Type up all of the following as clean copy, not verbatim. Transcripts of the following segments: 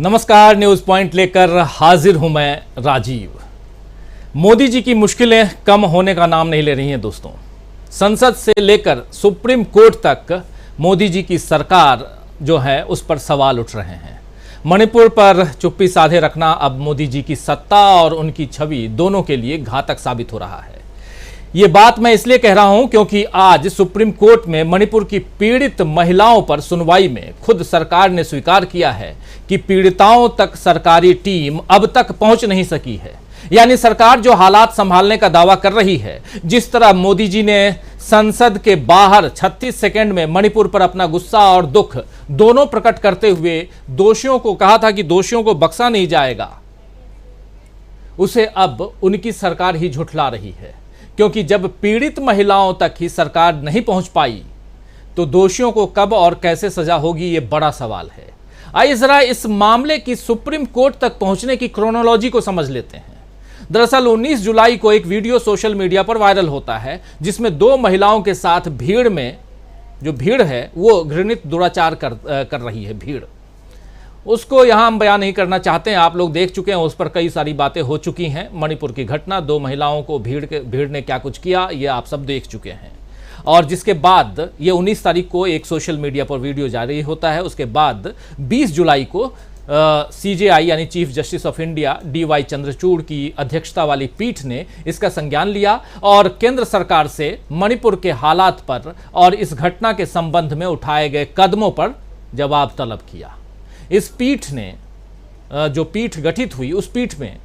नमस्कार, news point लेकर हाजिर हूं मैं राजीव। मोदी जी की मुश्किलें कम होने का नाम नहीं ले रही हैं दोस्तों। संसद से लेकर सुप्रीम कोर्ट तक मोदी जी की सरकार जो है उस पर सवाल उठ रहे हैं। मणिपुर पर चुप्पी साधे रखना अब मोदी जी की सत्ता और उनकी छवि दोनों के लिए घातक साबित हो रहा है। ये बात मैं इसलिए कह रहा हूं क्योंकि आज सुप्रीम कोर्ट में मणिपुर की पीड़ित महिलाओं पर सुनवाई में खुद सरकार ने स्वीकार किया है कि पीड़िताओं तक सरकारी टीम अब तक पहुंच नहीं सकी है। यानी सरकार जो हालात संभालने का दावा कर रही है, जिस तरह मोदी जी ने संसद के बाहर 36 सेकंड में मणिपुर पर अपना गुस्सा और दुख दोनों प्रकट करते हुए दोषियों को कहा था कि दोषियों को बख्शा नहीं जाएगा, उसे अब उनकी सरकार ही झुठला रही है। क्योंकि जब पीड़ित महिलाओं तक ही सरकार नहीं पहुंच पाई तो दोषियों को कब और कैसे सजा होगी, ये बड़ा सवाल है। आइए जरा इस मामले की सुप्रीम कोर्ट तक पहुंचने की क्रोनोलॉजी को समझ लेते हैं। दरअसल 19 जुलाई को एक वीडियो सोशल मीडिया पर वायरल होता है जिसमें दो महिलाओं के साथ भीड़ में, जो भीड़ है वो घृणित दुराचार कर रही है। भीड़ उसको यहां हम बयान नहीं करना चाहते हैं, आप लोग देख चुके हैं, उस पर कई सारी बातें हो चुकी हैं। मणिपुर की घटना, दो महिलाओं को भीड़ ने क्या कुछ किया, ये आप सब देख चुके हैं। और जिसके बाद ये 19 तारीख को एक सोशल मीडिया पर वीडियो जारी होता है। उसके बाद 20 जुलाई को CJI यानी chief justice of India DY Chandrachud की अध्यक्षता वाली पीठ ने इसका संज्ञान लिया और केंद्र सरकार से मणिपुर के हालात पर और इस घटना के संबंध में उठाए गए कदमों पर जवाब तलब किया। इस पीठ ने, जो पीठ गठित हुई, उस पीठ में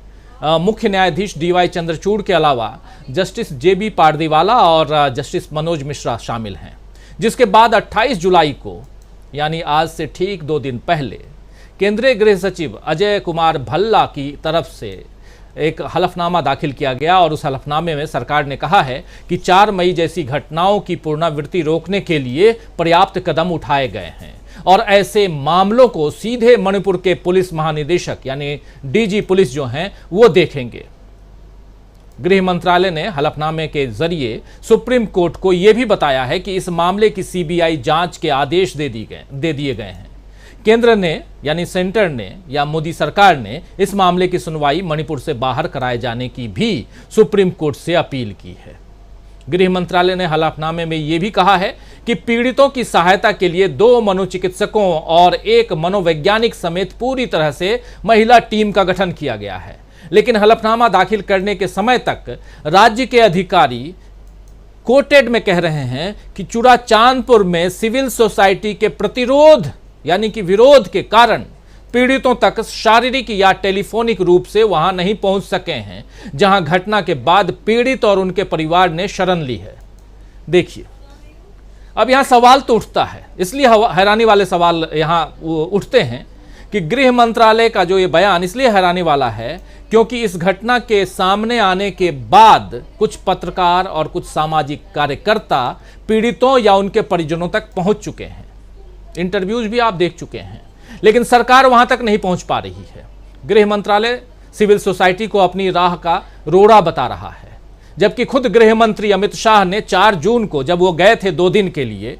मुख्य न्यायाधीश DY चंद्रचूड़ के अलावा जस्टिस JB पारदीवाला और जस्टिस मनोज मिश्रा शामिल हैं। जिसके बाद 28 जुलाई को, यानी आज से ठीक 2 दिन पहले, केंद्रीय गृह सचिव अजय कुमार भल्ला की तरफ से एक हलफनामा दाखिल किया गया और उस हलफनामे में सरकार ने कहा है कि 4 मई जैसी घटनाओं की पुनरावृत्ति रोकने के लिए पर्याप्त कदम उठाए गए हैं और ऐसे मामलों को सीधे मणिपुर के पुलिस महानिदेशक यानी DG पुलिस जो हैं वो देखेंगे। गृह मंत्रालय ने हलफनामे के जरिए सुप्रीम कोर्ट को यह भी बताया है कि इस मामले की CBI जांच के आदेश दे दिए गए हैं। केंद्र ने यानी सेंटर ने या मोदी सरकार ने इस मामले की सुनवाई मणिपुर से बाहर कराए जाने की भी सुप्रीम कोर्ट से अपील की है। गृह मंत्रालय ने हलफनामे में यह भी कहा है कि पीड़ितों की सहायता के लिए 2 मनोचिकित्सकों और 1 मनोवैज्ञानिक समेत पूरी तरह से महिला टीम का गठन किया गया है। लेकिन हलफनामा दाखिल करने के समय तक राज्य के अधिकारी कोटेड में कह रहे हैं कि चुराचांदपुर में सिविल सोसाइटी के प्रतिरोध यानी कि विरोध के कारण पीड़ितों तक शारीरिक या टेलीफोनिक रूप से वहां नहीं पहुंच सके हैं, जहां घटना के बाद पीड़ित और उनके परिवार ने शरण ली है। देखिए, अब यहां सवाल तो उठता है, इसलिए हैरानी वाले सवाल यहां उठते हैं कि गृह मंत्रालय का जो ये बयान इसलिए हैरानी वाला है क्योंकि इस घटना के सामने आने के बाद कुछ पत्रकार और कुछ सामाजिक कार्यकर्ता पीड़ितों या उनके परिजनों तक पहुंच चुके हैं। इंटरव्यूज भी आप देख चुके हैं, लेकिन सरकार वहां तक नहीं पहुंच पा रही है। गृह मंत्रालय सिविल सोसाइटी को अपनी राह का रोड़ा बता रहा है, जबकि खुद गृह मंत्री अमित शाह ने 4 जून को जब वो गए थे 2 दिन के लिए,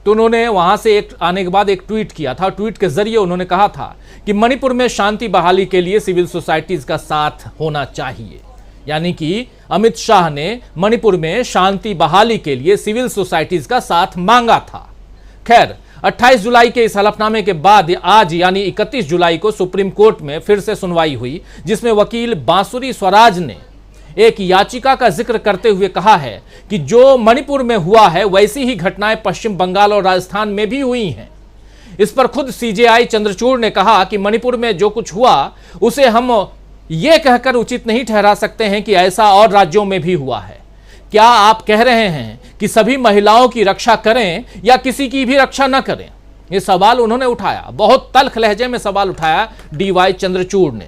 तो उन्होंने वहां से आने के बाद एक ट्वीट किया था। ट्वीट के जरिए उन्होंने कहा था कि मणिपुर में शांति बहाली के लिए सिविल सोसाइटीज का साथ होना चाहिए। यानी कि अमित शाह ने मणिपुर में शांति बहाली के लिए सिविल सोसाइटीज का साथ मांगा था। खैर, 28 जुलाई के इस हलफनामे के बाद आज यानी 31 जुलाई को सुप्रीम कोर्ट में फिर से सुनवाई हुई, जिसमें वकील बांसुरी स्वराज ने एक याचिका का जिक्र करते हुए कहा है कि जो मणिपुर में हुआ है वैसी ही घटनाएं पश्चिम बंगाल और राजस्थान में भी हुई हैं। इस पर खुद CJI चंद्रचूड़ ने कहा कि मणिपुर में जो कुछ हुआ उसे हम ये कहकर उचित नहीं ठहरा सकते हैं कि ऐसा और राज्यों में भी हुआ है। क्या आप कह रहे हैं कि सभी महिलाओं की रक्षा करें या किसी की भी रक्षा न करें? ये सवाल उन्होंने उठाया, बहुत तल्ख लहजे में सवाल उठाया DY चंद्रचूड़ ने।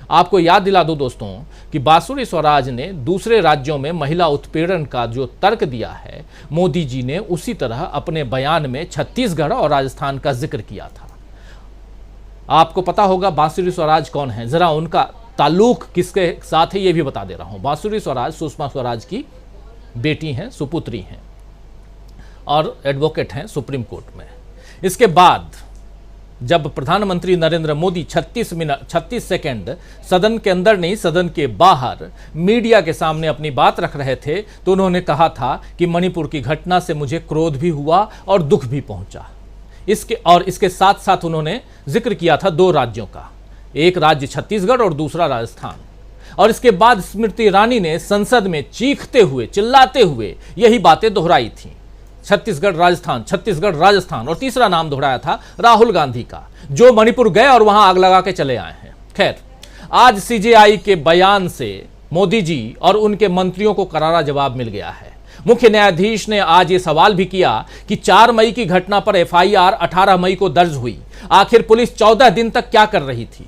आपको याद दिला दूं दोस्तों कि बांसुरी स्वराज ने दूसरे राज्यों में महिला उत्पीड़न का जो तर्क दिया है, मोदी जी ने उसी तरह अपने बयान में छत्तीसगढ़ और राजस्थान का जिक्र किया था। आपको पता होगा बांसुरी स्वराज कौन है, जरा उनका ताल्लुक किसके साथ है ये भी बता दे रहा हूं। बांसुरी स्वराज सुषमा स्वराज की बेटी हैं, सुपुत्री हैं और एडवोकेट हैं सुप्रीम कोर्ट में। इसके बाद जब प्रधानमंत्री नरेंद्र मोदी 36 सेकंड सदन के अंदर नहीं सदन के बाहर मीडिया के सामने अपनी बात रख रहे थे तो उन्होंने कहा था कि मणिपुर की घटना से मुझे क्रोध भी हुआ और दुख भी पहुंचा। इसके साथ साथ उन्होंने जिक्र किया था दो राज्यों का, एक राज्य छत्तीसगढ़ और दूसरा राजस्थान। और इसके बाद स्मृति ईरानी ने संसद में चीखते हुए चिल्लाते हुए यही बातें दोहराई थी, छत्तीसगढ़ राजस्थान, और तीसरा नाम दोहराया था राहुल गांधी का, जो मणिपुर गए और वहां आग लगा के चले आए हैं। खैर, आज सीजेआई के बयान से मोदी जी और उनके मंत्रियों को करारा जवाब मिल गया है। मुख्य न्यायाधीश ने आज ये सवाल भी किया कि 4 मई की घटना पर एफआईआर 18 मई को दर्ज हुई, आखिर पुलिस 14 दिन तक क्या कर रही थी।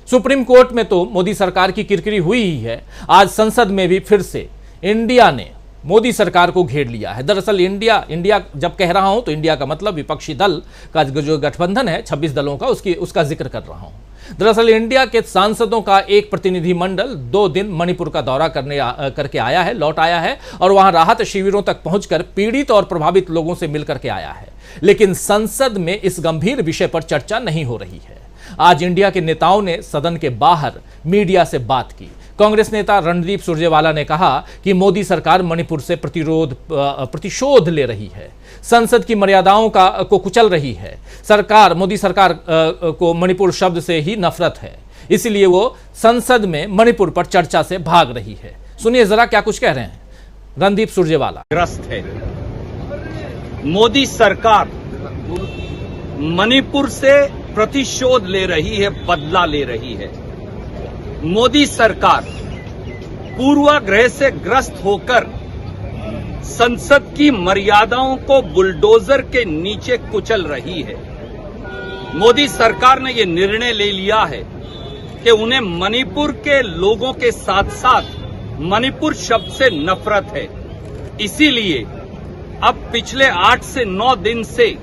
सुप्रीम कोर्ट में तो मोदी सरकार की किरकिरी हुई ही है, आज संसद में भी फिर से इंडिया ने मोदी सरकार को घेर लिया है। दरअसल इंडिया जब कह रहा हूं तो इंडिया का मतलब विपक्षी दल का जो गठबंधन है 26 दलों का, उसका जिक्र कर रहा हूं। दरअसल इंडिया के सांसदों का एक प्रतिनिधिमंडल 2 दिन मणिपुर का दौरा करके आया है, लौट आया है, और वहां राहत शिविरों तक पहुंचकर पीड़ित और प्रभावित लोगों से मिलकर के आया है। लेकिन संसद में इस गंभीर विषय पर चर्चा नहीं हो रही है। आज इंडिया के नेताओं ने सदन के बाहर मीडिया से बात की। कांग्रेस नेता रणदीप सुरजेवाला ने कहा कि मोदी सरकार मणिपुर से प्रतिशोध ले रही है, संसद की मर्यादाओं को कुचल रही है। मोदी सरकार को मणिपुर शब्द से ही नफरत है, इसलिए वो संसद में मणिपुर पर चर्चा से भाग रही है। सुनिए जरा क्या कुछ कह रहे हैं रणदीप सुरजेवाला। ग्रस्त है, मोदी सरकार मणिपुर से प्रतिशोध ले रही है, बदला ले रही है। मोदी सरकार पूर्वाग्रह से ग्रस्त होकर संसद की मर्यादाओं को बुलडोजर के नीचे कुचल रही है। मोदी सरकार ने यह निर्णय ले लिया है कि उन्हें मणिपुर के लोगों के साथ साथ मणिपुर शब्द से नफरत है। इसीलिए अब पिछले 8 से 9 दिन से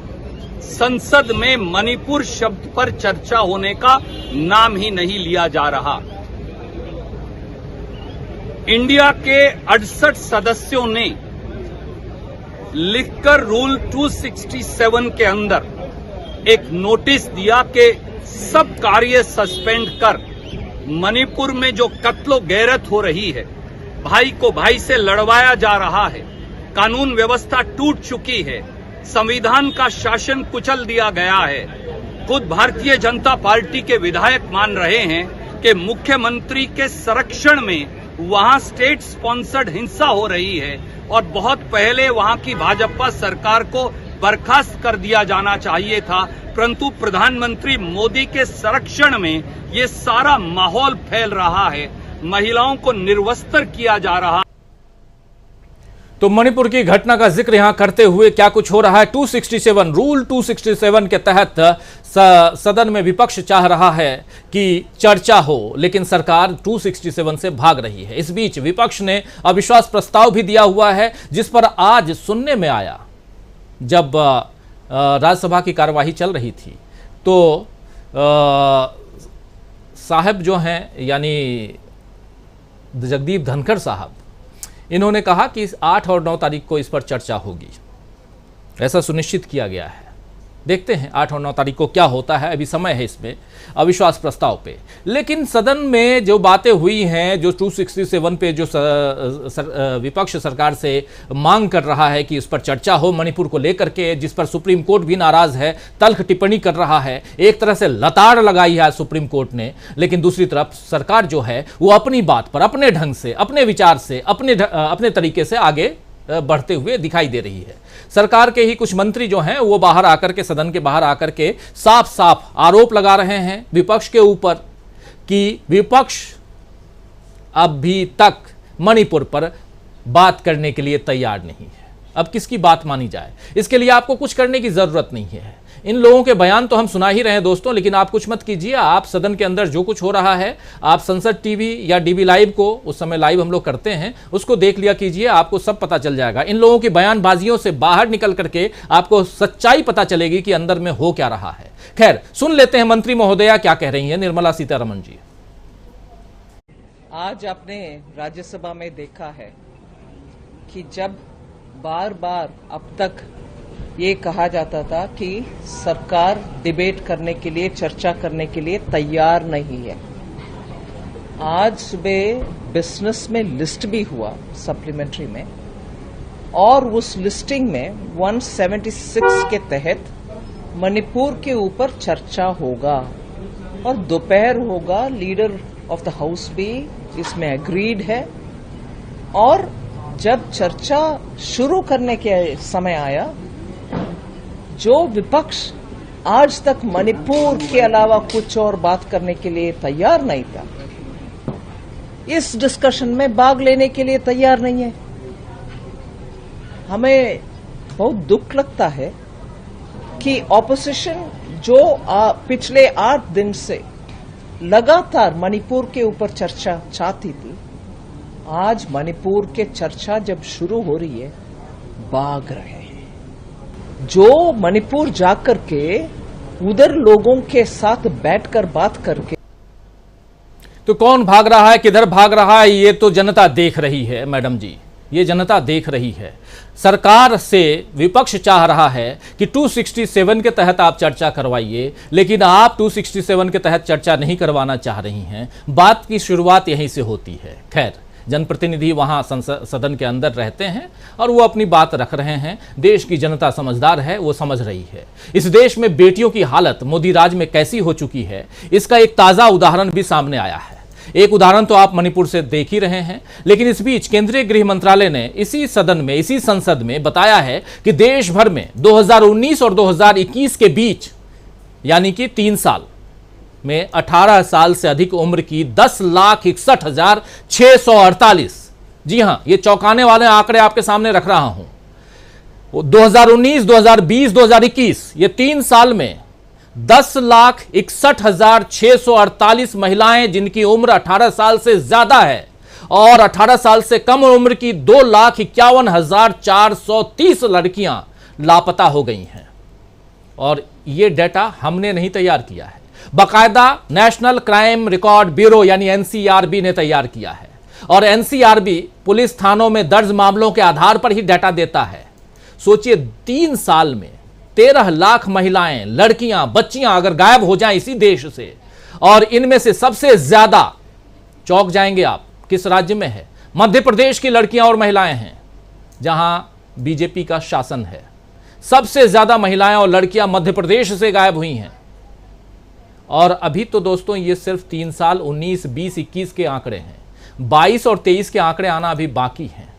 संसद में मणिपुर शब्द पर चर्चा होने का नाम ही नहीं लिया जा रहा। इंडिया के 68 सदस्यों ने लिखकर रूल 267 के अंदर एक नोटिस दिया कि सब कार्य सस्पेंड कर मणिपुर में जो कत्लो गैरत हो रही है, भाई को भाई से लड़वाया जा रहा है, कानून व्यवस्था टूट चुकी है, संविधान का शासन कुचल दिया गया है। खुद भारतीय जनता पार्टी के विधायक मान रहे हैं कि मुख्यमंत्री के संरक्षण में वहां स्टेट स्पॉन्सर्ड हिंसा हो रही है और बहुत पहले वहां की भाजपा सरकार को बर्खास्त कर दिया जाना चाहिए था, परंतु प्रधानमंत्री मोदी के संरक्षण में ये सारा माहौल फैल रहा है, महिलाओं को निर्वस्त्र किया जा रहा है। तो मणिपुर की घटना का जिक्र यहां करते हुए क्या कुछ हो रहा है, 267 रूल 267 के तहत सदन में विपक्ष चाह रहा है कि चर्चा हो, लेकिन सरकार 267 से भाग रही है। इस बीच विपक्ष ने अविश्वास प्रस्ताव भी दिया हुआ है, जिस पर आज सुनने में आया जब राज्यसभा की कार्यवाही चल रही थी तो साहब जो हैं यानी जगदीप धनखड़ साहब, इन्होंने कहा कि 8 और 9 तारीख को इस पर चर्चा होगी, ऐसा सुनिश्चित किया गया है। देखते हैं 8 और 9 तारीख को क्या होता है, अभी समय है इसमें अविश्वास प्रस्ताव पे। लेकिन सदन में जो बातें हुई हैं, जो 267 पे जो विपक्ष सरकार से मांग कर रहा है कि इस पर चर्चा हो मणिपुर को लेकर के, जिस पर सुप्रीम कोर्ट भी नाराज है, तल्ख टिप्पणी कर रहा है, एक तरह से लताड़ लगाई है सुप्रीम कोर्ट ने, लेकिन दूसरी तरफ सरकार जो है वो अपनी बात पर अपने ढंग से, अपने विचार से, अपने तरीके से आगे बढ़ते हुए दिखाई दे रही है। सरकार के ही कुछ मंत्री जो हैं वो बाहर आकर के, सदन के बाहर आकर के साफ साफ आरोप लगा रहे हैं विपक्ष के ऊपर कि विपक्ष अभी तक मणिपुर पर बात करने के लिए तैयार नहीं है। अब किसकी बात मानी जाए, इसके लिए आपको कुछ करने की जरूरत नहीं है। इन लोगों के बयान तो हम सुना ही रहे हैं दोस्तों, लेकिन आप कुछ मत कीजिए। आप सदन के अंदर जो कुछ हो रहा है, आप संसद टीवी या डीबी लाइव को, उस समय लाइव हम लोग करते हैं, उसको देख लिया कीजिए, आपको सब पता चल जाएगा। इन लोगों की बयानबाजियों से बाहर निकल करके आपको सच्चाई पता चलेगी कि अंदर में हो क्या रहा है। खैर, सुन लेते हैं मंत्री महोदया क्या कह रही है, निर्मला सीतारमण जी। आज आपने राज्यसभा में देखा है कि जब बार बार अब तक ये कहा जाता था कि सरकार डिबेट करने के लिए, चर्चा करने के लिए तैयार नहीं है। आज सुबह बिजनेस में लिस्ट भी हुआ सप्लीमेंट्री में, और उस लिस्टिंग में 176 के तहत मणिपुर के ऊपर चर्चा होगा और दोपहर होगा। लीडर ऑफ द हाउस भी इसमें एग्रीड है, और जब चर्चा शुरू करने के समय आया, जो विपक्ष आज तक मणिपुर के अलावा कुछ और बात करने के लिए तैयार नहीं था, इस डिस्कशन में भाग लेने के लिए तैयार नहीं है। हमें बहुत दुख लगता है कि ऑपोजिशन जो पिछले 8 दिन से लगातार मणिपुर के ऊपर चर्चा चाहती थी, आज मणिपुर के चर्चा जब शुरू हो रही है, भाग रहे हैं। जो मणिपुर जाकर के उधर लोगों के साथ बैठकर बात करके, तो कौन भाग रहा है, किधर भाग रहा है, ये तो जनता देख रही है मैडम जी, ये जनता देख रही है। सरकार से विपक्ष चाह रहा है कि 267 के तहत आप चर्चा करवाइए, लेकिन आप 267 के तहत चर्चा नहीं करवाना चाह रही हैं। बात की शुरुआत यहीं से होती है। खैर, जनप्रतिनिधि वहां सदन के अंदर रहते हैं और वो अपनी बात रख रहे हैं। देश की जनता समझदार है, वो समझ रही है इस देश में बेटियों की हालत मोदी राज में कैसी हो चुकी है। इसका एक ताजा उदाहरण भी सामने आया है। एक उदाहरण तो आप मणिपुर से देख ही रहे हैं, लेकिन इस बीच केंद्रीय गृह मंत्रालय ने इसी सदन में, इसी संसद में बताया है कि देश भर में 2019 और 2021 के बीच, यानी कि 3 साल में 18 साल से अधिक उम्र की 10,61,648, जी हां, ये चौंकाने वाले आंकड़े आपके सामने रख रहा हूं। 2019, 2020, 2021 ये 3 साल में 10,61,648 महिलाएं जिनकी उम्र 18 साल से ज्यादा है, और 18 साल से कम उम्र की 2,51,430 लड़कियां लापता हो गई हैं। और यह डेटा हमने नहीं तैयार किया है, बाकायदा नेशनल क्राइम रिकॉर्ड ब्यूरो यानी एनसीआरबी ने तैयार किया है। और एनसीआरबी पुलिस थानों में दर्ज मामलों के आधार पर ही डेटा देता है। सोचिए, 3 साल में 13 लाख महिलाएं, लड़कियां, बच्चियां अगर गायब हो जाएं इसी देश से, और इनमें से सबसे ज्यादा, चौंक जाएंगे आप, किस राज्य में है? मध्य प्रदेश की लड़कियां और महिलाएं हैं, जहां बीजेपी का शासन है। सबसे ज्यादा महिलाएं और लड़कियां मध्य प्रदेश से गायब हुई हैं। और अभी तो दोस्तों ये सिर्फ 3 साल 19, 20, 21 के आंकड़े हैं। 22 और 23 के आंकड़े आना अभी बाकी हैं।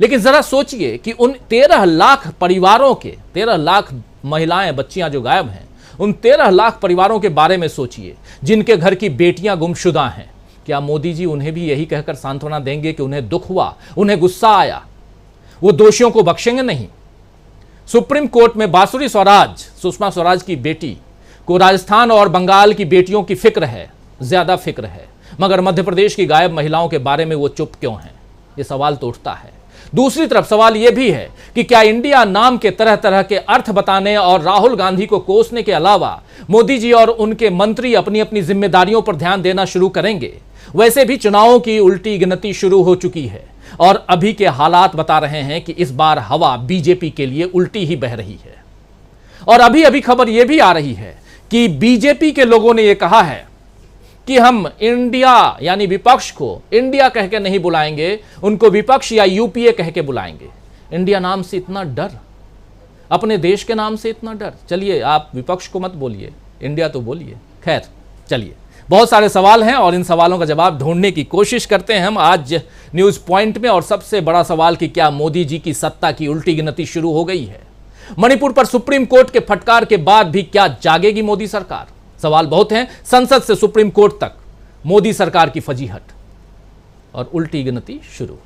लेकिन जरा सोचिए कि उन 13 लाख परिवारों के, 13 लाख महिलाएं, बच्चियां जो गायब हैं, उन 13 लाख परिवारों के बारे में सोचिए जिनके घर की बेटियां गुमशुदा हैं। क्या मोदी जी उन्हें भी यही कहकर सांत्वना देंगे कि उन्हें दुख हुआ, उन्हें गुस्सा आया, वो दोषियों को बख्शेंगे नहीं? सुप्रीम कोर्ट में बांसुरी स्वराज, सुषमा स्वराज की बेटी को राजस्थान और बंगाल की बेटियों की फिक्र है, ज्यादा फिक्र है, मगर मध्य प्रदेश की गायब महिलाओं के बारे में वो चुप क्यों हैं? ये सवाल तो उठता है। दूसरी तरफ सवाल यह भी है कि क्या इंडिया नाम के तरह तरह के अर्थ बताने और राहुल गांधी को कोसने के अलावा मोदी जी और उनके मंत्री अपनी अपनी जिम्मेदारियों पर ध्यान देना शुरू करेंगे? वैसे भी चुनावों की उल्टी गिनती शुरू हो चुकी है और अभी के हालात बता रहे हैं कि इस बार हवा बीजेपी के लिए उल्टी ही बह रही है। और अभी अभी खबर यह भी आ रही है कि बीजेपी के लोगों ने यह कहा है कि हम इंडिया यानी विपक्ष को इंडिया कह के नहीं बुलाएंगे, उनको विपक्ष या यूपीए कह के बुलाएंगे। इंडिया नाम से इतना डर, अपने देश के नाम से इतना डर। चलिए, आप विपक्ष को मत बोलिए, इंडिया तो बोलिए। खैर, चलिए, बहुत सारे सवाल हैं और इन सवालों का जवाब ढूंढने की कोशिश करते हैं हम आज न्यूज पॉइंट में। और सबसे बड़ा सवाल कि क्या मोदी जी की सत्ता की उल्टी गिनती शुरू हो गई है? मणिपुर पर सुप्रीम कोर्ट के फटकार के बाद भी क्या जागेगी मोदी सरकार? सवाल बहुत हैं। संसद से सुप्रीम कोर्ट तक मोदी सरकार की फजीहट और उल्टी गिनती शुरू।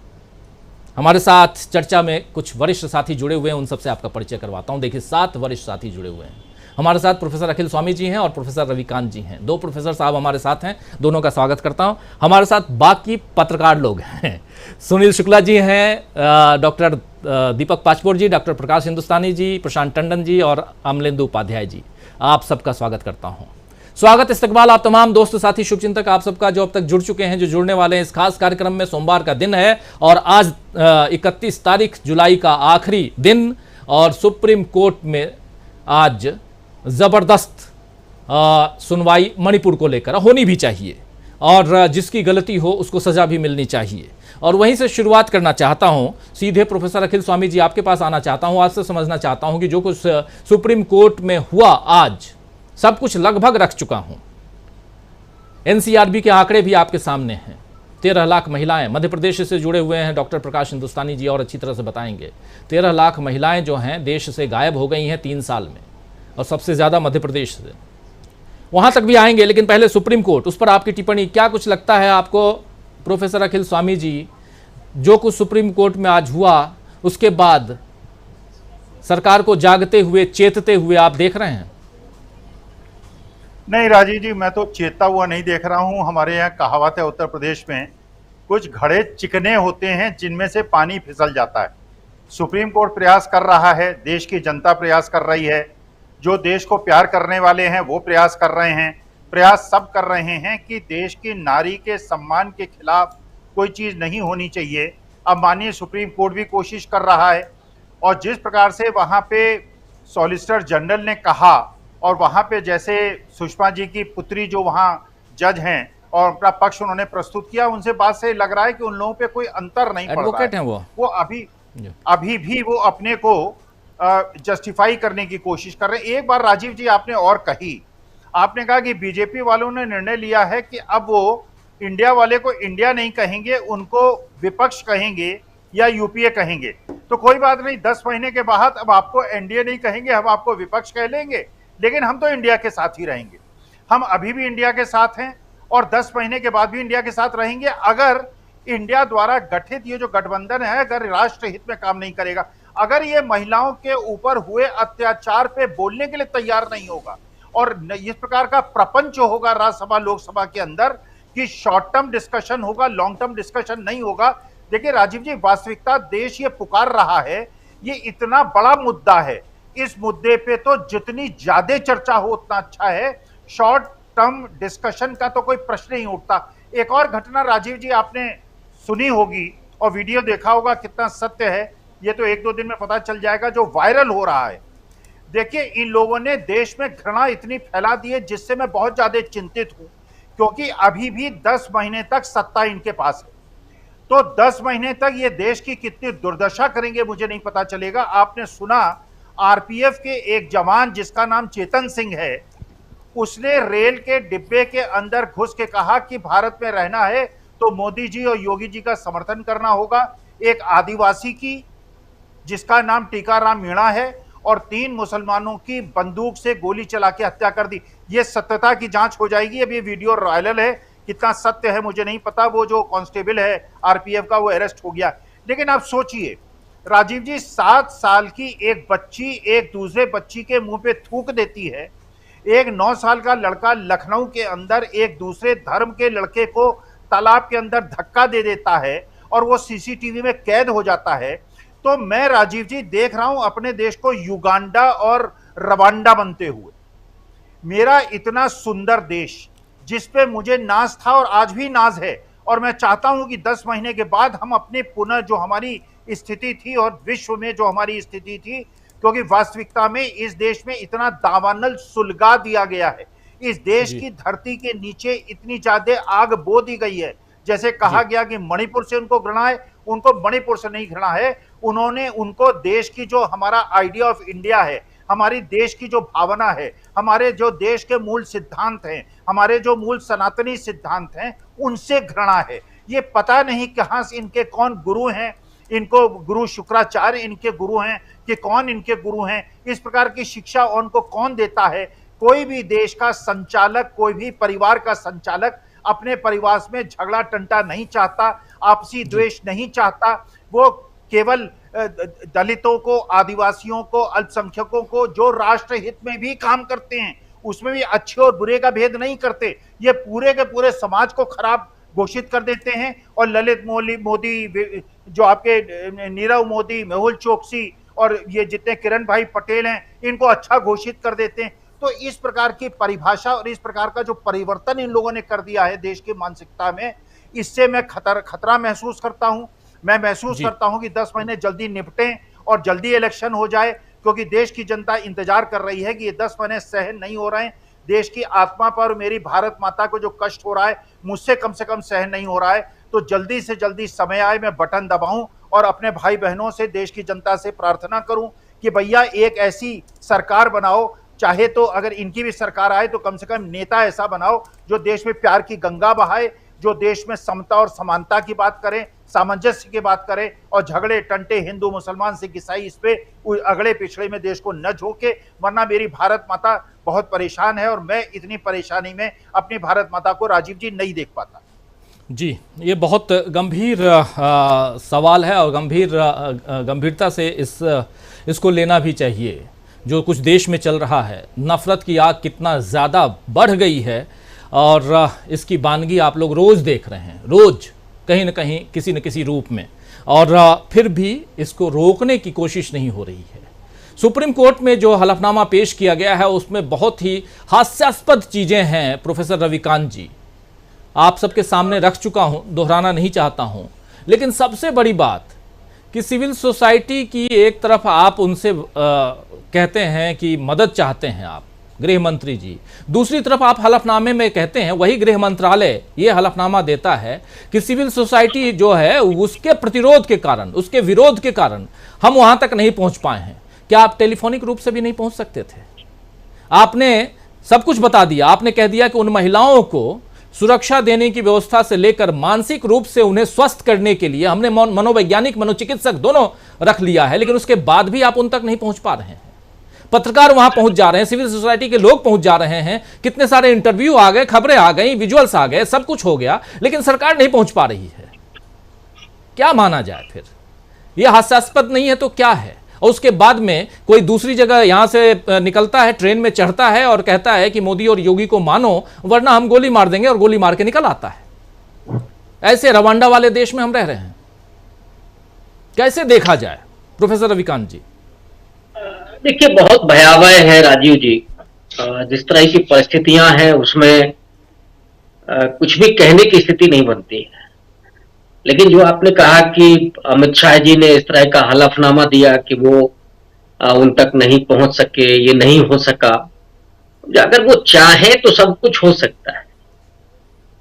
हमारे साथ चर्चा में कुछ वरिष्ठ साथी जुड़े हुए हैं, उन सबसे आपका परिचय करवाता हूं। देखिए, 7 वरिष्ठ साथी जुड़े हुए हैं। हमारे साथ प्रोफेसर अखिल स्वामी जी हैं और प्रोफेसर रविकांत जी हैं। 2 प्रोफेसर साहब हमारे साथ हैं, दोनों का स्वागत करता हूं। हमारे साथ बाकी पत्रकार लोग हैं। सुनील शुक्ला जी हैं, डॉक्टर दीपक पाचपोर जी, डॉक्टर प्रकाश हिंदुस्तानी जी, प्रशांत टंडन जी और अमलेंदु उपाध्याय जी। आप सबका स्वागत करता हूं। स्वागत, इस्तकबाल आप तमाम दोस्त साथी शुभचिंतक आप सबका जो अब तक जुड़ चुके हैं, जो जुड़ने वाले हैं इस खास कार्यक्रम में। सोमवार का दिन है और आज 31 तारीख जुलाई का आखिरी दिन, और सुप्रीम कोर्ट में आज जबरदस्त सुनवाई मणिपुर को लेकर होनी भी चाहिए और जिसकी गलती हो उसको सजा भी मिलनी चाहिए। और वहीं से शुरुआत करना चाहता हूं, सीधे प्रोफेसर अखिल स्वामी जी आपके पास आना चाहता हूं। आज से समझना चाहता हूं कि जो कुछ सुप्रीम कोर्ट में हुआ, आज सब कुछ लगभग रख चुका हूं। एनसीआरबी के आंकड़े भी आपके सामने हैं। 13 लाख महिलाएं मध्य प्रदेश से जुड़े हुए हैं, डॉक्टर प्रकाश हिंदुस्तानी जी और अच्छी तरह से बताएंगे। 13 लाख महिलाएं जो हैं देश से गायब हो गई हैं 3 साल में, और सबसे ज्यादा मध्य प्रदेश से। वहां तक भी आएंगे, लेकिन पहले सुप्रीम कोर्ट, उस पर आपकी टिप्पणी। क्या कुछ लगता है आपको प्रोफेसर अखिल स्वामी जी, जो कुछ सुप्रीम कोर्ट में आज हुआ उसके बाद सरकार को जागते हुए, चेतते हुए आप देख रहे हैं? नहीं राजीव जी, मैं तो चेतता हुआ नहीं देख रहा हूं। हमारे यहाँ कहावत है उत्तर प्रदेश में, कुछ घड़े चिकने होते हैं जिनमें से पानी फिसल जाता है। सुप्रीम कोर्ट प्रयास कर रहा है, देश की जनता प्रयास कर रही है, जो देश को प्यार करने वाले हैं वो प्रयास कर रहे हैं। प्रयास सब कर रहे हैं कि देश की नारी के सम्मान के खिलाफ कोई चीज़ नहीं होनी चाहिए। अब माननीय सुप्रीम कोर्ट भी कोशिश कर रहा है, और जिस प्रकार से वहाँ पे सॉलिसिटर जनरल ने कहा, और वहाँ पे जैसे सुषमा जी की पुत्री जो वहाँ जज हैं और अपना पक्ष उन्होंने प्रस्तुत किया, उनसे बात से लग रहा है कि उन लोगों पे कोई अंतर नहीं पड़ रहा है। वो अभी भी वो अपने को जस्टिफाई करने की कोशिश कर रहे हैं। एक बार राजीव जी आपने और कही, आपने कहा कि बीजेपी वालों ने निर्णय लिया है कि अब वो इंडिया वाले को इंडिया नहीं कहेंगे, उनको विपक्ष कहेंगे या यूपीए कहेंगे। तो कोई बात नहीं, 10 महीने के बाद अब आपको एनडीए नहीं कहेंगे, हम आपको विपक्ष कह लेंगे, लेकिन हम तो इंडिया के साथ ही रहेंगे। हम अभी भी इंडिया के साथ हैं और 10 महीने के बाद भी इंडिया के साथ रहेंगे। अगर इंडिया द्वारा गठित ये जो गठबंधन है, अगर राष्ट्र हित में काम नहीं करेगा, अगर ये महिलाओं के ऊपर हुए अत्याचार पे बोलने के लिए तैयार नहीं होगा, और इस प्रकार का प्रपंच होगा राज्यसभा लोकसभा के अंदर कि शॉर्ट टर्म डिस्कशन होगा, लॉन्ग टर्म डिस्कशन नहीं होगा। देखिए राजीव जी, वास्तविकता देश ये पुकार रहा है, ये इतना बड़ा मुद्दा है, इस मुद्दे पे तो जितनी ज्यादा चर्चा हो उतना अच्छा है। शॉर्ट टर्म डिस्कशन का तो कोई प्रश्न नहीं उठता। एक और घटना राजीव जी आपने सुनी होगी और वीडियो देखा होगा, कितना सत्य है ये तो 1-2 दिन में पता चल जाएगा, जो वायरल हो रहा है। देखिए, इन लोगों ने देश में घृणा इतनी फैला दी है जिससे मैं बहुत ज्यादा चिंतित हूं, क्योंकि अभी भी 10 महीने तक सत्ता इनके पास है। तो 10 महीने तक ये देश की कितनी दुर्दशा करेंगे मुझे नहीं पता चलेगा। आपने सुना आरपीएफ के एक जवान जिसका नाम चेतन सिंह है, उसने रेल के डिब्बे के अंदर घुस के कहा कि भारत में रहना है तो मोदी जी और योगी जी का समर्थन करना होगा। एक आदिवासी की जिसका नाम टीकाराम मीणा है, और 3 मुसलमानों की बंदूक से गोली चला के हत्या कर दी। ये सत्यता की जांच हो जाएगी। अब ये वीडियो वायरल है, कितना सत्य है मुझे नहीं पता। वो जो कांस्टेबल है आरपीएफ का वो अरेस्ट हो गया। लेकिन आप सोचिए राजीव जी, 7 साल की एक बच्ची एक दूसरे बच्ची के मुंह पे थूक देती है। एक 9 साल का लड़का लखनऊ के अंदर एक दूसरे धर्म के लड़के को तालाब के अंदर धक्का दे देता है और वो सीसीटीवी में कैद हो जाता है। तो मैं राजीव जी देख रहा हूं अपने देश को युगांडा और रवांडा बनते हुए। मेरा इतना सुंदर देश जिस पे मुझे नाज था और आज भी नाज है, और मैं चाहता हूं कि 10 महीने के बाद हम अपने पुनः जो हमारी स्थिति थी और विश्व में जो हमारी स्थिति थी, क्योंकि वास्तविकता में इस देश में इतना दावानल सुलगा दिया गया है, इस देश की धरती के नीचे इतनी ज्यादा आग बो दी गई है। जैसे कहा गया कि मणिपुर से उनको घृणा है, उनको मणिपुर से नहीं घृणा है, उन्होंने उनको देश की जो हमारा आइडिया ऑफ इंडिया है, हमारी देश की जो भावना है, हमारे जो देश के मूल सिद्धांत हैं, हमारे जो मूल सनातनी सिद्धांत हैं, उनसे घृणा है। ये पता नहीं कहां से इनके कौन गुरु हैं, इनको गुरु शुक्राचार्य इनके गुरु हैं कि कौन इनके गुरु हैं, इस प्रकार की शिक्षा उनको कौन देता है। कोई भी देश का संचालक, कोई भी परिवार का संचालक अपने परिवार में झगड़ा टंटा नहीं चाहता, आपसी द्वेष नहीं चाहता। वो केवल दलितों को, आदिवासियों को, अल्पसंख्यकों को, जो राष्ट्र हित में भी काम करते हैं उसमें भी अच्छे और बुरे का भेद नहीं करते, ये पूरे के पूरे समाज को खराब घोषित कर देते हैं। और ललित मोदी, जो आपके नीरव मोदी, मेहुल चोकसी और ये जितने किरण भाई पटेल हैं, इनको अच्छा घोषित कर देते हैं। तो इस प्रकार की परिभाषा और इस प्रकार का जो परिवर्तन इन लोगों ने कर दिया है देश की मानसिकता में, इससे मैं खतरा महसूस करता हूं। मैं महसूस करता हूं कि 10 महीने जल्दी निपटें और जल्दी इलेक्शन हो जाए, क्योंकि देश की जनता इंतजार कर रही है कि ये 10 महीने सहन नहीं हो रहे हैं। देश की आत्मा पर, मेरी भारत माता को जो कष्ट हो रहा है, मुझसे कम से कम सहन नहीं हो रहा है। तो जल्दी से जल्दी समय आए, मैं बटन दबाऊं और अपने भाई बहनों से, देश की जनता से प्रार्थना करूं कि भैया एक ऐसी सरकार बनाओ, चाहे तो अगर इनकी भी सरकार आए तो कम से कम नेता ऐसा बनाओ जो देश में प्यार की गंगा बहाए, जो देश में समता और समानता की बात करें, सामंजस्य की बात करें, और झगड़े टंटे हिंदू मुसलमान सिख ईसाई इस पे अगड़े पिछड़े में देश को न झोंके। वरना मेरी भारत माता बहुत परेशान है और मैं इतनी परेशानी में अपनी भारत माता को राजीव जी नहीं देख पाता। जी, ये बहुत गंभीर सवाल है और गंभीरता से इसको लेना भी चाहिए। जो कुछ देश में चल रहा है, नफरत की आग कितना ज़्यादा बढ़ गई है और इसकी बानगी आप लोग रोज़ देख रहे हैं, रोज़ कहीं न कहीं किसी न किसी रूप में, और फिर भी इसको रोकने की कोशिश नहीं हो रही है। सुप्रीम कोर्ट में जो हलफनामा पेश किया गया है उसमें बहुत ही हास्यास्पद चीज़ें हैं प्रोफेसर रविकांत जी, आप सबके सामने रख चुका हूं, दोहराना नहीं चाहता हूं। लेकिन सबसे बड़ी बात कि सिविल सोसाइटी की एक तरफ आप उनसे कहते हैं कि मदद चाहते हैं आप, गृह मंत्री जी, दूसरी तरफ आप हलफनामे में कहते हैं, वही गृह मंत्रालय ये हलफनामा देता है कि सिविल सोसाइटी जो है उसके प्रतिरोध के कारण, उसके विरोध के कारण हम वहां तक नहीं पहुंच पाए हैं। क्या आप टेलीफोनिक रूप से भी नहीं पहुंच सकते थे? आपने सब कुछ बता दिया, आपने कह दिया कि उन महिलाओं को सुरक्षा देने की व्यवस्था से लेकर मानसिक रूप से उन्हें स्वस्थ करने के लिए हमने मनोवैज्ञानिक, मनोचिकित्सक दोनों रख लिया है, लेकिन उसके बाद भी आप उन तक नहीं पहुंच पा रहे हैं। पत्रकार वहां पहुंच जा रहे हैं, सिविल सोसाइटी के लोग पहुंच जा रहे हैं, कितने सारे इंटरव्यू आ गए, खबरें आ गई, विजुअल्स आ गए, सब कुछ हो गया, लेकिन सरकार नहीं पहुंच पा रही है। क्या माना जाए फिर? यह हास्यास्पद नहीं है तो क्या है? और उसके बाद में कोई दूसरी जगह यहां से निकलता है, ट्रेन में चढ़ता है और कहता है कि मोदी और योगी को मानो वरना हम गोली मार देंगे, और गोली मार के निकल आता है। ऐसे रवांडा वाले देश में हम रह रहे हैं। कैसे देखा जाए प्रोफेसर रविकांत जी? देखिए, बहुत भयावह है राजीव जी। जिस तरह की परिस्थितियां हैं उसमें कुछ भी कहने की स्थिति नहीं बनती है। लेकिन जो आपने कहा कि अमित शाह जी ने इस तरह का हलफनामा दिया कि वो उन तक नहीं पहुंच सके, ये नहीं हो सका, अगर वो चाहे तो सब कुछ हो सकता है।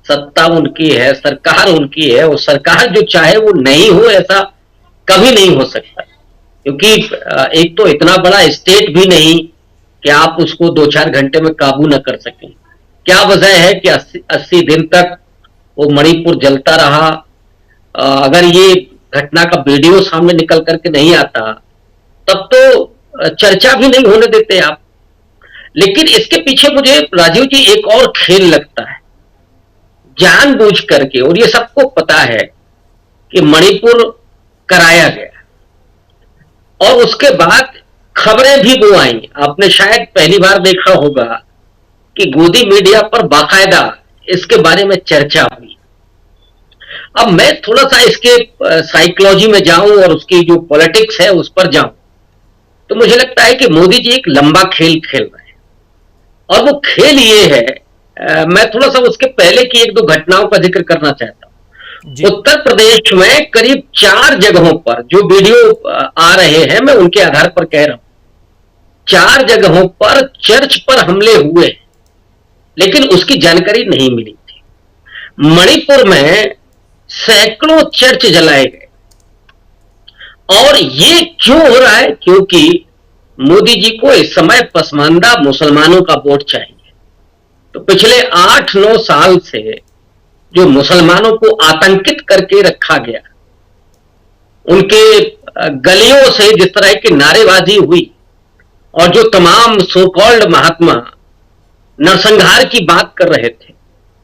सत्ता उनकी है, सरकार उनकी है, और सरकार जो चाहे वो नहीं हो, ऐसा कभी नहीं हो सकता। क्योंकि एक तो इतना बड़ा स्टेट भी नहीं कि आप उसको 2-4 घंटे में काबू न कर सकें। क्या वजह है कि 80 दिन तक वो मणिपुर जलता रहा? अगर ये घटना का वीडियो सामने निकल करके नहीं आता तब तो चर्चा भी नहीं होने देते आप। लेकिन इसके पीछे मुझे राजीव जी एक और खेल लगता है, जानबूझ करके, और ये सबको पता है कि मणिपुर कराया गया, और उसके बाद खबरें भी वो आई। आपने शायद पहली बार देखा होगा कि गोदी मीडिया पर बाकायदा इसके बारे में चर्चा हुई। अब मैं थोड़ा सा इसके साइकोलॉजी में जाऊं और उसकी जो पॉलिटिक्स है उस पर जाऊं, तो मुझे लगता है कि मोदी जी एक लंबा खेल खेल रहे हैं। और वो खेल ये है, मैं थोड़ा सा उसके पहले की 1-2 घटनाओं का जिक्र करना चाहता हूं। उत्तर प्रदेश में करीब 4 जगहों पर जो वीडियो आ रहे हैं, मैं उनके आधार पर कह रहा हूं, 4 जगहों पर चर्च पर हमले हुए, लेकिन उसकी जानकारी नहीं मिली थी। मणिपुर में सैकड़ों चर्च जलाए गए। और ये क्यों हो रहा है? क्योंकि मोदी जी को इस समय पसमानदा मुसलमानों का वोट चाहिए। तो पिछले 8-9 साल से जो मुसलमानों को आतंकित करके रखा गया, उनके गलियों से जिस तरह की नारेबाजी हुई, और जो तमाम सो कॉल्ड महात्मा नरसंहार की बात कर रहे थे,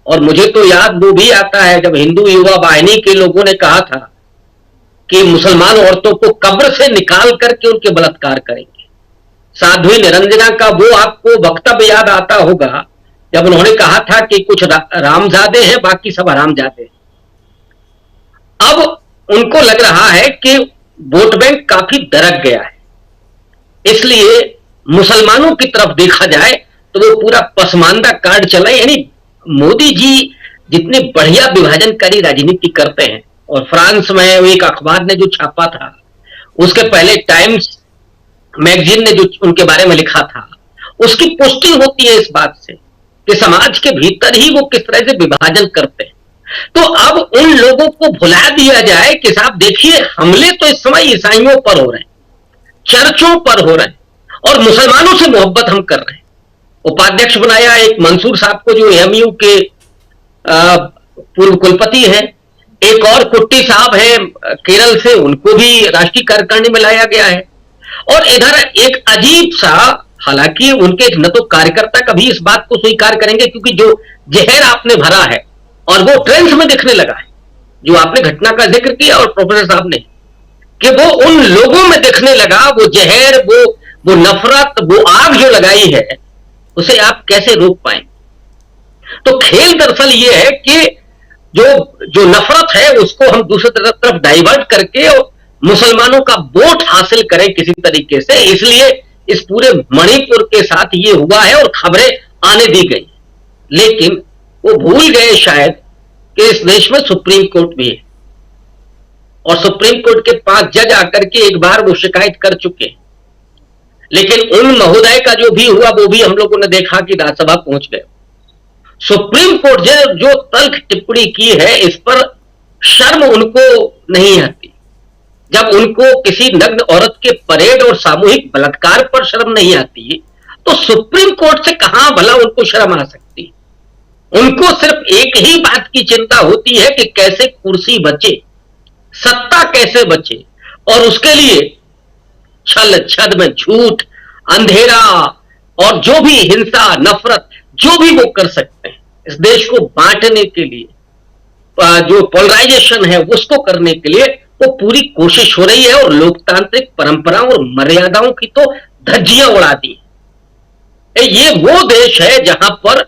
और मुझे तो याद वो भी आता है जब हिंदू युवा वाहिनी के लोगों ने कहा था कि मुसलमान औरतों को कब्र से निकाल करके उनके बलात्कार करेंगे। साध्वी निरंजना का वो आपको वक्तव्य याद आता होगा जब उन्होंने कहा था कि कुछ रामजादे हैं, बाकी सब हरामजादे हैं। अब उनको लग रहा है कि वोट बैंक काफी दरक गया है, इसलिए मुसलमानों की तरफ देखा जाए तो वो पूरा पसमानदा कार्ड चलाए। यानी मोदी जी जितने बढ़िया विभाजनकारी राजनीति करते हैं, और फ्रांस में एक अखबार ने जो छापा था उसके पहले टाइम्स मैगजीन ने जो उनके बारे में लिखा था, उसकी पुष्टि होती है इस बात से कि समाज के भीतर ही वो किस तरह से विभाजन करते हैं। तो अब उन लोगों को भुला दिया जाए कि साहब देखिए, हमले तो इस समय ईसाइयों पर हो रहे हैं, चर्चों पर हो रहे हैं, और मुसलमानों से मोहब्बत हम कर रहे हैं। उपाध्यक्ष बनाया एक मंसूर साहब को, जो एएमयू के पूर्व कुलपति हैं। एक और कुट्टी साहब है केरल से, उनको भी राष्ट्रीय कार्यकारिणी में लाया गया है। और इधर एक अजीब सा, हालांकि उनके न तो कार्यकर्ता कभी इस बात को स्वीकार करेंगे, क्योंकि जो जहर आपने भरा है और वो ट्रेंड्स में दिखने लगा है, जो आपने घटना का जिक्र किया और प्रोफेसर साहब ने, कि वो उन लोगों में दिखने लगा, वो जहर, वो नफरत, वो आग जो लगाई है, उसे आप कैसे रोक पाएंगे? तो खेल दरअसल ये है कि जो नफरत है उसको हम दूसरी तरफ डाइवर्ट करके और मुसलमानों का वोट हासिल करें किसी तरीके से। इसलिए इस पूरे मणिपुर के साथ ये हुआ है और खबरें आने दी गई, लेकिन वो भूल गए शायद कि इस देश में सुप्रीम कोर्ट भी है, और सुप्रीम कोर्ट के 5 जज आकर के एक बार वो शिकायत कर चुके। लेकिन उन महोदय का जो भी हुआ वो भी हम लोगों ने देखा कि राज्यसभा पहुंच गए। सुप्रीम कोर्ट जो तल्ख टिप्पणी की है, इस पर शर्म उनको नहीं आती। जब उनको किसी नग्न औरत के परेड और सामूहिक बलात्कार पर शर्म नहीं आती, तो सुप्रीम कोर्ट से कहां भला उनको शर्म आ सकती? उनको सिर्फ एक ही बात की चिंता होती है कि कैसे कुर्सी बचे, सत्ता कैसे बचे, और उसके लिए छल छद्म, झूठ, अंधेरा और जो भी हिंसा, नफरत, जो भी वो कर सकते हैं इस देश को बांटने के लिए, जो पोलराइजेशन है उसको करने के लिए वो पूरी कोशिश हो रही है, और लोकतांत्रिक परंपराओं और मर्यादाओं की तो धज्जियां उड़ा दी। ये वो देश है जहां पर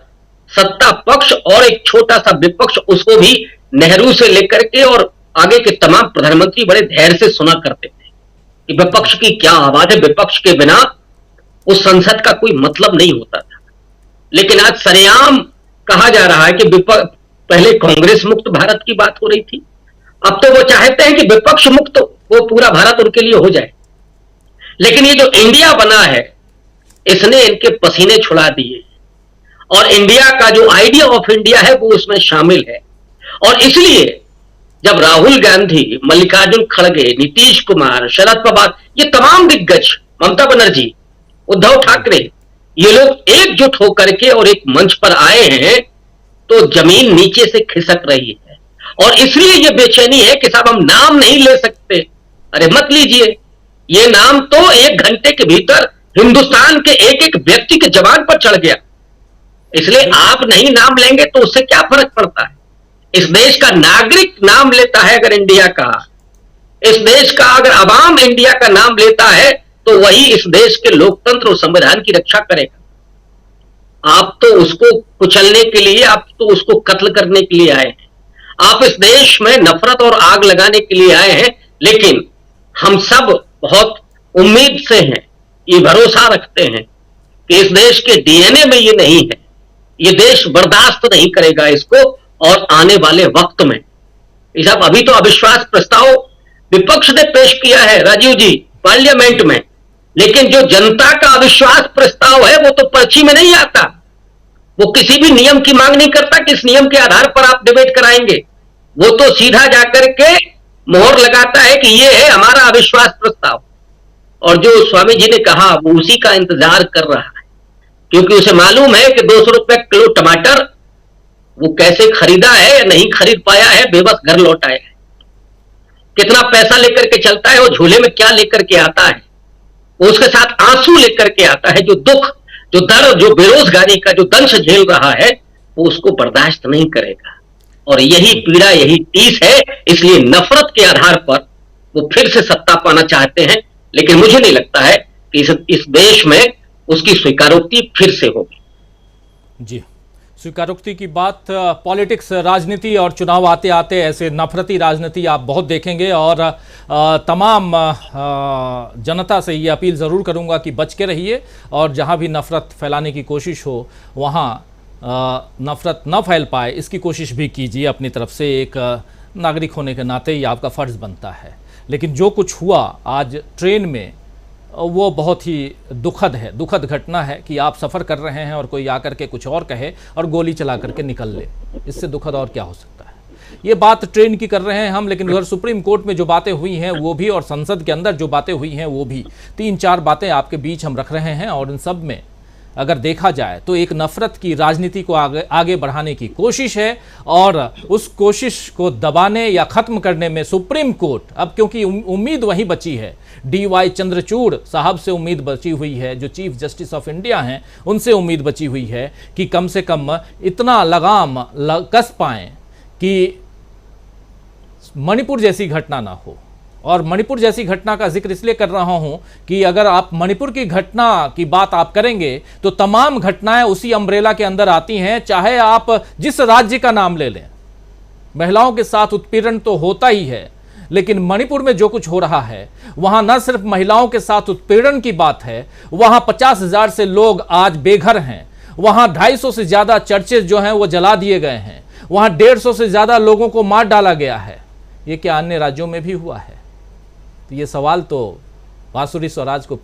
सत्ता पक्ष और एक छोटा सा विपक्ष, उसको भी नेहरू से लेकर के और आगे के तमाम प्रधानमंत्री बड़े धैर्य से सुना करते थे कि विपक्ष की क्या आवाज है, विपक्ष के बिना उस संसद का कोई मतलब नहीं होता था। लेकिन आज सरेआम कहा जा रहा है कि पहले कांग्रेस मुक्त भारत की बात हो रही थी, अब तो वो चाहते हैं कि विपक्ष मुक्त वो पूरा भारत उनके लिए हो जाए। लेकिन ये जो इंडिया बना है, इसने इनके पसीने छुड़ा दिए, और इंडिया का जो आइडिया ऑफ इंडिया है वो उसमें शामिल है। और इसलिए जब राहुल गांधी, मल्लिकार्जुन खड़गे, नीतीश कुमार, शरद पवार, ये तमाम दिग्गज, ममता बनर्जी, उद्धव ठाकरे, ये लोग एकजुट होकर के और एक मंच पर आए हैं, तो जमीन नीचे से खिसक रही है। और इसलिए ये बेचैनी है कि साहब हम नाम नहीं ले सकते। अरे मत लीजिए, ये नाम तो 1 घंटे के भीतर हिंदुस्तान के एक एक व्यक्ति के जबान पर चढ़ गया। इसलिए आप नहीं नाम लेंगे तो उससे क्या फर्क पड़ता है? इस देश का नागरिक नाम लेता है अगर इंडिया का, इस देश का अगर अवाम इंडिया का नाम लेता है, तो वही इस देश के लोकतंत्र और संविधान की रक्षा करेगा। आप तो उसको कुचलने के लिए, आप तो उसको कत्ल करने के लिए आए हैं। आप इस देश में नफरत और आग लगाने के लिए आए हैं। लेकिन हम सब बहुत उम्मीद से हैं, ये भरोसा रखते हैं कि इस देश के डीएनए में ये नहीं है, ये देश बर्दाश्त नहीं करेगा इसको। और आने वाले वक्त में साहब, अभी तो अविश्वास प्रस्ताव विपक्ष ने पेश किया है राजीव जी पार्लियामेंट में, लेकिन जो जनता का अविश्वास प्रस्ताव है वो तो पर्ची में नहीं आता। वो किसी भी नियम की मांग नहीं करता कि इस नियम के आधार पर आप डिबेट कराएंगे। वो तो सीधा जाकर के मोहर लगाता है कि ये है हमारा अविश्वास प्रस्ताव। और जो स्वामी जी ने कहा वो उसी का इंतजार कर रहा है, क्योंकि उसे मालूम है कि 200 रुपए किलो टमाटर वो कैसे खरीदा है या नहीं खरीद पाया है, बेबस घर लौट आया है। कितना पैसा लेकर के चलता है, वो झोले में क्या लेकर के आता है, वो उसके साथ आंसू लेकर के आता है। जो दुख, जो दर्द, जो बेरोजगारी का जो दंश झेल रहा है, वो उसको बर्दाश्त नहीं करेगा। और यही पीड़ा, यही टीस है। इसलिए नफरत के आधार पर वो फिर से सत्ता पाना चाहते हैं। लेकिन मुझे नहीं लगता है कि इस देश में उसकी स्वीकारोक्ति फिर से होगी। जी, स्वीकारोक्ति की बात, पॉलिटिक्स, राजनीति और चुनाव आते आते ऐसे नफरती राजनीति आप बहुत देखेंगे। और तमाम जनता से ये अपील ज़रूर करूंगा कि बच के रहिए, और जहां भी नफरत फैलाने की कोशिश हो वहां नफरत न फैल पाए इसकी कोशिश भी कीजिए अपनी तरफ से। एक नागरिक होने के नाते ही आपका फ़र्ज़ बनता है। लेकिन जो कुछ हुआ आज ट्रेन में वो बहुत ही दुखद है, दुखद घटना है कि आप सफ़र कर रहे हैं और कोई आकर के कुछ और कहे और गोली चला करके निकल ले। इससे दुखद और क्या हो सकता है। ये बात ट्रेन की कर रहे हैं हम, लेकिन उधर सुप्रीम कोर्ट में जो बातें हुई हैं वो भी, और संसद के अंदर जो बातें हुई हैं वो भी, 3-4 बातें आपके बीच हम रख रहे हैं। और इन सब में अगर देखा जाए तो एक नफरत की राजनीति को आगे बढ़ाने की कोशिश है, और उस कोशिश को दबाने या खत्म करने में सुप्रीम कोर्ट, अब क्योंकि उम्मीद वही बची है, DY चंद्रचूड़ साहब से उम्मीद बची हुई है, जो चीफ जस्टिस ऑफ इंडिया हैं, उनसे उम्मीद बची हुई है कि कम से कम इतना लगाम कस पाएं कि मणिपुर जैसी घटना ना हो। और मणिपुर जैसी घटना का जिक्र इसलिए कर रहा हूं कि अगर आप मणिपुर की घटना की बात आप करेंगे तो तमाम घटनाएं उसी अम्ब्रेला के अंदर आती हैं, चाहे आप जिस राज्य का नाम ले लें। महिलाओं के साथ उत्पीड़न तो होता ही है, लेकिन मणिपुर में जो कुछ हो रहा है वहां न सिर्फ महिलाओं के साथ उत्पीड़न की बात है, वहां 50,000 से लोग आज बेघर हैं, वहां 250 से ज्यादा चर्चेज जो हैं वो जला दिए गए हैं, वहां 150 से ज्यादा लोगों को मार डाला गया है। ये क्या अन्य राज्यों में भी हुआ है? तो ये सवाल तो बांसुरी स्वराज को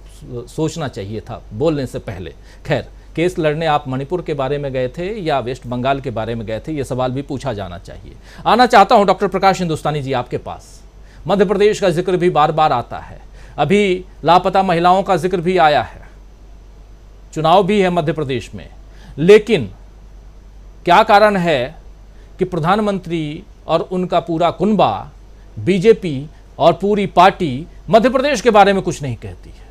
सोचना चाहिए था बोलने से पहले। खैर, केस लड़ने आप मणिपुर के बारे में गए थे या वेस्ट बंगाल के बारे में गए थे, ये सवाल भी पूछा जाना चाहिए। आना चाहता हूं डॉक्टर प्रकाश हिंदुस्तानी जी आपके पास। मध्य प्रदेश का जिक्र भी बार बार आता है, अभी लापता महिलाओं का जिक्र भी आया है, चुनाव भी है मध्य प्रदेश में, लेकिन क्या कारण है कि प्रधानमंत्री और उनका पूरा कुनबा, बीजेपी और पूरी पार्टी मध्य प्रदेश के बारे में कुछ नहीं कहती है?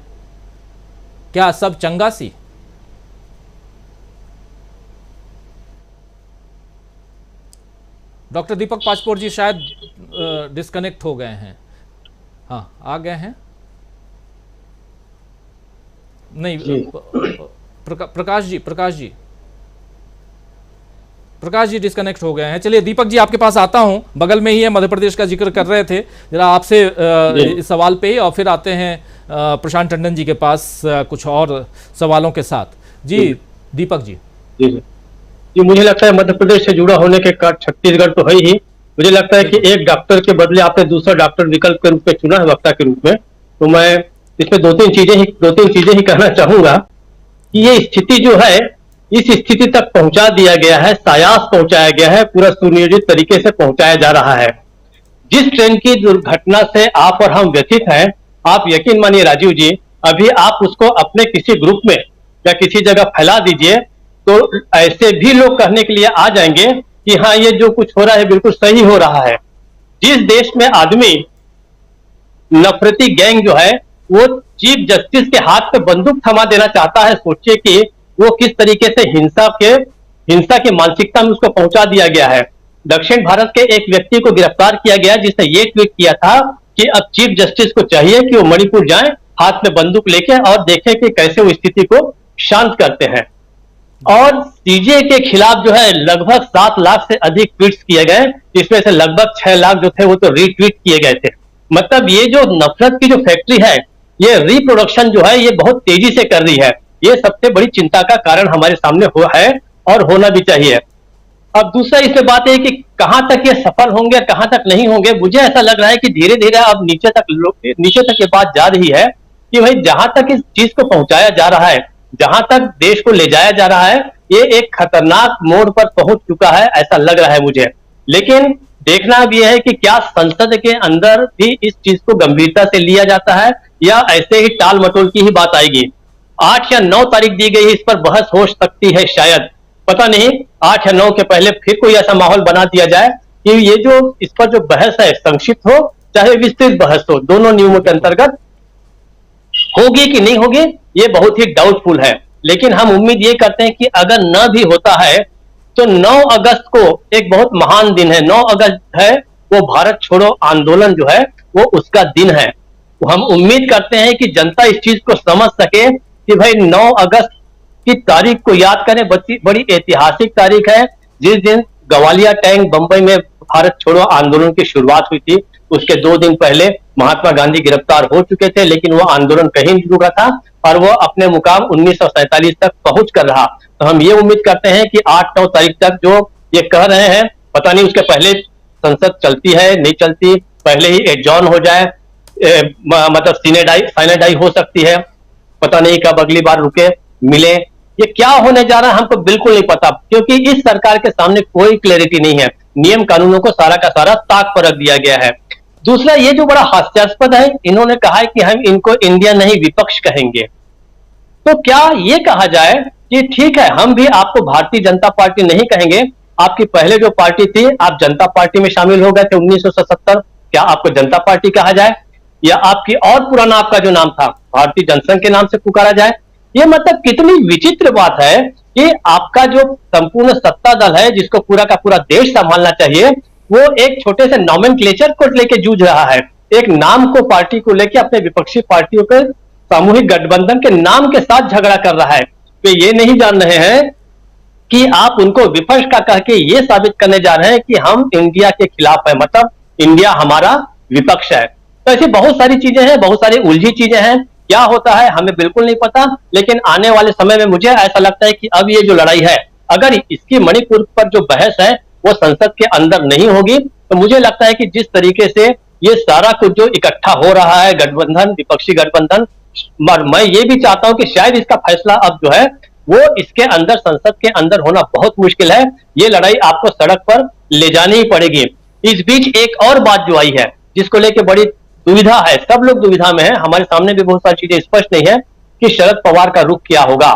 क्या सब चंगासी? डॉक्टर दीपक पाचपोर जी शायद डिस्कनेक्ट हो गए हैं। हाँ, आ गए हैं? नहीं, प्रकाश जी डिस्कनेक्ट हो गए हैं। चलिए दीपक जी आपके पास आता हूं, बगल में ही है, मध्य प्रदेश का जिक्र कर रहे थे, जरा आपसे इस सवाल पे ही, और फिर आते हैं प्रशांत टंडन जी के पास कुछ और सवालों के साथ। जी दीपक जी। जी, मुझे लगता है मध्य प्रदेश से जुड़ा होने के कारण छत्तीसगढ़ तो है ही। मुझे लगता है कि एक डॉक्टर के बदले आपने दूसरा डॉक्टर विकल्प के रूप में चुना है, वक्ता के रूप में। तो मैं इसमें दो तीन चीजें ही कहना चाहूंगा कि ये स्थिति जो है, इस स्थिति तक पहुंचा दिया गया है, सायास पहुंचाया गया है, पूरा सुनियोजित तरीके से पहुंचाया जा रहा है। जिस ट्रेन की दुर्घटना से आप और हम व्यथित हैं, आप यकीन मानिए राजीव जी, अभी आप उसको अपने किसी ग्रुप में या किसी जगह फैला दीजिए तो ऐसे भी लोग कहने के लिए आ जाएंगे कि हाँ, ये जो कुछ हो रहा है बिल्कुल सही हो रहा है। जिस देश में आदमी नफरती गैंग जो है वो चीफ जस्टिस के हाथ पे बंदूक थमा देना चाहता है, सोचिए कि वो किस तरीके से हिंसा की मानसिकता में उसको पहुंचा दिया गया है। दक्षिण भारत के एक व्यक्ति को गिरफ्तार किया गया जिसने ये ट्वीट किया था कि अब चीफ जस्टिस को चाहिए कि वो मणिपुर जाएं हाथ में बंदूक लेके और देखें कि कैसे वो स्थिति को शांत करते हैं। और सीजे के खिलाफ जो है लगभग 7 लाख से अधिक ट्वीट्स किए गए, जिसमें से लगभग 6 लाख जो थे वो तो रीट्वीट किए गए थे। मतलब ये जो नफरत की जो फैक्ट्री है, ये रिप्रोडक्शन जो है ये बहुत तेजी से कर रही है। ये सबसे बड़ी चिंता का कारण हमारे सामने हुआ है और होना भी चाहिए। अब दूसरा इसमें बात है कि कहां तक ये सफल होंगे, कहां तक नहीं होंगे। मुझे ऐसा लग रहा है कि धीरे धीरे अब नीचे तक ये बात जा रही है कि भाई जहां तक इस चीज को पहुंचाया जा रहा है, जहां तक देश को ले जाया जा रहा है, ये एक खतरनाक मोड़ पर पहुंच चुका है, ऐसा लग रहा है मुझे। लेकिन देखना अब यह है कि क्या संसद के अंदर भी इस चीज को गंभीरता से लिया जाता है या ऐसे ही टाल मटोल की ही बात आएगी। 8 या 9 तारीख दी गई, इस पर बहस हो सकती है, शायद पता नहीं 8 या 9 के पहले फिर कोई ऐसा माहौल बना दिया जाए कि ये जो इस पर जो बहस है संक्षिप्त हो चाहे विस्तृत बहस हो, दोनों नियमों के अंतर्गत होगी कि नहीं होगी ये बहुत ही डाउटफुल है। लेकिन हम उम्मीद ये करते हैं कि अगर न भी होता है तो 9 अगस्त को एक बहुत महान दिन है। 9 अगस्त है वो भारत छोड़ो आंदोलन जो है वो उसका दिन है। तो हम उम्मीद करते हैं कि जनता इस चीज को समझ सके कि भाई 9 अगस्त की तारीख को याद करें, बड़ी ऐतिहासिक तारीख है, जिस दिन गवालिया टैंक बंबई में भारत छोड़ो आंदोलन की शुरुआत हुई थी। उसके 2 दिन पहले महात्मा गांधी गिरफ्तार हो चुके थे, लेकिन वो आंदोलन कहीं नहीं रुका था और वो अपने मुकाम 1947 तक पहुंच कर रहा। तो हम ये उम्मीद करते हैं कि 8-9 तारीख तक जो ये कह रहे हैं, पता नहीं उसके पहले संसद चलती है नहीं चलती, पहले ही एडजॉर्न हो जाए, मतलब साइनाइडाई हो सकती है, पता नहीं कब अगली बार रुके मिले, ये क्या होने जा रहा है हमको बिल्कुल नहीं पता, क्योंकि इस सरकार के सामने कोई क्लैरिटी नहीं है, नियम कानूनों को सारा का सारा ताक पर रख दिया गया है। दूसरा, ये जो बड़ा हास्यास्पद है, इन्होंने कहा है कि हम इनको इंडिया नहीं विपक्ष कहेंगे। तो क्या ये कहा जाए कि ठीक है, हम भी आपको भारतीय जनता पार्टी नहीं कहेंगे, आपकी पहले जो पार्टी थी, आप जनता पार्टी में शामिल हो गए थे 1977, क्या आपको जनता पार्टी कहा जाए, या आपकी और पुराना आपका जो नाम था भारतीय जनसंघ के नाम से पुकारा जाए? ये मतलब कितनी विचित्र बात है कि आपका जो संपूर्ण सत्ता दल है, जिसको पूरा का पूरा देश संभालना चाहिए, वो एक छोटे से नॉमेनक्लेचर को लेके जूझ रहा है, एक नाम को पार्टी को लेके अपने विपक्षी पार्टियों के सामूहिक गठबंधन के नाम के साथ झगड़ा कर रहा है। तो ये नहीं जान रहे हैं कि आप उनको विपक्ष का कह के ये साबित करने जा रहे हैं कि हम इंडिया के खिलाफ है, मतलब इंडिया हमारा विपक्ष है। तो ऐसी बहुत सारी चीजें हैं, बहुत सारी उलझी चीजें हैं, क्या होता है हमें बिल्कुल नहीं पता। लेकिन आने वाले समय में मुझे ऐसा लगता है कि अब ये जो लड़ाई है, अगर इसकी मणिपुर पर जो बहस है वो संसद के अंदर नहीं होगी, तो मुझे लगता है कि जिस तरीके से ये सारा कुछ जो इकट्ठा हो रहा है गठबंधन, विपक्षी गठबंधन, मैं ये भी चाहता हूं कि शायद इसका फैसला अब जो है वो इसके अंदर, संसद के अंदर होना बहुत मुश्किल है। ये लड़ाई आपको सड़क पर ले जानी ही पड़ेगी। इस बीच एक और बात जो आई है, जिसको लेकर बड़ी दुविधा है, सब लोग दुविधा में है, हमारे सामने भी बहुत सारी चीजें स्पष्ट नहीं है कि शरद पवार का रुख क्या होगा,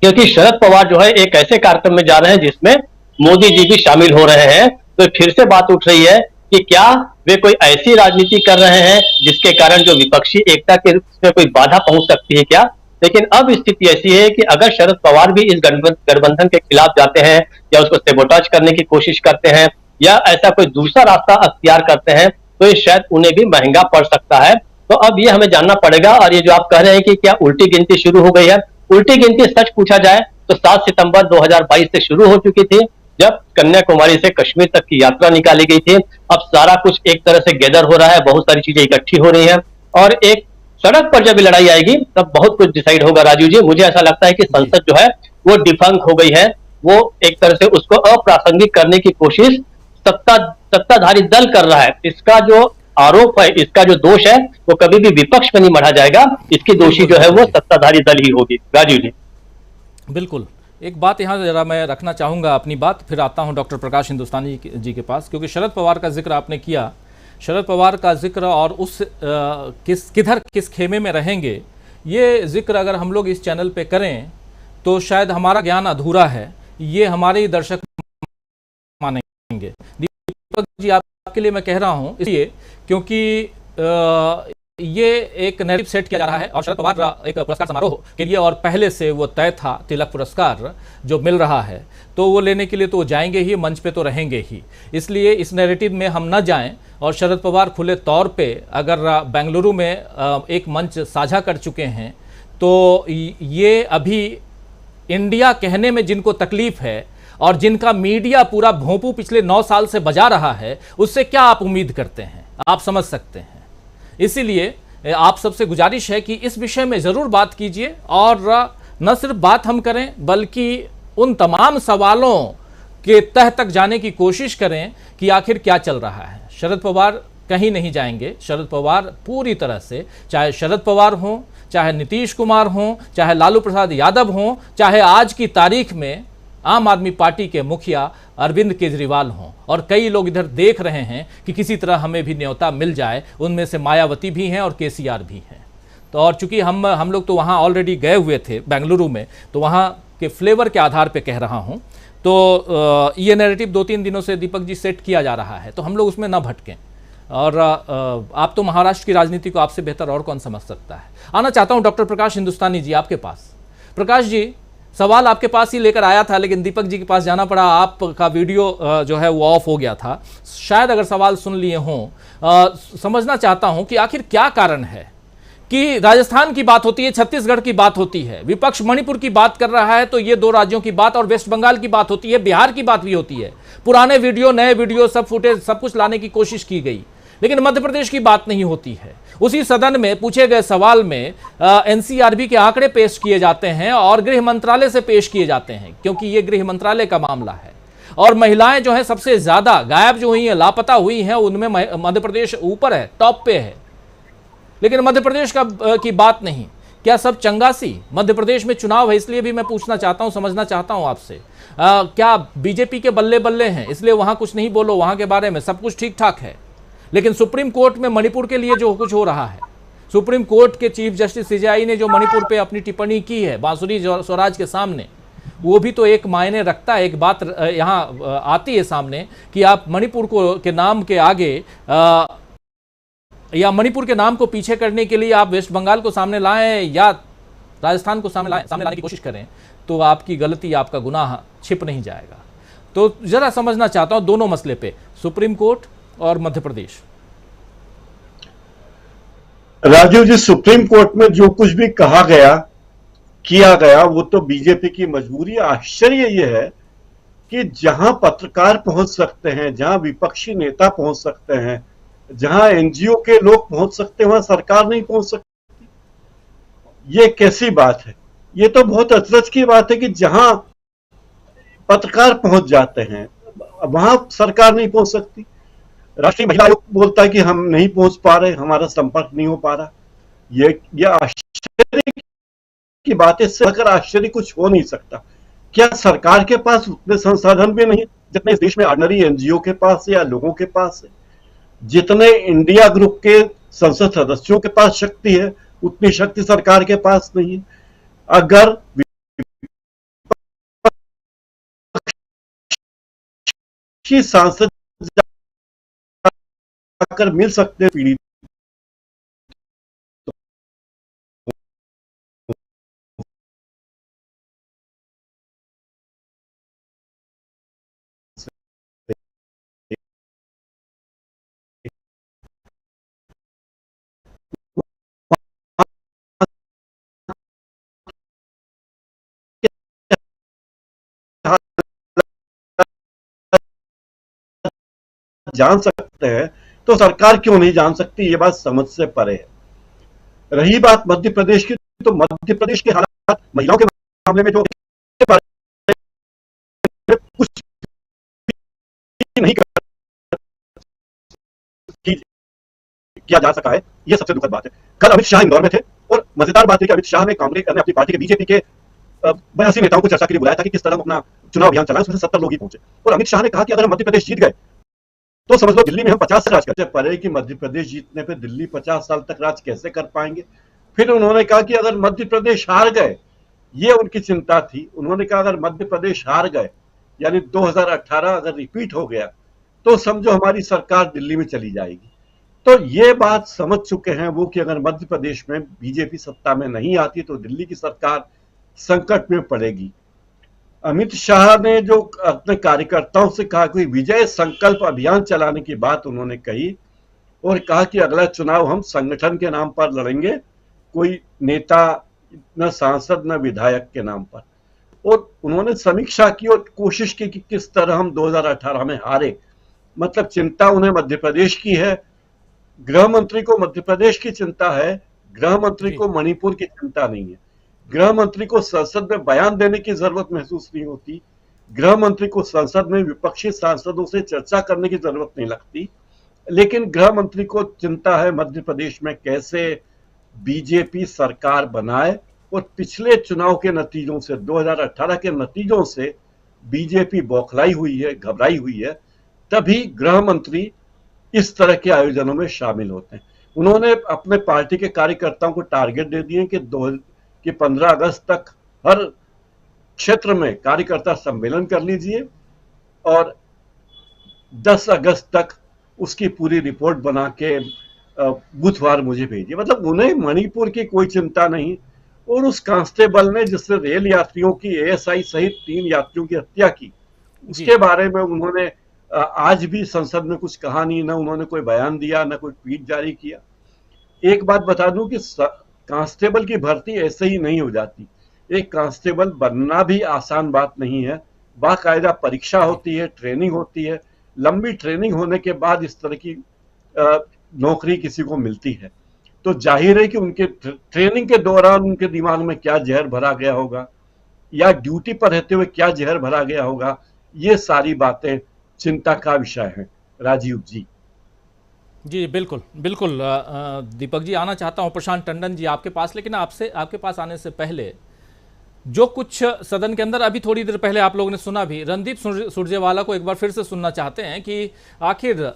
क्योंकि शरद पवार जो है एक ऐसे कार्यक्रम में जा रहे हैं जिसमें मोदी जी भी शामिल हो रहे हैं। तो फिर से बात उठ रही है कि क्या वे कोई ऐसी राजनीति कर रहे हैं जिसके कारण जो विपक्षी एकता के में कोई बाधा पहुंच सकती है क्या? लेकिन अब स्थिति ऐसी है कि अगर शरद पवार भी इस गठबंधन के खिलाफ जाते हैं, या उसको सेबोटाज करने की कोशिश करते हैं, या ऐसा कोई दूसरा रास्ता अख्तियार करते हैं, तो ये शायद उन्हें भी महंगा पड़ सकता है। तो अब ये हमें जानना पड़ेगा। और ये जो आप कह रहे हैं कि क्या उल्टी गिनती शुरू हो गई है, उल्टी गिनती सच पूछा जाए तो 7 सितंबर 2022 से शुरू हो चुकी थी, जब कन्याकुमारी से कश्मीर तक की यात्रा निकाली गई थी। अब सारा कुछ एक तरह से गैदर हो रहा है, बहुत सारी चीजें इकट्ठी हो रही हैं, और एक सड़क पर जब लड़ाई आएगी तब बहुत कुछ डिसाइड होगा। राजीव जी, मुझे ऐसा लगता है कि संसद जो है वो डिफंक हो गई है, वो एक तरह से उसको अप्रासंगिक करने की कोशिश सत्ताधारी दल कर रहा है। इसका जो आरोप है, इसका जो दोष है, वो कभी भी विपक्ष में नहीं मढ़ा जाएगा, इसकी दोषी जो है वो सत्ताधारी दल ही होगी। राजीव जी, बिल्कुल। एक बात यहाँ जरा मैं रखना चाहूँगा अपनी बात, फिर आता हूँ डॉक्टर प्रकाश हिंदुस्तानी जी के पास, क्योंकि शरद पवार का जिक्र आपने किया। शरद पवार का जिक्र और उस किस खेमे में रहेंगे, ये जिक्र अगर हम लोग इस चैनल पे करें तो शायद हमारा ज्ञान अधूरा है, ये हमारे ही दर्शक मानेंगे। दीपक जी, आपके लिए मैं कह रहा हूँ इसलिए क्योंकि ये एक नैरेटिव सेट किया जा रहा है, और शरद पवार एक पुरस्कार समारोह के लिए, और पहले से वो तय था तिलक पुरस्कार जो मिल रहा है, तो वो लेने के लिए तो वो जाएंगे ही, मंच पे तो रहेंगे ही। इसलिए इस नैरेटिव में हम न जाएं, और शरद पवार खुले तौर पे अगर बेंगलुरु में एक मंच साझा कर चुके हैं, तो ये अभी इंडिया कहने में जिनको तकलीफ है और जिनका मीडिया पूरा भोंपू पिछले 9 साल से बजा रहा है, उससे क्या आप उम्मीद करते हैं, आप समझ सकते हैं। इसीलिए आप सबसे गुजारिश है कि इस विषय में ज़रूर बात कीजिए, और न सिर्फ बात हम करें बल्कि उन तमाम सवालों के तह तक जाने की कोशिश करें कि आखिर क्या चल रहा है। शरद पवार कहीं नहीं जाएंगे। शरद पवार पूरी तरह से, चाहे शरद पवार हों, चाहे नीतीश कुमार हों, चाहे लालू प्रसाद यादव हों, चाहे आज की तारीख में आम आदमी पार्टी के मुखिया अरविंद केजरीवाल हों, और कई लोग इधर देख रहे हैं कि किसी तरह हमें भी न्योता मिल जाए, उनमें से मायावती भी हैं और केसीआर भी हैं। तो और चूंकि हम लोग तो वहाँ ऑलरेडी गए हुए थे बेंगलुरु में, तो वहाँ के फ्लेवर के आधार पे कह रहा हूँ। तो ये नैरेटिव 2-3 दिनों से दीपक जी सेट किया जा रहा है, तो हम लोग उसमें ना भटकें। और आप तो महाराष्ट्र की राजनीति को आपसे बेहतर और कौन समझ सकता है। आना चाहता हूँ डॉक्टर प्रकाश हिंदुस्तानी जी आपके पास। प्रकाश जी, सवाल आपके पास ही लेकर आया था, लेकिन दीपक जी के पास जाना पड़ा, आपका वीडियो जो है वो ऑफ हो गया था। शायद अगर सवाल सुन लिए हों, समझना चाहता हूं कि आखिर क्या कारण है कि राजस्थान की बात होती है, छत्तीसगढ़ की बात होती है, विपक्ष मणिपुर की बात कर रहा है, तो ये 2 राज्यों की बात, और वेस्ट बंगाल की बात होती है, बिहार की बात भी होती है। पुराने वीडियो, नए वीडियो, सब फुटेज, सब कुछ लाने की कोशिश की गई, लेकिन मध्य प्रदेश की बात नहीं होती है। उसी सदन में पूछे गए सवाल में एनसीआरबी के आंकड़े पेश किए जाते हैं और गृह मंत्रालय से पेश किए जाते हैं, क्योंकि ये गृह मंत्रालय का मामला है। और महिलाएं जो हैं सबसे ज्यादा गायब जो हुई हैं, लापता हुई हैं, उनमें मध्य प्रदेश ऊपर है, टॉप पे है। लेकिन मध्य प्रदेश की बात नहीं। क्या सब चंगासी? मध्य प्रदेश में चुनाव है, इसलिए भी मैं पूछना चाहता हूं, समझना चाहता हूं आपसे, क्या बीजेपी के बल्ले बल्ले हैं इसलिए वहां कुछ नहीं बोलो, वहां के बारे में सब कुछ ठीक ठाक है? लेकिन सुप्रीम कोर्ट में मणिपुर के लिए जो कुछ हो रहा है, सुप्रीम कोर्ट के चीफ जस्टिस सीजेआई ने जो मणिपुर पे अपनी टिप्पणी की है बांसुरी स्वराज के सामने, वो भी तो एक मायने रखता है। एक बात यहाँ आती है सामने कि आप मणिपुर के नाम के आगे या मणिपुर के नाम को पीछे करने के लिए आप वेस्ट बंगाल को सामने लाएं या राजस्थान को सामने लाने की कोशिश करें, तो आपकी गलती, आपका गुनाह छिप नहीं जाएगा। तो जरा समझना चाहता हूं दोनों मसले पे, सुप्रीम कोर्ट और मध्य प्रदेश। राजीव जी, सुप्रीम कोर्ट में जो कुछ भी कहा गया, किया गया, वो तो बीजेपी की मजबूरी। आश्चर्य ये है कि जहां पत्रकार पहुंच सकते हैं, जहां विपक्षी नेता पहुंच सकते हैं, जहां एनजीओ के लोग पहुंच सकते हैं, वहां सरकार नहीं पहुंच सकती। ये कैसी बात है? ये तो बहुत अचरज की बात है कि जहां पत्रकार पहुंच जाते हैं वहां सरकार नहीं पहुंच सकती। राष्ट्रीय महिला आयोग बोलता है कि हम नहीं पहुंच पा रहे, हमारा संपर्क नहीं हो पा रहा। ये आश्चर्य की बात है, इससे अगर आश्चर्य कुछ हो नहीं सकता। क्या सरकार के पास उतने संसाधन भी नहीं जितने इस देश में ऑर्डिनरी एनजीओ के पास या लोगों के पास है? जितने इंडिया ग्रुप के संसद सदस्यों के पास शक्ति है, उतनी शक्ति सरकार के पास नहीं है। अगर सांसद जाकर मिल सकते हैं पीड़ित जान सकते हैं, तो सरकार क्यों नहीं जान सकती? ये बात समझ से परे है। रही बात मध्य प्रदेश की, तो मध्य प्रदेश के हालात महिलाओं के मामले में जो कुछ नहीं किया जा सका है, यह सबसे दुखद बात है। कल अमित शाह इंदौर में थे और मजेदार बात है कि अमित शाह ने कांग्रेस ने अपनी पार्टी के बीजेपी के 82 नेताओं को चर्चा के लिए बुलाया था कि किस तरह अपना चुनाव अभियान चलाएं। उसमें से 70 लोग ही पहुंचे और अमित शाह ने कहा कि अगर हम मध्य प्रदेश जीत गए तो समझ लो दिल्ली में हम 50 साल राज करते हैं। परे कि मध्य प्रदेश जीतने पे दिल्ली 50 साल तक राज कैसे कर पाएंगे। फिर उन्होंने कहा कि अगर मध्य प्रदेश हार गए, ये उनकी चिंता थी। उन्होंने कहा अगर मध्य प्रदेश हार गए, यानी 2018 अगर रिपीट हो गया, तो समझो हमारी सरकार दिल्ली में चली जाएगी। तो ये बात समझ चुके हैं वो कि अगर मध्य प्रदेश में बीजेपी सत्ता में नहीं आती तो दिल्ली की सरकार संकट में पड़ेगी। अमित शाह ने जो अपने कार्यकर्ताओं से कहा कि विजय संकल्प अभियान चलाने की बात उन्होंने कही और कहा कि अगला चुनाव हम संगठन के नाम पर लड़ेंगे, कोई नेता, न सांसद, न विधायक के नाम पर। और उन्होंने समीक्षा की और कोशिश की कि किस तरह हम 2018 में हारे। मतलब चिंता उन्हें मध्य प्रदेश की है, गृह मंत्री को मध्य प्रदेश की चिंता है, गृह मंत्री को मणिपुर की चिंता नहीं है। गृह मंत्री को संसद में बयान देने की जरूरत महसूस नहीं होती, गृह मंत्री को संसद में विपक्षी सांसदों से चर्चा करने की जरूरत नहीं लगती। लेकिन गृह मंत्री को चिंता है मध्य प्रदेश में कैसे बीजेपी सरकार बनाए। और पिछले चुनाव के नतीजों से, 2018 के नतीजों से बीजेपी बौखलाई हुई है, घबराई हुई है। तभी गृह मंत्री इस तरह के आयोजनों में शामिल होते हैं। उन्होंने अपने पार्टी के कार्यकर्ताओं को टारगेट दे दिए कि 15 अगस्त तक हर क्षेत्र में कार्यकर्ता सम्मेलन कर लीजिए और 10 अगस्त तक उसकी पूरी रिपोर्ट बना के बुधवार मुझे भेजिए। मतलब उन्हें मणिपुर की कोई चिंता नहीं। और उस कांस्टेबल ने जिससे रेल यात्रियों की, एएसआई सहित 3 यात्रियों की हत्या की, उसके बारे में उन्होंने आज भी संसद में कुछ कहा नहीं, ना उन्होंने कोई बयान दिया, ना कोई ट्वीट जारी किया। एक बात बता दूं कि कांस्टेबल की भर्ती ऐसे ही नहीं हो जाती। एक कांस्टेबल बनना भी आसान बात नहीं है, बाकायदा परीक्षा होती है, ट्रेनिंग होती है। लंबी ट्रेनिंग होने के बाद इस तरह की नौकरी किसी को मिलती है। तो जाहिर है कि उनके ट्रेनिंग के दौरान उनके दिमाग में क्या जहर भरा गया होगा या ड्यूटी पर रहते हुए क्या जहर भरा गया होगा, ये सारी बातें चिंता का विषय है। राजीव जी। जी बिल्कुल बिल्कुल। दीपक जी, आना चाहता हूं प्रशांत टंडन जी आपके पास, लेकिन आपके पास आने से पहले जो कुछ सदन के अंदर अभी थोड़ी देर पहले आप लोगों ने सुना भी, रणदीप सुरजेवाला को एक बार फिर से सुनना चाहते हैं कि आखिर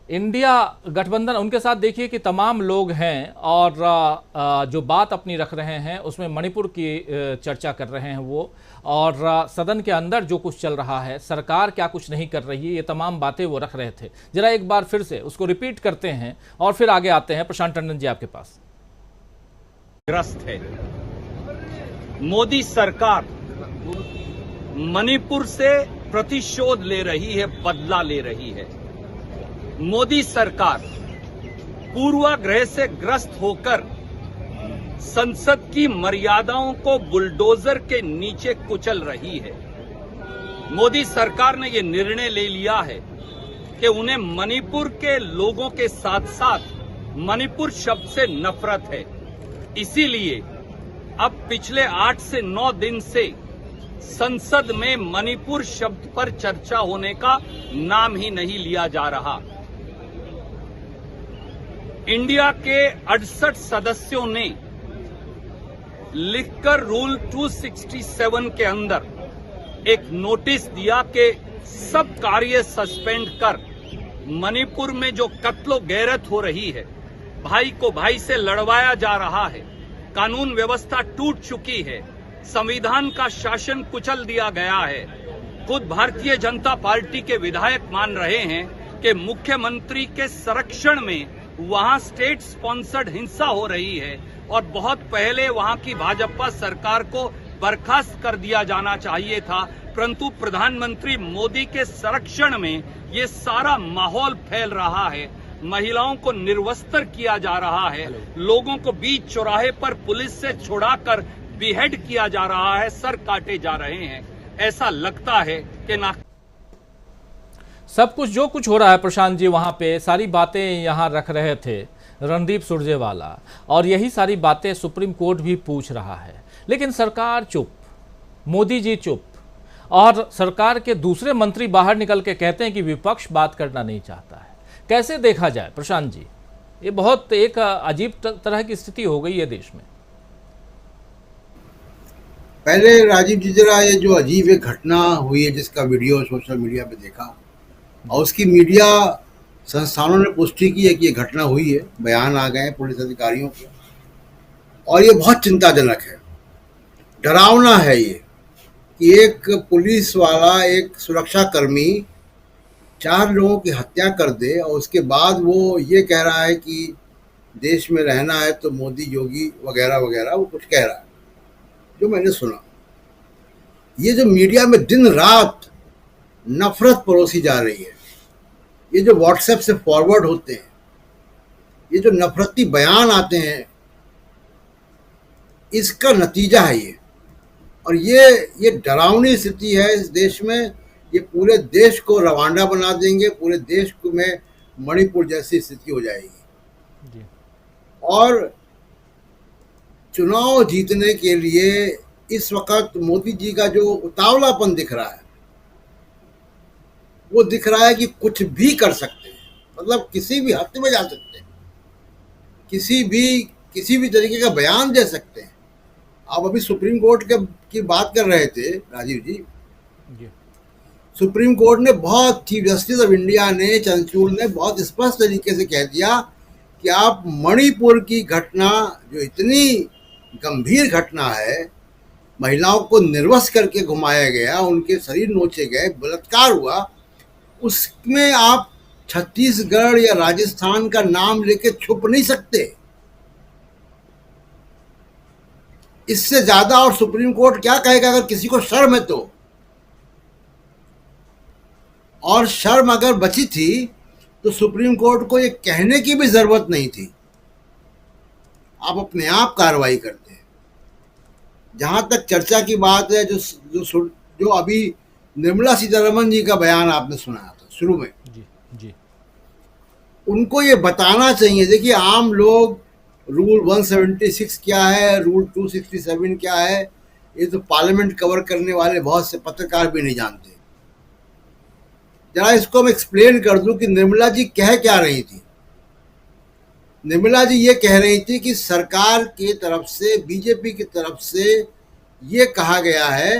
इंडिया गठबंधन, उनके साथ देखिए कि तमाम लोग हैं और जो बात अपनी रख रहे हैं उसमें मणिपुर की चर्चा कर रहे हैं वो, और सदन के अंदर जो कुछ चल रहा है, सरकार क्या कुछ नहीं कर रही है, ये तमाम बातें वो रख रहे थे। जरा एक बार फिर से उसको रिपीट करते हैं और फिर आगे आते हैं। प्रशांत टंडन जी आपके पास। ग्रस्त है मोदी सरकार, मणिपुर से प्रतिशोध ले रही है, बदला ले रही है। मोदी सरकार पूर्वाग्रह से ग्रस्त होकर संसद की मर्यादाओं को बुलडोजर के नीचे कुचल रही है। मोदी सरकार ने ये निर्णय ले लिया है कि उन्हें मणिपुर के लोगों के साथ साथ मणिपुर शब्द से नफरत है। इसीलिए अब पिछले 8 से 9 दिन से संसद में मणिपुर शब्द पर चर्चा होने का नाम ही नहीं लिया जा रहा। इंडिया के 68 सदस्यों ने लिखकर रूल 267 के अंदर एक नोटिस दिया कि सब कार्य सस्पेंड कर मणिपुर में जो कत्लो गैरत हो रही है, भाई को भाई से लड़वाया जा रहा है, कानून व्यवस्था टूट चुकी है, संविधान का शासन कुचल दिया गया है। खुद भारतीय जनता पार्टी के विधायक मान रहे हैं कि मुख्यमंत्री के संरक्षण में वहां स्टेट स्पॉन्सर्ड हिंसा हो रही है और बहुत पहले वहां की भाजपा सरकार को बर्खास्त कर दिया जाना चाहिए था, परंतु प्रधानमंत्री मोदी के संरक्षण में ये सारा माहौल फैल रहा है। महिलाओं को निर्वस्त्र किया जा रहा है, लोगों को बीच चौराहे पर पुलिस से छुड़ाकर बिहेड किया जा रहा है, सर काटे जा रहे हैं। ऐसा लगता है कि ना सब कुछ जो कुछ हो रहा है प्रशांत जी, वहाँ पे सारी बातें यहाँ रख रहे थे रणदीप सुरजेवाला, और यही सारी बातें सुप्रीम कोर्ट भी पूछ रहा है, लेकिन सरकार चुप, मोदी जी चुप, और सरकार के दूसरे मंत्री बाहर निकल के कहते हैं कि विपक्ष बात करना नहीं चाहता है। कैसे देखा जाए प्रशांत जी, ये बहुत एक अजीब तरह की स्थिति हो गई है देश में। पहले राजीव जी, जरा ये जो अजीब एक घटना हुई है जिसका वीडियो सोशल मीडिया पे देखा, और उसकी मीडिया संस्थानों ने पुष्टि की है कि ये घटना हुई है, बयान आ गए हैं पुलिस अधिकारियों के, और ये बहुत चिंताजनक है, डरावना है ये कि एक पुलिस वाला, एक सुरक्षा कर्मी 4 लोगों की हत्या कर दे और उसके बाद वो ये कह रहा है कि देश में रहना है तो मोदी योगी वगैरह वगैरह, वो कुछ कह रहा है जो मैंने सुना। ये जो मीडिया में दिन रात नफरत परोसी जा रही है, ये जो व्हाट्सएप से फॉरवर्ड होते हैं, ये जो नफरती बयान आते हैं, इसका नतीजा है ये। और ये डरावनी स्थिति है इस देश में। ये पूरे देश को रवांडा बना देंगे, पूरे देश को में मणिपुर जैसी स्थिति हो जाएगी। और चुनाव जीतने के लिए इस वक्त मोदी जी का जो उतावलापन दिख रहा है, वो दिख रहा है कि कुछ भी कर सकते हैं, मतलब किसी भी हद में जा सकते हैं, किसी भी तरीके का बयान दे सकते हैं। आप अभी सुप्रीम कोर्ट की बात कर रहे थे राजीव जी। सुप्रीम कोर्ट ने बहुत, चीफ जस्टिस ऑफ इंडिया ने, चंद्रचूड़ ने बहुत स्पष्ट तरीके से कह दिया कि आप मणिपुर की घटना, जो इतनी गंभीर घटना है, महिलाओं को निर्वस्त्र करके घुमाया गया, उनके शरीर नोचे गए, बलात्कार हुआ, उसमें आप छत्तीसगढ़ या राजस्थान का नाम लेके छुप नहीं सकते। इससे ज्यादा और सुप्रीम कोर्ट क्या कहेगा अगर किसी को शर्म है तो। और शर्म अगर बची थी तो सुप्रीम कोर्ट को ये कहने की भी जरूरत नहीं थी, आप अपने आप कार्रवाई करते हैं। जहां तक चर्चा की बात है, जो अभी निर्मला सीतारमण जी का बयान आपने सुना था शुरू में, जी। उनको ये बताना चाहिए। देखिए, आम लोग रूल 176 क्या है, रूल 267 क्या है, ये तो पार्लियामेंट कवर करने वाले बहुत से पत्रकार भी नहीं जानते। जरा इसको मैं एक्सप्लेन कर दूं कि निर्मला जी कह क्या रही थी। निर्मला जी ये कह रही थी कि सरकार की तरफ से, बीजेपी की तरफ से ये कहा गया है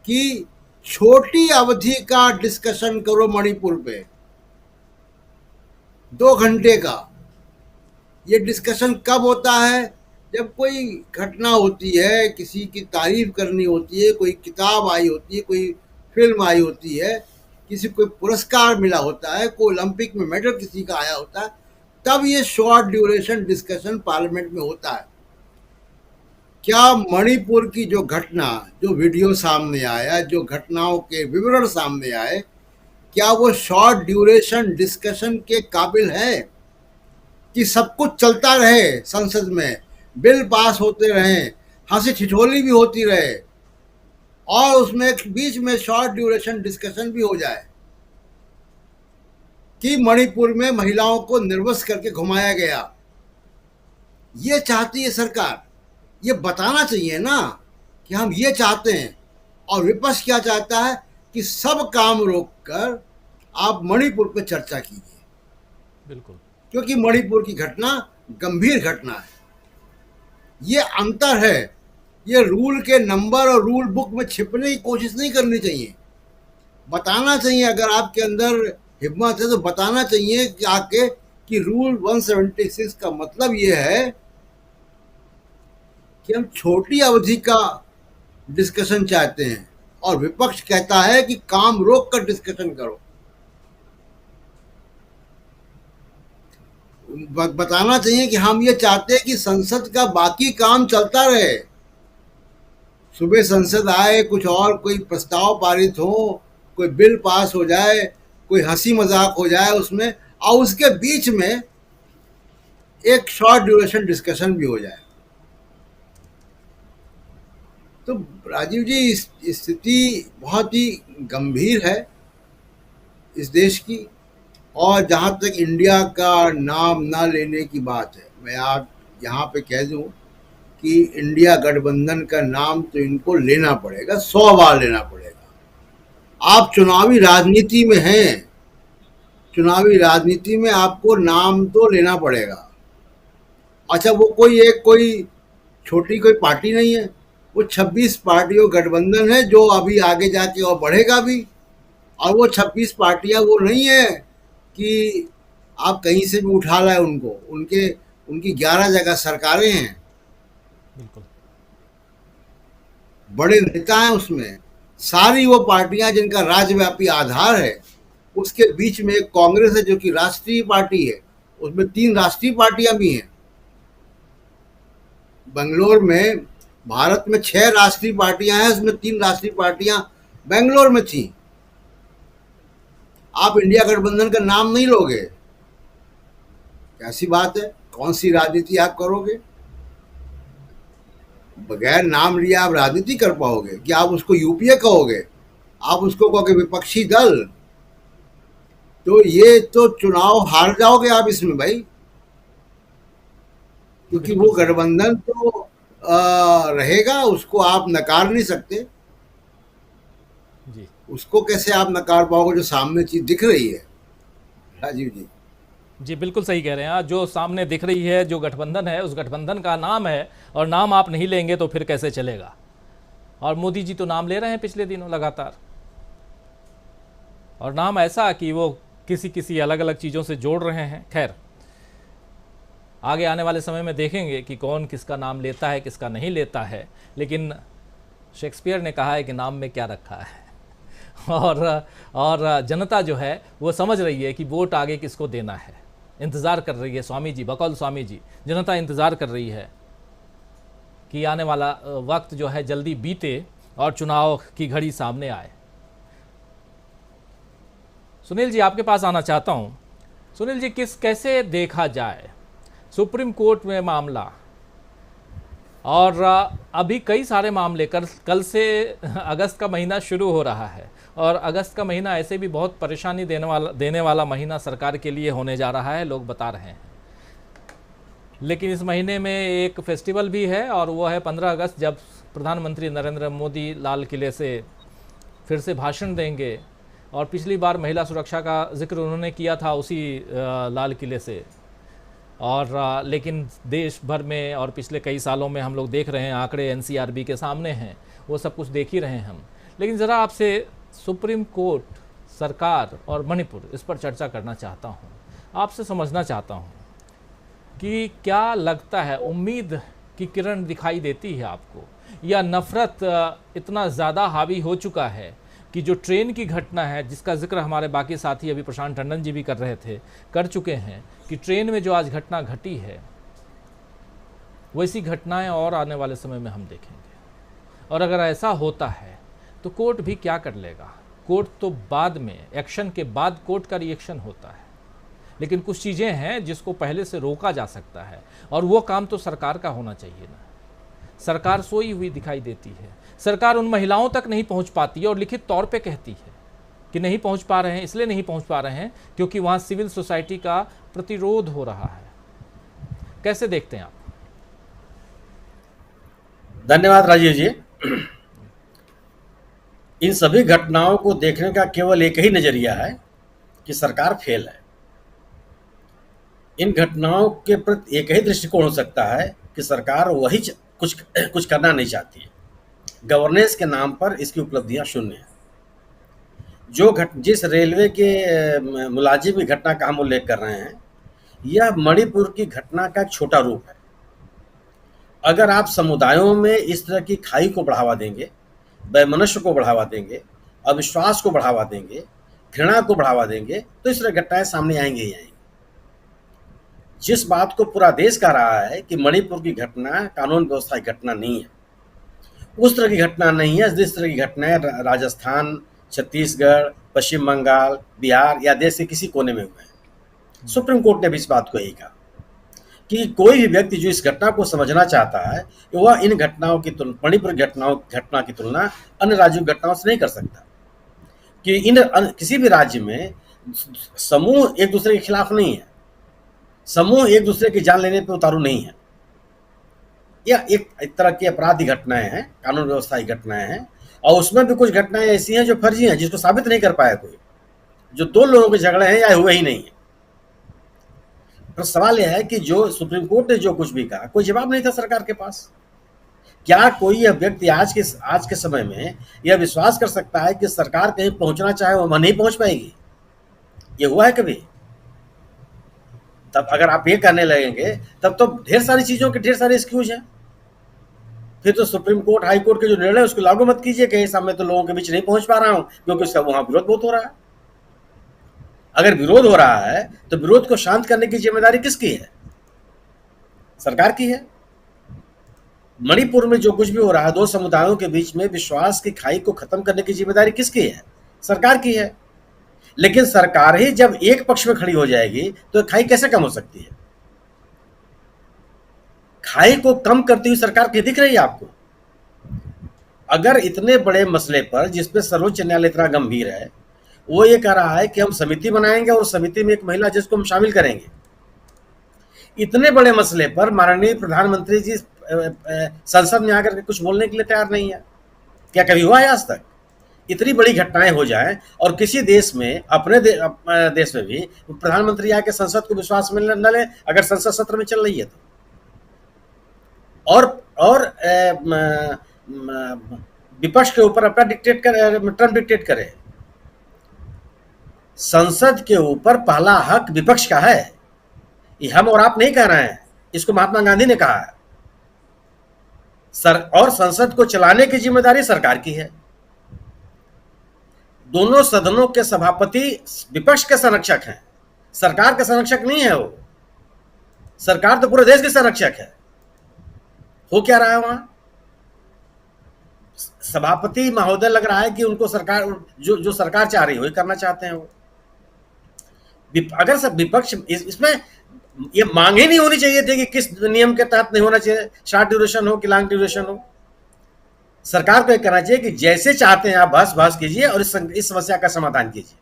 कि छोटी अवधि का डिस्कशन करो मणिपुर पे, 2 घंटे का। ये डिस्कशन कब होता है? जब कोई घटना होती है, किसी की तारीफ करनी होती है, कोई किताब आई होती है, कोई फिल्म आई होती है, किसी को पुरस्कार मिला होता है, कोई ओलंपिक में मेडल किसी का आया होता है, तब ये शॉर्ट ड्यूरेशन डिस्कशन पार्लियामेंट में होता है। क्या मणिपुर की जो घटना, जो वीडियो सामने आया, जो घटनाओं के विवरण सामने आए, क्या वो शॉर्ट ड्यूरेशन डिस्कशन के काबिल है कि सब कुछ चलता रहे, संसद में बिल पास होते रहें, हंसी ठिठोली भी होती रहे और उसमें बीच में शॉर्ट ड्यूरेशन डिस्कशन भी हो जाए कि मणिपुर में महिलाओं को निर्वस्त्र करके घुमाया गया? ये चाहती है सरकार। ये बताना चाहिए ना कि हम ये चाहते हैं। और विपक्ष क्या चाहता है कि सब काम रोककर आप मणिपुर पर चर्चा कीजिए, बिल्कुल, क्योंकि मणिपुर की घटना गंभीर घटना है। ये अंतर है। ये रूल के नंबर और रूल बुक में छिपने की कोशिश नहीं करनी चाहिए। बताना चाहिए, अगर आपके अंदर हिम्मत है तो बताना चाहिए कि आके कि रूल 176 का मतलब ये है कि हम छोटी अवधि का डिस्कशन चाहते हैं और विपक्ष कहता है कि काम रोक कर डिस्कशन करो। बताना चाहिए कि हम ये चाहते हैं कि संसद का बाकी काम चलता रहे। सुबह संसद आए, कुछ और कोई प्रस्ताव पारित हो, कोई बिल पास हो जाए, कोई हंसी मजाक हो जाए उसमें, और उसके बीच में एक शॉर्ट ड्यूरेशन डिस्कशन भी हो जाए। तो राजीव जी, स्थिति बहुत ही गंभीर है इस देश की। और जहाँ तक इंडिया का नाम ना लेने की बात है, मैं आज यहाँ पे कह दूँ कि इंडिया गठबंधन का नाम तो इनको लेना पड़ेगा, 100 बार लेना पड़ेगा। आप चुनावी राजनीति में हैं, चुनावी राजनीति में आपको नाम तो लेना पड़ेगा। अच्छा, वो कोई छोटी कोई पार्टी नहीं है, वो 26 पार्टियों गठबंधन है जो अभी आगे जाके और बढ़ेगा भी। और वो 26 पार्टियां वो नहीं है कि आप कहीं से भी उठा लाए उनको, उनकी 11 जगह सरकारें हैं, बिल्कुल, बड़े नेता हैं उसमें। सारी वो पार्टियां जिनका राज्यव्यापी आधार है, उसके बीच में एक कांग्रेस है जो कि राष्ट्रीय पार्टी है, उसमें 3 राष्ट्रीय पार्टियां भी हैं। बेंगलोर में भारत में 6 राष्ट्रीय पार्टियां हैं, उसमें 3 राष्ट्रीय पार्टियां बेंगलोर में थी। आप इंडिया गठबंधन का नाम नहीं लोगे, कैसी बात है? कौन सी राजनीति आप करोगे? बगैर नाम लिए आप राजनीति कर पाओगे? कि आप उसको यूपीए कहोगे? आप उसको कहोगे विपक्षी दल? तो ये तो चुनाव हार जाओगे आप इसमें भाई, क्योंकि वो गठबंधन तो रहेगा, उसको आप नकार नहीं सकते। जी, उसको कैसे आप नकार पाओगे जो सामने चीज दिख रही है? राजीव जी, जी बिल्कुल सही कह रहे हैं आप। जो सामने दिख रही है, जो गठबंधन है, उस गठबंधन का नाम है, और नाम आप नहीं लेंगे तो फिर कैसे चलेगा? और मोदी जी तो नाम ले रहे हैं पिछले दिनों लगातार, और नाम ऐसा कि वो किसी अलग अलग चीज़ों से जोड़ रहे हैं। खैर, आगे आने वाले समय में देखेंगे कि कौन किसका नाम लेता है, किसका नहीं लेता है। लेकिन शेक्सपियर ने कहा है कि नाम में क्या रखा है। और जनता जो है वो समझ रही है कि वोट आगे किसको देना है, इंतज़ार कर रही है। स्वामी जी, बकौल स्वामी जी, जनता इंतज़ार कर रही है कि आने वाला वक्त जो है जल्दी बीते और चुनाव की घड़ी सामने आए। सुनील जी, आपके पास आना चाहता हूँ। सुनील जी, कैसे देखा जाए सुप्रीम कोर्ट में मामला, और अभी कई सारे मामले, कल से अगस्त का महीना शुरू हो रहा है, और अगस्त का महीना ऐसे भी बहुत परेशानी देने वाला महीना सरकार के लिए होने जा रहा है, लोग बता रहे हैं। लेकिन इस महीने में एक फेस्टिवल भी है, और वो है 15 अगस्त, जब प्रधानमंत्री नरेंद्र मोदी लाल किले से फिर से भाषण देंगे, और पिछली बार महिला सुरक्षा का जिक्र उन्होंने किया था उसी लाल किले से। और लेकिन देश भर में और पिछले कई सालों में हम लोग देख रहे हैं, आंकड़े एनसीआरबी के सामने हैं, वो सब कुछ देख ही रहे हैं हम। लेकिन ज़रा आपसे सुप्रीम कोर्ट, सरकार और मणिपुर, इस पर चर्चा करना चाहता हूँ। आपसे समझना चाहता हूँ कि क्या लगता है, उम्मीद की किरण दिखाई देती है आपको, या नफ़रत इतना ज़्यादा हावी हो चुका है कि जो ट्रेन की घटना है, जिसका जिक्र हमारे बाकी साथी अभी प्रशांत टंडन जी भी कर चुके हैं, कि ट्रेन में जो आज घटना घटी है वैसी घटनाएं और आने वाले समय में हम देखेंगे। और अगर ऐसा होता है तो कोर्ट भी क्या कर लेगा? कोर्ट तो बाद में, एक्शन के बाद कोर्ट का रिएक्शन होता है, लेकिन कुछ चीज़ें हैं जिसको पहले से रोका जा सकता है, और वो काम तो सरकार का होना चाहिए ना। सरकार सोई हुई दिखाई देती है, सरकार उन महिलाओं तक नहीं पहुंच पाती है और लिखित तौर पे कहती है कि नहीं पहुंच पा रहे हैं, इसलिए नहीं पहुंच पा रहे हैं क्योंकि वहां सिविल सोसाइटी का प्रतिरोध हो रहा है। कैसे देखते हैं आप? धन्यवाद राजीव जी। इन सभी घटनाओं को देखने का केवल एक ही नजरिया है कि सरकार फेल है। इन घटनाओं के प्रति एक ही दृष्टिकोण हो सकता है कि सरकार वही कुछ करना नहीं चाहती है। गवर्नेंस के नाम पर इसकी उपलब्धियां शून्य हैं। जिस रेलवे के मुलाजिम की घटना का हम उल्लेख कर रहे हैं, यह मणिपुर की घटना का एक छोटा रूप है। अगर आप समुदायों में इस तरह की खाई को बढ़ावा देंगे, वैमनस्य को बढ़ावा देंगे, अविश्वास को बढ़ावा देंगे, घृणा को बढ़ावा देंगे, तो इस तरह घटनाएं सामने आएंगी ही आएंगी। जिस बात को पूरा देश कह रहा है कि मणिपुर की घटना कानून व्यवस्था की घटना नहीं है, उस तरह की घटना नहीं है जिस तरह की घटनाएं राजस्थान, छत्तीसगढ़, पश्चिम बंगाल, बिहार या देश के किसी कोने में हुए हैं। सुप्रीम कोर्ट ने भी इस बात को यही कहा कि कोई भी व्यक्ति जो इस घटना को समझना चाहता है, वह इन घटनाओं की तुलना, मणिपुर घटना की तुलना अन्य राज्यों की घटनाओं से नहीं कर सकता। कि किसी भी राज्य में समूह एक दूसरे के खिलाफ नहीं है, समूह एक दूसरे की जान लेने पर उतारू नहीं है। यह एक तरह की अपराधी घटनाएं हैं, कानून व्यवस्था की घटनाएं हैं, और उसमें भी कुछ घटनाएं ऐसी हैं जो फर्जी हैं, जिसको साबित नहीं कर पाया कोई, जो दो लोगों के झगड़े हैं या हुए ही नहीं है। तो सवाल यह है कि जो सुप्रीम कोर्ट ने जो कुछ भी कहा, कोई जवाब नहीं था सरकार के पास। क्या कोई यह व्यक्ति आज के समय में यह विश्वास कर सकता है कि सरकार कहीं पहुंचना चाहे वह नहीं पहुंच पाएगी? ये हुआ है कभी? तब अगर आप ये करने लगेंगे तब तो ढेर सारी चीजों के ढेर सारे एक्सक्यूज हैं। फिर तो सुप्रीम कोर्ट, हाई कोर्ट के जो निर्णय उसको लागू मत कीजिए कि मैं तो लोगों के बीच नहीं पहुंच पा रहा हूं क्योंकि उसका वहां विरोध बहुत हो रहा है। अगर विरोध हो रहा है तो विरोध को शांत करने की जिम्मेदारी किसकी है? सरकार की है। मणिपुर में जो कुछ भी हो रहा है, दो समुदायों के बीच में विश्वास की खाई को खत्म करने की जिम्मेदारी किसकी है? सरकार की है। लेकिन सरकार ही जब एक पक्ष में खड़ी हो जाएगी तो खाई कैसे कम हो सकती है? खाई को कम करती हुई सरकार कहीं दिख रही है आपको? अगर इतने बड़े मसले पर जिसपे सर्वोच्च न्यायालय इतना गंभीर है, वो ये कह रहा है कि हम समिति बनाएंगे और समिति में एक महिला जज को हम शामिल करेंगे, इतने बड़े मसले पर माननीय प्रधानमंत्री जी संसद में आकर के कुछ बोलने के लिए तैयार नहीं है। क्या कभी हुआ है आज तक? इतनी बड़ी घटनाएं हो जाएं और किसी देश में, अपने देश में भी प्रधानमंत्री आके संसद को विश्वास में न ले, अगर संसद सत्र में चल रही है तो। और विपक्ष के ऊपर अपना टर्म डिक्टेट करे। संसद के ऊपर पहला हक विपक्ष का है। ये हम और आप नहीं कह रहे हैं, इसको महात्मा गांधी ने कहा है। और संसद को चलाने की जिम्मेदारी सरकार की है। दोनों सदनों के सभापति विपक्ष के संरक्षक हैं, सरकार के संरक्षक नहीं है। वो सरकार तो पूरे देश के संरक्षक है। हो क्या रहा है वहां? सभापति महोदय लग रहा है कि उनको सरकार जो सरकार चाह रही है वही करना चाहते हैं वो। अगर सब विपक्ष इसमें ये मांग ही नहीं होनी चाहिए थी कि किस नियम के तहत नहीं होना चाहिए, शॉर्ट ड्यूरेशन हो कि लॉन्ग ड्यूरेशन हो। सरकार को यह करना चाहिए कि जैसे चाहते हैं आप बहस कीजिए और इस समस्या का समाधान कीजिए।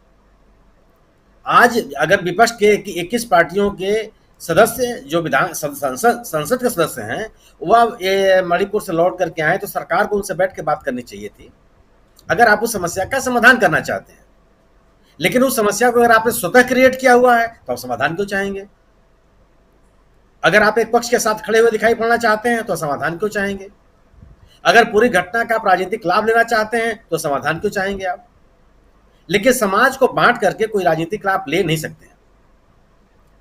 आज अगर विपक्ष के 21 पार्टियों के सदस्य जो संसद के सदस्य हैं, वह ये मणिपुर से लौट करके आए, तो सरकार को उनसे बैठ के बात करनी चाहिए थी। अगर आप उस समस्या का समाधान करना चाहते हैं लेकिन उस समस्या को अगर आपने स्वतः क्रिएट किया हुआ है तो आप समाधान क्यों चाहेंगे? अगर आप एक पक्ष के साथ खड़े हुए दिखाई पड़ना चाहते हैं तो समाधान क्यों चाहेंगे? अगर पूरी घटना का आप राजनीतिक लाभ लेना चाहते हैं तो समाधान क्यों चाहेंगे आप? लेकिन समाज को बांट करके कोई राजनीतिक लाभ ले नहीं सकते,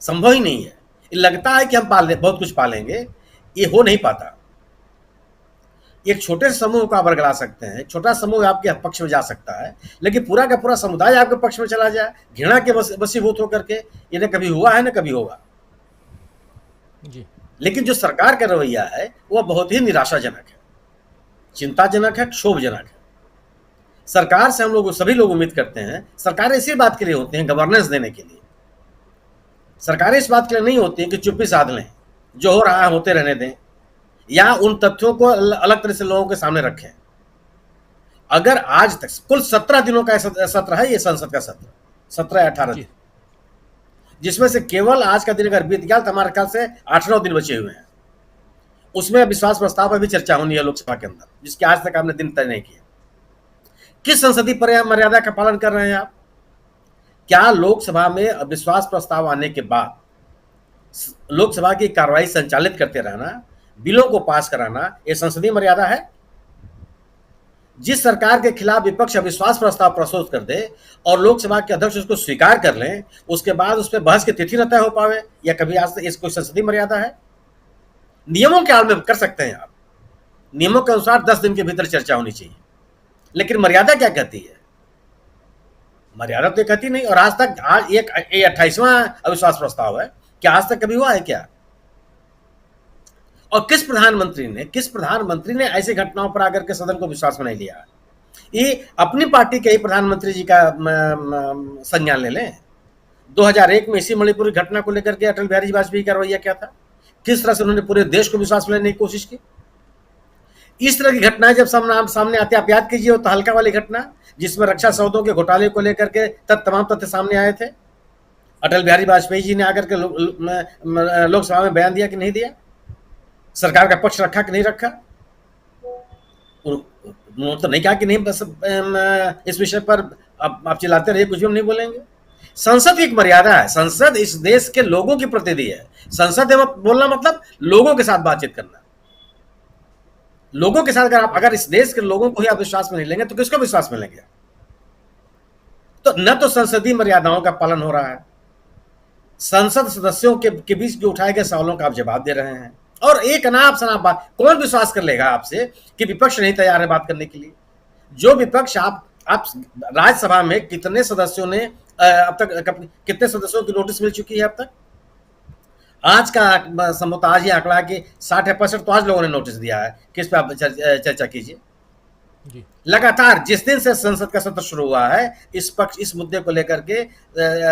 संभव ही नहीं है। लगता है कि हम बहुत कुछ पालेंगे, ये हो नहीं पाता। एक छोटे समूह को आप बरगला सकते हैं, छोटा समूह आपके पक्ष में जा सकता है, लेकिन पूरा का पूरा समुदाय आपके पक्ष में चला जाए घृणा के वशीभूत होकर के, ये न कभी हुआ है न कभी होगा जी। लेकिन जो सरकार का रवैया है वह बहुत ही निराशाजनक है, चिंताजनक है, क्षोभजनक है। सरकार से हम लोग सभी लोग उम्मीद करते हैं, सरकार इसी बात के लिए होते हैं, गवर्नेंस देने के लिए। सरकारें इस बात के लिए नहीं होती है कि चुप्पी साध लें, जो हो रहा है होते रहने दें, या उन तथ्यों को अलग तरह से लोगों के सामने रखें। अगर आज तक कुल 17 दिनों का सत्र है, ये संसद का सत्र 17 या 18 दिन, जिसमें से केवल आज का दिन अगर बीत गया तो हमारे ख्याल से 8-9 दिन बचे हुए हैं। उसमें विश्वास प्रस्ताव पर भी चर्चा होनी है लोकसभा के अंदर, जिसके आज तक आपने दिन तय नहीं किया। किस संसदीय मर्यादा का पालन कर रहे हैं आप? क्या लोकसभा में अविश्वास प्रस्ताव आने के बाद लोकसभा की कार्रवाई संचालित करते रहना, बिलों को पास कराना, यह संसदीय मर्यादा है? जिस सरकार के खिलाफ विपक्ष अविश्वास प्रस्ताव प्रस्तुत कर दे और लोकसभा के अध्यक्ष उसको स्वीकार कर लें, उसके बाद उस पर बहस की तिथि न तय हो पावे, या कभी आज तक इसको संसदीय मर्यादा है? नियमों के आड़ में कर सकते हैं आप, नियमों के अनुसार 10 दिन के भीतर चर्चा होनी चाहिए, लेकिन मर्यादा क्या कहती है? मर्यादा तो कहती नहीं। और आज तक ये 28वां अविश्वास प्रस्ताव है, क्या आज तक कभी हुआ है क्या? और किस प्रधानमंत्री ने ऐसी घटनाओं पर आकर के सदन को विश्वास में नहीं लिया? ये अपनी पार्टी के ही प्रधानमंत्री जी का संज्ञान ले लें। 2001 में इसी मणिपुर की घटना को लेकर के अटल बिहारी वाजपेयी का रवैया क्या था? किस तरह से उन्होंने पूरे देश को विश्वास में लेने की कोशिश की। इस तरह की घटनाएं जब सामने आती है, आप याद कीजिए वो तहलका वाली घटना जिसमें रक्षा सौदों के घोटाले को लेकर के तमाम तथ्य सामने आए थे। अटल बिहारी वाजपेयी जी ने आकर के लोकसभा में बयान दिया कि नहीं दिया, सरकार का पक्ष रखा कि नहीं रखा। उन्होंने तो नहीं कहा कि नहीं, बस इस विषय पर आप चिल्लाते रहिए, कुछ भी हम नहीं बोलेंगे। संसद की एक मर्यादा है, संसद इस देश के लोगों की प्रतिनिधि है। संसद बोलना मतलब लोगों के साथ बातचीत करना, लोगों के साथ। अगर इस देश के लोगों को ही आप विश्वास में नहीं लेंगे तो किसको विश्वास में लेंगे? तो न तो संसदीय मर्यादाओं का पालन हो रहा है, संसद सदस्यों के बीच जो उठाए गए सवालों का आप जवाब दे रहे हैं, और एक अनाप शनाप बात। कौन विश्वास कर लेगा आपसे कि विपक्ष नहीं तैयार है बात करने के लिए? जो विपक्ष आप राज्यसभा में कितने सदस्यों ने अब तक, कितने सदस्यों की नोटिस मिल चुकी है अब तक? आज का समोताज आंकड़ा कि 60 या 65 तो आज लोगों ने नोटिस दिया है। किस पे आप चर्चा कीजिए। लगातार जिस दिन से संसद का सत्र शुरू हुआ है, इस मुद्दे को लेकर के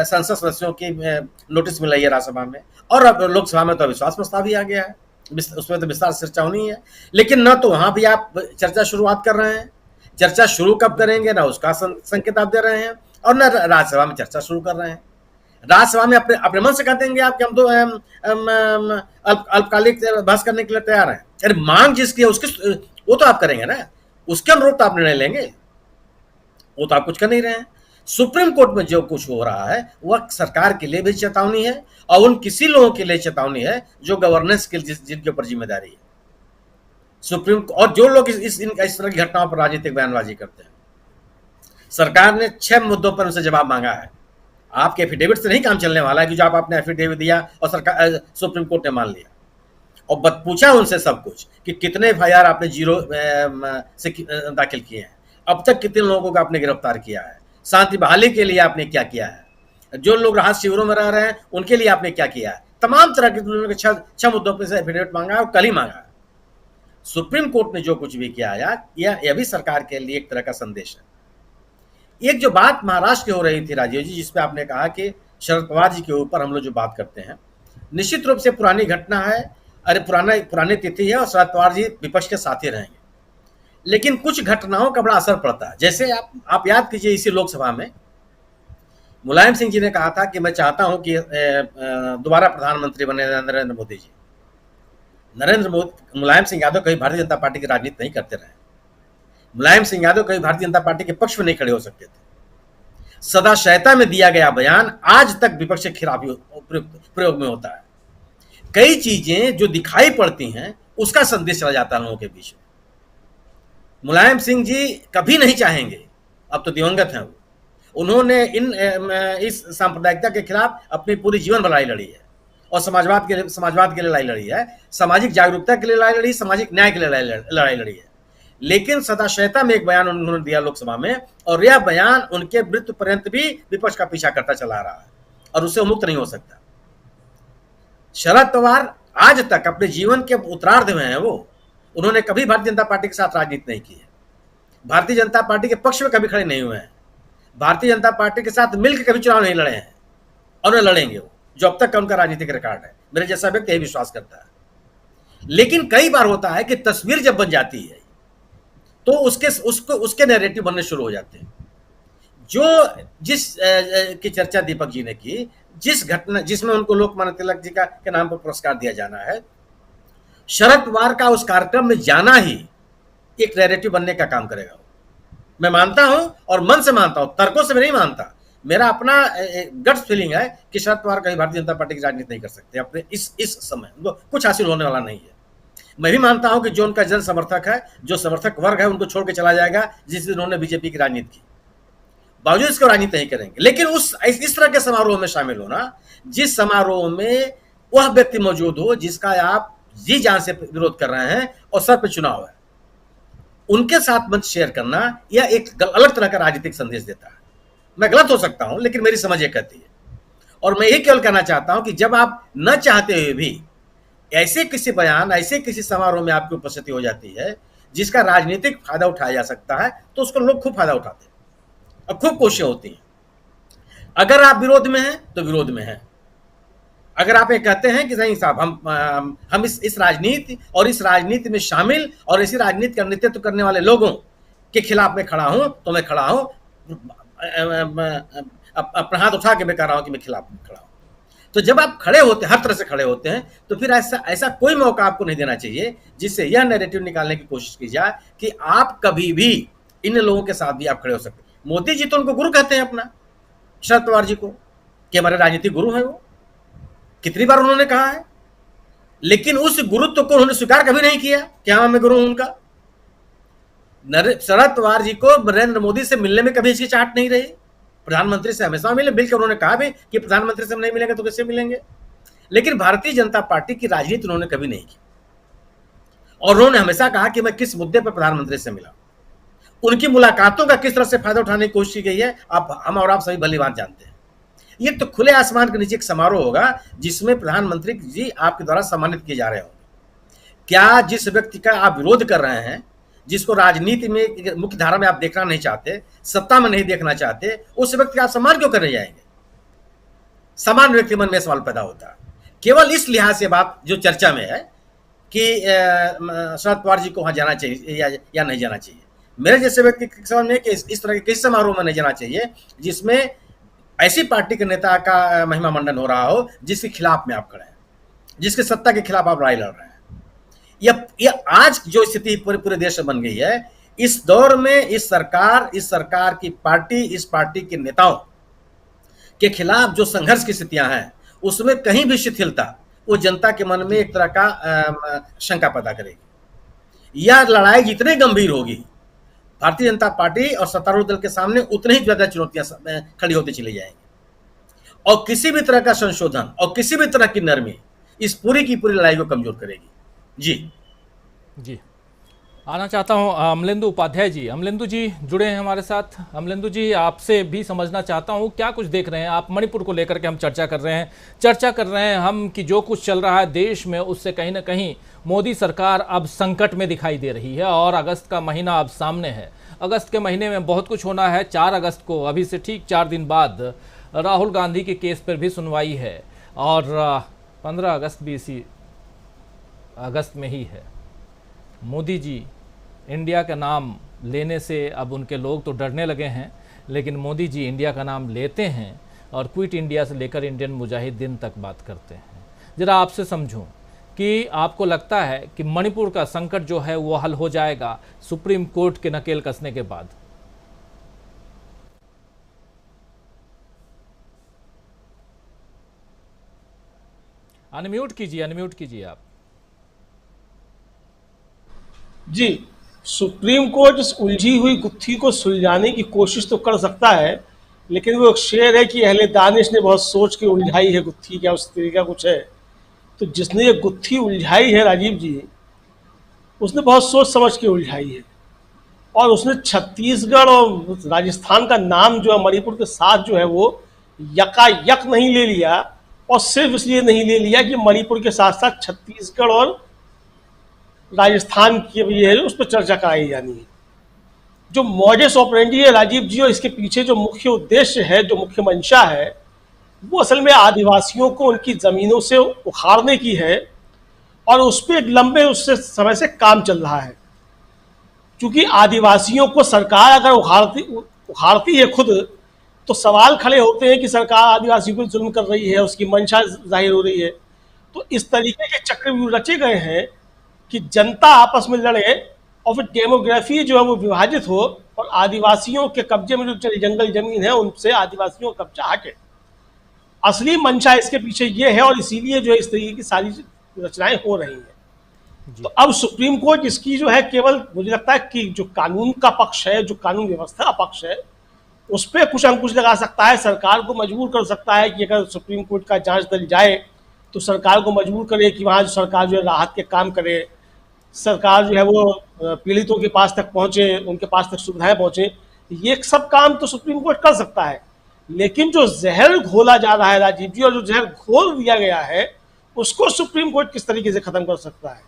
संसद सदस्यों की नोटिस मिल रही है राज्यसभा में, और अब लोकसभा में तो विश्वास प्रस्ताव भी आ गया है, उसमें तो विस्तार से चर्चा होनी है। लेकिन न तो वहां भी आप चर्चा शुरुआत कर रहे हैं, चर्चा शुरू कब करेंगे ना उसका संकेत आप दे रहे हैं, और न राज्यसभा में चर्चा शुरू कर रहे हैं। राज्यसभा में अपने मन से कह देंगे आप कि हम तो अल्पकालिक बहस करने के लिए तैयार हैं। अरे मांग जिसकी है उसकी वो तो आप करेंगे ना, उसके अनुरूप तो आप निर्णय लेंगे, वो तो आप कुछ कर नहीं रहे हैं। सुप्रीम कोर्ट में जो कुछ हो रहा है वह सरकार के लिए भी चेतावनी है, और उन किसी लोगों के लिए चेतावनी है जो गवर्नेंस के जिनके ऊपर जिम्मेदारी है सुप्रीम, और जो लोग इस तरह की घटनाओं पर राजनीतिक बयानबाजी करते हैं। सरकार ने 6 मुद्दों पर उनसे जवाब मांगा है। आपके एफिडेविट से नहीं काम चलने वाला है कि जो आपने एफिडेविट दिया और सरकार सुप्रीम कोर्ट ने मान लिया, और पूछा उनसे सब कुछ कि कितने एफआईआर आपने जीरो से दाखिल किए हैं, अब तक कितने लोगों को आपने गिरफ्तार किया है, शांति बहाली के लिए आपने क्या किया है, जो लोग राहत शिविरों में रह रहे हैं उनके लिए आपने क्या किया है। तमाम तरह के 6 मुद्दों पर से एफिडेविट मांगा है, और कल ही मांगा है। सुप्रीम कोर्ट ने जो कुछ भी किया है यह भी सरकार के लिए एक तरह का संदेश है। एक जो बात महाराष्ट्र की हो रही थी राजीव जी, जिसपे आपने कहा कि शरद पवार जी के ऊपर हम लोग जो बात करते हैं, निश्चित रूप से पुरानी घटना है, अरे पुरानी तिथि है, और शरद पवार जी विपक्ष के साथ ही रहेंगे। लेकिन कुछ घटनाओं का बड़ा असर पड़ता है। जैसे आप याद कीजिए, इसी लोकसभा में मुलायम सिंह जी ने कहा था कि मैं चाहता हूं कि दोबारा प्रधानमंत्री बने नरेंद्र मोदी जी। मुलायम सिंह यादव कभी भारतीय जनता पार्टी की राजनीति नहीं करते रहे। मुलायम सिंह यादव कभी भारतीय जनता पार्टी के पक्ष में नहीं खड़े हो सकते थे। सदाशयता में दिया गया बयान आज तक विपक्ष के खिलाफ प्रयोग में होता है। कई चीजें जो दिखाई पड़ती हैं उसका संदेश चला जाता है लोगों के बीच में। मुलायम सिंह जी कभी नहीं चाहेंगे, अब तो दिवंगत हैं वो, उन्होंने इस सांप्रदायिकता के खिलाफ अपनी पूरी जीवन लड़ाई लड़ी है और समाजवाद के लिए लड़ाई लड़ी है, सामाजिक जागरूकता के लिए लड़ाई लड़ी, सामाजिक न्याय के लिए लड़ाई लड़ी है। लेकिन सदाशयता में एक बयान उन्होंने दिया लोकसभा में, और यह बयान उनके मृत्यु पर्यंत भी विपक्ष का पीछा करता चला रहा है और उससे मुक्त नहीं हो सकता। शरद पवार आज तक अपने जीवन के उत्तरार्ध में है, वो उन्होंने कभी भारतीय जनता पार्टी के साथ राजनीति नहीं की है, भारतीय जनता पार्टी के पक्ष में कभी खड़े नहीं हुए हैं, भारतीय जनता पार्टी के साथ मिलकर कभी चुनाव नहीं लड़े हैं और न लड़ेंगे वो, जो अब तक का उनका राजनीतिक रिकॉर्ड है। मेरे जैसा व्यक्ति यही विश्वास करता है। लेकिन कई बार होता है कि तस्वीर जब बन जाती है तो उसके नैरेटिव बनने शुरू हो जाते हैं। जिस की चर्चा दीपक जी ने की, जिस घटना जिसमें उनको लोकमान्य तिलक जी के नाम पर पुरस्कार दिया जाना है, शरद पवार का उस कार्यक्रम में जाना ही एक नैरेटिव बनने का काम करेगा। मैं मानता हूं और मन से मानता हूं, तर्कों से मैं नहीं मानता। मेरा अपना गट्स फीलिंग है कि शरद पवार कभी भारतीय जनता पार्टी की राजनीति नहीं कर सकते अपने इस समय, उनको कुछ हासिल होने वाला नहीं है। मैं भी मानता हूं कि जो उनका जन समर्थक है, जो समर्थक वर्ग है, उनको छोड़ के चला जाएगा जिस दिन उन्होंने बीजेपी की राजनीति की, बावजूद इसको राजनीति नहीं करेंगे। लेकिन इस तरह के समारोह में शामिल होना, जिस समारोह में वह व्यक्ति मौजूद हो जिसका आप जी जान से विरोध कर रहे हैं और सर पे चुनाव है, उनके साथ मंच शेयर करना, यह एक अलग तरह का राजनीतिक संदेश देता है। मैं गलत हो सकता हूं, लेकिन मेरी समझ ये कहती है। और मैं यही केवल कहना चाहता हूं कि जब आप न चाहते हुए भी ऐसे किसी बयान, ऐसे किसी समारोह में आपकी उपस्थिति हो जाती है जिसका राजनीतिक फायदा उठाया जा सकता है, तो उसको लोग खूब फायदा उठाते हैं और खूब कोशिशें होती हैं। अगर आप विरोध में हैं तो विरोध में हैं, अगर आप ये कहते हैं कि नहीं साहब हम इस राजनीति और इस राजनीति में शामिल और इसी राजनीति का नेतृत्व करने वाले लोगों के खिलाफ मैं खड़ा हूं, तो मैं खड़ा हूं, अपना हाथ उठा के मैं कह रहा हूं कि मैं खिलाफ खड़ा हूं। तो जब आप खड़े होते, हर तरह से खड़े होते हैं, तो फिर ऐसा कोई मौका आपको नहीं देना चाहिए जिससे यह नैरेटिव निकालने की कोशिश की जाए कि आप कभी भी इन लोगों के साथ भी आप खड़े हो सकते। मोदी जी तो उनको गुरु कहते हैं अपना, शरद पवार जी को, कि हमारे राजनीतिक गुरु हैं वो, कितनी बार उन्होंने कहा है। लेकिन उस गुरुत्व को उन्होंने स्वीकार कभी नहीं किया कि हाँ मैं गुरु हूं उनका। शरद पवार जी को नरेंद्र मोदी से मिलने में कभी हिचकिचाहट नहीं रही, प्रधानमंत्री से हमेशा मिलकर उन्होंने कहा भी कि प्रधानमंत्री से हम नहीं मिलेंगे तो किससे मिलेंगे। लेकिन भारतीय जनता पार्टी की राजनीति उन्होंने कभी नहीं की और उन्होंने हमेशा कहा कि मैं किस मुद्दे पर प्रधानमंत्री से मिला। उनकी मुलाकातों का किस तरह से फायदा उठाने की कोशिश की गई है हम और आप सभी भली बात जानते हैं। ये तो खुले आसमान के नीचे एक समारोह होगा जिसमें प्रधानमंत्री जी आपके द्वारा सम्मानित किए जा रहे होंगे। क्या जिस व्यक्ति का आप विरोध कर रहे हैं, जिसको राजनीति में मुख्य धारा में आप देखना नहीं चाहते, सत्ता में नहीं देखना चाहते, उस व्यक्ति का आप सम्मान क्यों करने जाएंगे? सामान्य व्यक्ति मन में सवाल पैदा होता है। केवल इस लिहाज से बात जो चर्चा में है कि शरद पवार जी को वहां जाना चाहिए या नहीं जाना चाहिए। मेरे जैसे व्यक्ति के समझ में कि इस तरह के किसी समारोह में नहीं जाना चाहिए जिसमें ऐसी पार्टी के नेता का महिमा मंडन हो रहा हो जिसके खिलाफ में आप खड़े हैं, जिसके सत्ता के खिलाफ आप लड़ाई लड़ रहे हैं। यह आज जो स्थिति पूरे देश में बन गई है, इस दौर में इस सरकार की पार्टी, इस पार्टी के नेताओं के खिलाफ जो संघर्ष की स्थितियां हैं, उसमें कहीं भी शिथिलता वो जनता के मन में एक तरह का शंका पैदा करेगी। यह लड़ाई जितनी गंभीर होगी, भारतीय जनता पार्टी और सत्तारूढ़ दल के सामने उतनी ही ज्यादा चुनौतियां खड़ी होती चली जाएंगी और किसी भी तरह का संशोधन और किसी भी तरह की नरमी इस पूरी की पूरी लड़ाई को कमजोर करेगी। जी आना चाहता हूं अमलेंदु उपाध्याय जी। अमलेंदु जी जुड़े हैं हमारे साथ। अमलेंदु जी, आपसे भी समझना चाहता हूं क्या कुछ देख रहे हैं आप। मणिपुर को लेकर के हम चर्चा कर रहे हैं हम कि जो कुछ चल रहा है देश में, उससे कहीं ना कहीं मोदी सरकार अब संकट में दिखाई दे रही है और अगस्त का महीना अब सामने है। अगस्त के महीने में बहुत कुछ होना है। 4 अगस्त को, अभी से ठीक 4 दिन बाद, राहुल गांधी के केस पर भी सुनवाई है और 15 अगस्त भी इसी अगस्त में ही है। मोदी जी इंडिया का नाम लेने से अब उनके लोग तो डरने लगे हैं, लेकिन मोदी जी इंडिया का नाम लेते हैं और क्विट इंडिया से लेकर इंडियन मुजाहिदीन तक बात करते हैं। ज़रा आपसे समझूं कि आपको लगता है कि मणिपुर का संकट जो है वो हल हो जाएगा सुप्रीम कोर्ट के नकेल कसने के बाद? अनम्यूट कीजिए आप। जी, सुप्रीम कोर्ट इस उलझी हुई गुत्थी को सुलझाने की कोशिश तो कर सकता है, लेकिन वो एक शेर है कि अहले दानिश ने बहुत सोच के उलझाई है गुत्थी, क्या उस तरीका कुछ है। तो जिसने ये गुत्थी उलझाई है राजीव जी, उसने बहुत सोच समझ के उलझाई है, और उसने छत्तीसगढ़ और राजस्थान का नाम जो है मणिपुर के साथ जो है वो यकायक नहीं ले लिया, और सिर्फ इसलिए नहीं ले लिया कि मणिपुर के साथ साथ छत्तीसगढ़ और राजस्थान की ये है उस पर चर्चा कराई जानी है। जो मॉडस ऑपरेंडी है राजीव जी, और इसके पीछे जो मुख्य उद्देश्य है, जो मुख्य मंशा है, वो असल में आदिवासियों को उनकी ज़मीनों से उखाड़ने की है, और उस पर एक लंबे उससे समय से काम चल रहा है। क्योंकि आदिवासियों को सरकार अगर उखाड़ती है खुद, तो सवाल खड़े होते हैं कि सरकार आदिवासियों पर जुल्म कर रही है, उसकी मंशा जाहिर हो रही है। तो इस तरीके के चक्रव्यूह रचे गए हैं कि जनता आपस में लड़े, और फिर डेमोग्राफी जो है वो विभाजित हो, और आदिवासियों के कब्जे में जो जंगल जमीन है उनसे आदिवासियों का कब्जा हटे। असली मंशा इसके पीछे ये है, और इसीलिए जो है इस तरीके की सारी रचनाएं हो रही हैं। तो अब सुप्रीम कोर्ट इसकी जो है केवल मुझे लगता है कि जो कानून का पक्ष है, जो कानून व्यवस्था का पक्ष है, उस पर कुछ अंकुश लगा सकता है, सरकार को मजबूर कर सकता है कि अगर सुप्रीम कोर्ट का जांच दल जाए तो सरकार को मजबूर करे कि वहाँ सरकार जो है राहत के काम करे, सरकार जो है वो पीड़ितों के पास तक पहुँचे, उनके पास तक सुविधाएं पहुँचे। ये सब काम तो सुप्रीम कोर्ट कर सकता है, लेकिन जो जहर घोला जा रहा है राजीव जी, और जो जहर घोल दिया गया है, उसको सुप्रीम कोर्ट किस तरीके से खत्म कर सकता है।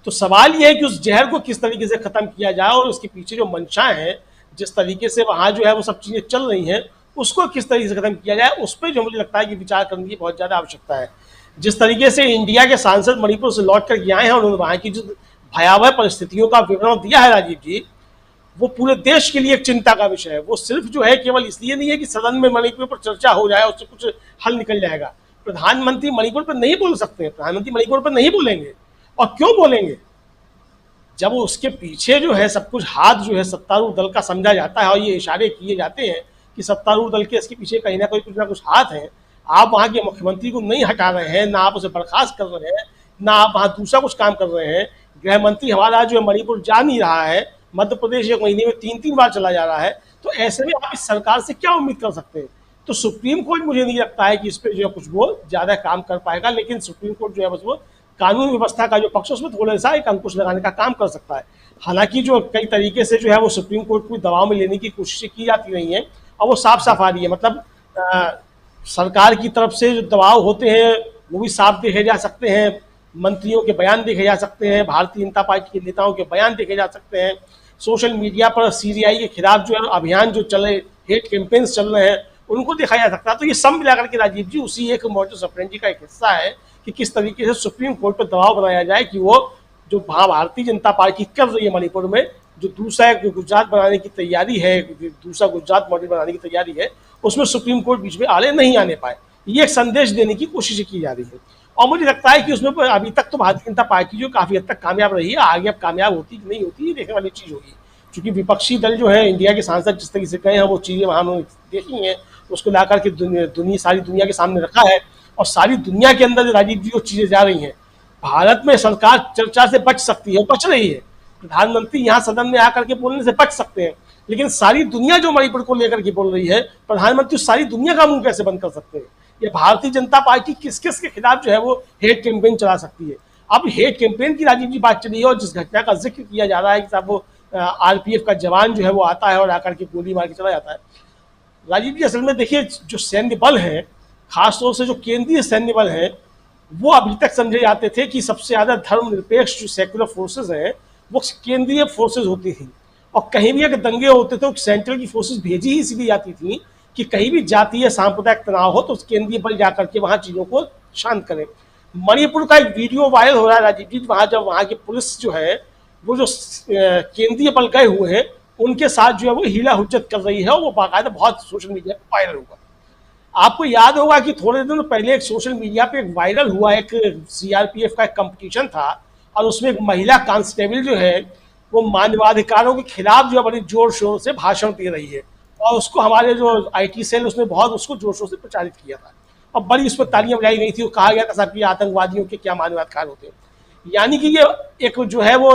तो सवाल यह है कि उस जहर को किस तरीके से खत्म किया जाए, और उसके पीछे जो मंशाएं हैं, जिस तरीके से वहाँ जो है वो सब चीज़ें चल रही हैं, उसको किस तरीके से खत्म किया जाए, उस पर जो मुझे लगता है कि विचार करने की बहुत ज़्यादा आवश्यकता है। जिस तरीके से इंडिया के सांसद मणिपुर से लौट कर आए हैं, उन्होंने वहाँ की जो भयावह परिस्थितियों का विवरण दिया है राजीव जी, वो पूरे देश के लिए एक चिंता का विषय है। वो सिर्फ जो है केवल इसलिए नहीं है कि सदन में मणिपुर पर चर्चा हो जाए, उससे कुछ हल निकल जाएगा। प्रधानमंत्री मणिपुर पर नहीं बोल सकते, प्रधानमंत्री मणिपुर पर नहीं बोलेंगे। और क्यों बोलेंगे? जब उसके पीछे जो है सब कुछ हाथ जो है सत्तारूढ़ दल का समझा जाता है, और ये इशारे किए जाते हैं कि सत्तारूढ़ दल के इसके पीछे कहीं ना कुछ ना कुछ हाथ है। आप वहाँ के मुख्यमंत्री को नहीं हटा रहे हैं, ना आप उसे बर्खास्त कर रहे हैं, ना आप वहाँ दूसरा कुछ काम कर रहे हैं। गृह मंत्री हमारा जो है मणिपुर जा नहीं रहा है, मध्य प्रदेश एक महीने में 3-3 बार चला जा रहा है। तो ऐसे में आप इस सरकार से क्या उम्मीद कर सकते हैं? तो सुप्रीम कोर्ट मुझे नहीं लगता है कि इस पर जो है कुछ वो ज़्यादा काम कर पाएगा, लेकिन सुप्रीम कोर्ट जो है बस वो कानून व्यवस्था का जो पक्ष है उसमें थोड़ा सा एक अंकुश लगाने का काम कर सकता है। हालांकि जो कई तरीके से जो है वो सुप्रीम कोर्ट को दबाव में लेने की कोशिशें की जाती रही हैं, और वो साफ साफ आ रही है। मतलब सरकार की तरफ से जो दबाव होते हैं वो भी साफ देखे जा सकते हैं, मंत्रियों के बयान देखे जा सकते हैं, भारतीय जनता पार्टी के नेताओं के बयान देखे जा सकते हैं, सोशल मीडिया पर सीबीआई के खिलाफ जो है अभियान जो चल रहे, हेट कैंपेन्स चल रहे हैं, उनको देखा जा सकता है। तो ये सब मिलाकर के राजीव जी उसी एक मॉडस ऑपरेंडी का एक हिस्सा है कि किस तरीके से सुप्रीम कोर्ट पर दबाव बनाया जाए कि वो जो भारतीय जनता पार्टी कर रही है मणिपुर में, जो दूसरा गुजरात बनाने की तैयारी है, दूसरा गुजरात मॉडल बनाने की तैयारी है, उसमें सुप्रीम कोर्ट बीच में आड़े नहीं आने पाए। ये एक संदेश देने की कोशिश की जा रही है, और मुझे लगता है कि उसमें अभी तक तो भारतीय जनता पार्टी जो काफ़ी हद तक कामयाब रही है। आगे अब कामयाब होती कि नहीं होती, ये देखने वाली चीज़ होगी। क्योंकि विपक्षी दल जो है, इंडिया के सांसद जिस तरीके से गए हैं, वो चीज़ें वहाँ उन्होंने देखी हैं, उसको ला करके सारी दुनिया के सामने रखा है, और सारी दुनिया के अंदर राजीव जी वो चीज़ें जा रही हैं। भारत में सरकार चर्चा से बच सकती है, बच रही है। प्रधानमंत्री यहाँ सदन में आकर के बोलने से बच सकते हैं, लेकिन सारी दुनिया जो मणिपुर को लेकर के बोल रही है, प्रधानमंत्री सारी दुनिया का मुंह कैसे बंद कर सकते हैं? ये भारतीय जनता पार्टी किस किस के खिलाफ जो है वो हेट कैंपेन चला सकती है। अब हेट कैंपेन की राजीव जी बात चली है, और जिस घटना का जिक्र किया जा रहा है कि साहब वो आरपीएफ का जवान जो है वो आता है और आकर के गोली मार के चला जाता है। राजीव जी असल में देखिए, जो सैन्य बल है, खासतौर से जो केंद्रीय सैन्य बल है, वो अभी तक समझे जाते थे कि सबसे ज़्यादा धर्मनिरपेक्ष जो सेक्युलर फोर्सेज हैं वो केंद्रीय फोर्सेज होती थी, और कहीं भी अगर दंगे होते थे तो सेंट्रल की फोर्सेज भेजी ही इसलिए जाती थी कि कहीं भी जातीय सांप्रदायिक तनाव हो तो केंद्रीय बल जाकर के वहाँ चीज़ों को शांत करें। मणिपुर का एक वीडियो वायरल हो रहा है राजीव जी, वहाँ जब वहाँ की पुलिस जो है वो जो केंद्रीय बल गए हुए हैं उनके साथ जो है वो हीला हुज्जत कर रही है, और वो बाकायदा बहुत सोशल मीडिया पर वायरल हुआ। आपको याद होगा कि थोड़े दिन पहले एक सोशल मीडिया पे एक वायरल हुआ एक सीआरपीएफ का एक कंपटीशन था, और उसमें एक महिला कांस्टेबल जो है वो मानवाधिकारों के खिलाफ जो है बड़ी जोर शोर से भाषण दे रही है, और उसको हमारे जो आईटी सेल उसने बहुत उसको जोर शोर से प्रचारित किया था। और बड़ी उस पर तालियां बजाई गई थी और कहा गया था साहब कि आतंकवादियों के क्या मानवाधिकार होते हैं। यानी कि ये एक जो है वो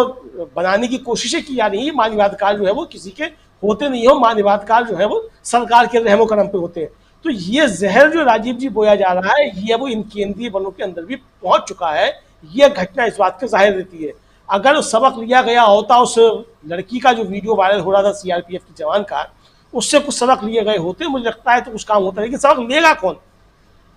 बनाने की कोशिशें की जा रही है, मानवाधिकार जो है वो किसी के होते नहीं हो, मानवाधिकार जो है वो सरकार के रहमो करम पे होते हैं। तो ये जहर जो राजीव जी बोया जा रहा है ये वो इन केंद्रीय बलों के अंदर भी पहुंच चुका है। ये घटना इस बात के जाहिर देती है। अगर सबक लिया गया होता, उस लड़की का जो वीडियो वायरल हो रहा था सीआरपीएफ के जवान का, उससे कुछ सबक लिए गए होते, मुझे लगता है तो कुछ काम होता है। लेकिन सबक लेगा कौन?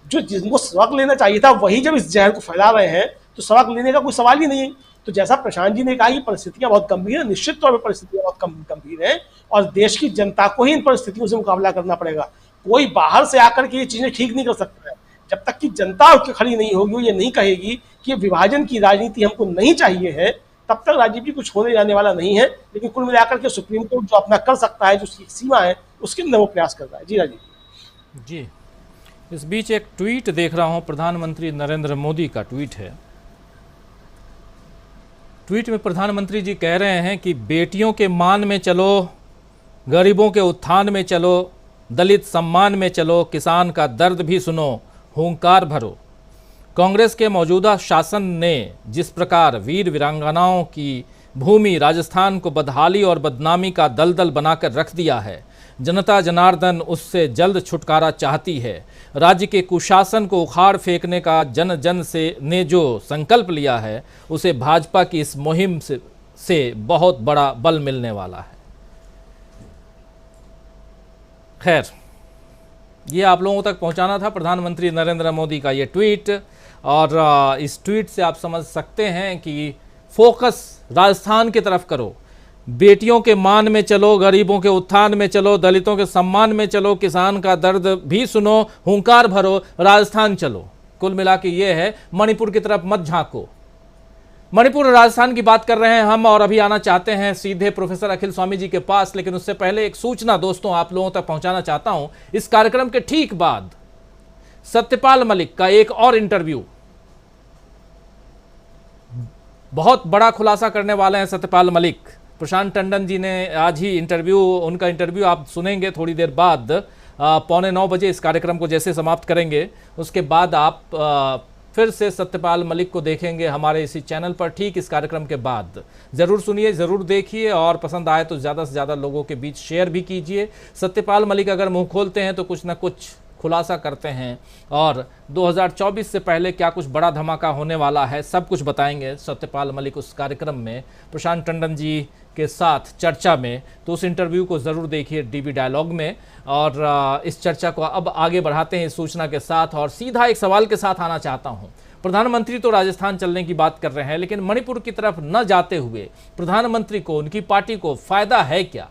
जो जिनको सबक लेना चाहिए था वही जब इस जहर को फैला रहे हैं तो सबक लेने का कोई सवाल ही नहीं है। तो जैसा प्रशांत जी ने कहा कि परिस्थितियां बहुत गंभीर है, निश्चित तौर पर परिस्थितियां बहुत गंभीर है और देश की जनता को ही इन परिस्थितियों से मुकाबला करना पड़ेगा। कोई बाहर से आकर के ये चीजें ठीक नहीं कर सकता है। जब तक कि जनता उसकी खड़ी नहीं होगी, ये नहीं कहेगी कि विभाजन की राजनीति हमको नहीं चाहिए है, तब तक राजीव जी कुछ होने जाने वाला नहीं है। लेकिन कुल मिलाकर के सुप्रीम कोर्ट जो अपना कर सकता है, जो सीमा है, उसके अंदर वो प्रयास कर रहा है। जी राजीव जी, इस बीच एक ट्वीट देख रहा हूं, प्रधानमंत्री नरेंद्र मोदी का ट्वीट है। ट्वीट में प्रधानमंत्री जी कह रहे हैं कि बेटियों के मान में चलो, गरीबों के उत्थान में चलो, दलित सम्मान में चलो, किसान का दर्द भी सुनो, हुंकार भरो। कांग्रेस के मौजूदा शासन ने जिस प्रकार वीर वीरांगनाओं की भूमि राजस्थान को बदहाली और बदनामी का दलदल बनाकर रख दिया है, जनता जनार्दन उससे जल्द छुटकारा चाहती है। राज्य के कुशासन को उखाड़ फेंकने का जन जन से ने जो संकल्प लिया है, उसे भाजपा की इस मुहिम से बहुत बड़ा बल मिलने वाला है। खैर, ये आप लोगों तक पहुंचाना था प्रधानमंत्री नरेंद्र मोदी का ये ट्वीट, और इस ट्वीट से आप समझ सकते हैं कि फोकस राजस्थान की तरफ करो, बेटियों के मान में चलो, गरीबों के उत्थान में चलो, दलितों के सम्मान में चलो, किसान का दर्द भी सुनो, हुंकार भरो, राजस्थान चलो। कुल मिला के ये है, मणिपुर की तरफ मत झांको। मणिपुर और राजस्थान की बात कर रहे हैं हम, और अभी आना चाहते हैं सीधे प्रोफेसर अखिल स्वामी जी के पास। लेकिन उससे पहले एक सूचना दोस्तों आप लोगों तक पहुंचाना चाहता हूं। इस कार्यक्रम के ठीक बाद सत्यपाल मलिक का एक और इंटरव्यू, बहुत बड़ा खुलासा करने वाले हैं सत्यपाल मलिक। प्रशांत टंडन जी ने आज ही उनका इंटरव्यू आप सुनेंगे थोड़ी देर बाद, 8:45 बजे इस कार्यक्रम को जैसे समाप्त करेंगे उसके बाद आप फिर से सत्यपाल मलिक को देखेंगे हमारे इसी चैनल पर ठीक इस कार्यक्रम के बाद। ज़रूर सुनिए, ज़रूर देखिए, और पसंद आए तो ज़्यादा से ज़्यादा लोगों के बीच शेयर भी कीजिए। सत्यपाल मलिक अगर मुंह खोलते हैं तो कुछ ना कुछ खुलासा करते हैं, और 2024 से पहले क्या कुछ बड़ा धमाका होने वाला है सब कुछ बताएंगे सत्यपाल मलिक उस कार्यक्रम में प्रशांत टंडन जी के साथ चर्चा में। तो उस इंटरव्यू को ज़रूर देखिए डीबी डायलॉग में। और इस चर्चा को अब आगे बढ़ाते हैं इस सूचना के साथ, और सीधा एक सवाल के साथ आना चाहता हूं। प्रधानमंत्री तो राजस्थान चलने की बात कर रहे हैं, लेकिन मणिपुर की तरफ न जाते हुए प्रधानमंत्री को, उनकी पार्टी को फायदा है क्या?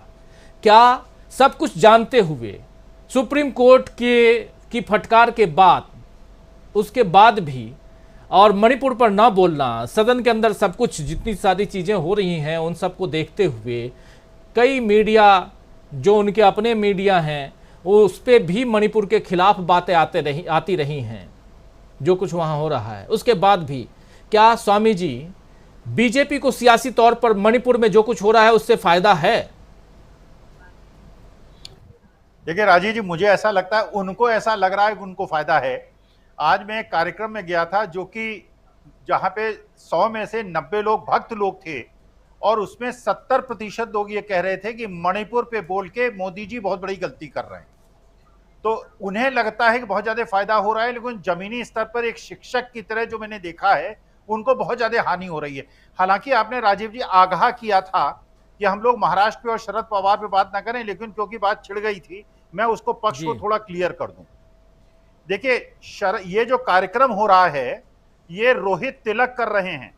क्या सब कुछ जानते हुए सुप्रीम कोर्ट की फटकार के बाद, उसके बाद भी, और मणिपुर पर ना बोलना, सदन के अंदर सब कुछ जितनी सारी चीज़ें हो रही हैं उन सबको देखते हुए कई मीडिया जो उनके अपने मीडिया हैं वो उस पर भी मणिपुर के खिलाफ बातें आती रही हैं जो कुछ वहाँ हो रहा है, उसके बाद भी क्या स्वामी जी बीजेपी को सियासी तौर पर मणिपुर में जो कुछ हो रहा है उससे फायदा है? देखिए राजीव जी, मुझे ऐसा लगता है उनको ऐसा लग रहा है कि उनको फायदा है। आज मैं एक कार्यक्रम में गया था जो कि जहां पे 100 में से 90 लोग भक्त लोग थे, और उसमें 70% लोग ये कह रहे थे कि मणिपुर पे बोल के मोदी जी बहुत बड़ी गलती कर रहे हैं। तो उन्हें लगता है कि बहुत ज्यादा फायदा हो रहा है, लेकिन जमीनी स्तर पर एक शिक्षक की तरह जो मैंने देखा है उनको बहुत ज्यादा हानि हो रही है। हालांकि आपने राजीव जी आगाह किया था कि हम लोग महाराष्ट्र पे और शरद पवार पे बात ना करें, लेकिन क्योंकि बात छिड़ गई थी मैं उसको पक्ष को थोड़ा क्लियर कर दूं। देखिए, ये जो कार्यक्रम हो रहा है ये रोहित तिलक कर रहे हैं,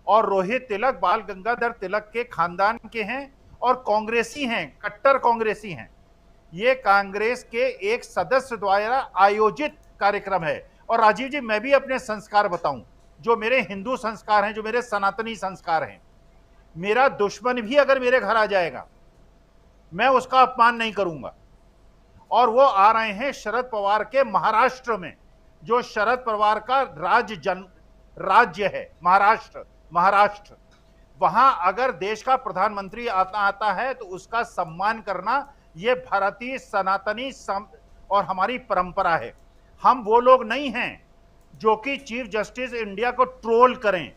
और रोहित तिलक बाल गंगाधर तिलक के खानदान के हैं और कांग्रेसी हैं, कट्टर कांग्रेसी हैं। ये कांग्रेस के एक सदस्य द्वारा आयोजित कार्यक्रम है। और राजीव जी, मैं भी अपने संस्कार बताऊं, जो मेरे हिंदू संस्कार हैं, जो मेरे सनातनी संस्कार हैं, मेरा दुश्मन भी अगर मेरे घर आ जाएगा मैं उसका अपमान नहीं करूंगा। और वो आ रहे हैं शरद पवार के महाराष्ट्र में, जो शरद पवार का राज्य है, महाराष्ट्र। वहां अगर देश का प्रधानमंत्री आता है तो उसका सम्मान करना ये भारतीय सनातनी और हमारी परंपरा है। हम वो लोग नहीं हैं जो कि चीफ जस्टिस इंडिया को ट्रोल करें।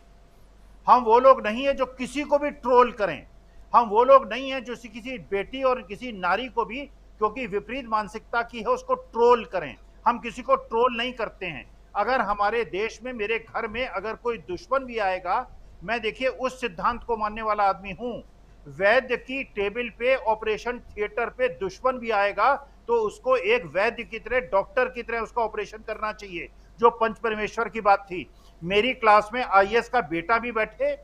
हम वो लोग नहीं है जो किसी को भी ट्रोल करें। हम वो लोग नहीं है जो किसी बेटी और किसी नारी को भी क्योंकि विपरीत मानसिकता की है उसको ट्रोल करें। हम किसी को ट्रोल नहीं करते हैं। अगर हमारे देश में मेरे घर में अगर कोई दुश्मन भी आएगा, मैं देखिए उस सिद्धांत को मानने वाला आदमी हूं। वैद्य की टेबल पे ऑपरेशन थिएटर पे दुश्मन भी आएगा तो उसको एक वैद्य की तरह, डॉक्टर की तरह उसका ऑपरेशन करना चाहिए, जो पंच परमेश्वर की बात थी। मेरी क्लास में आईएएस का बेटा भी बैठे,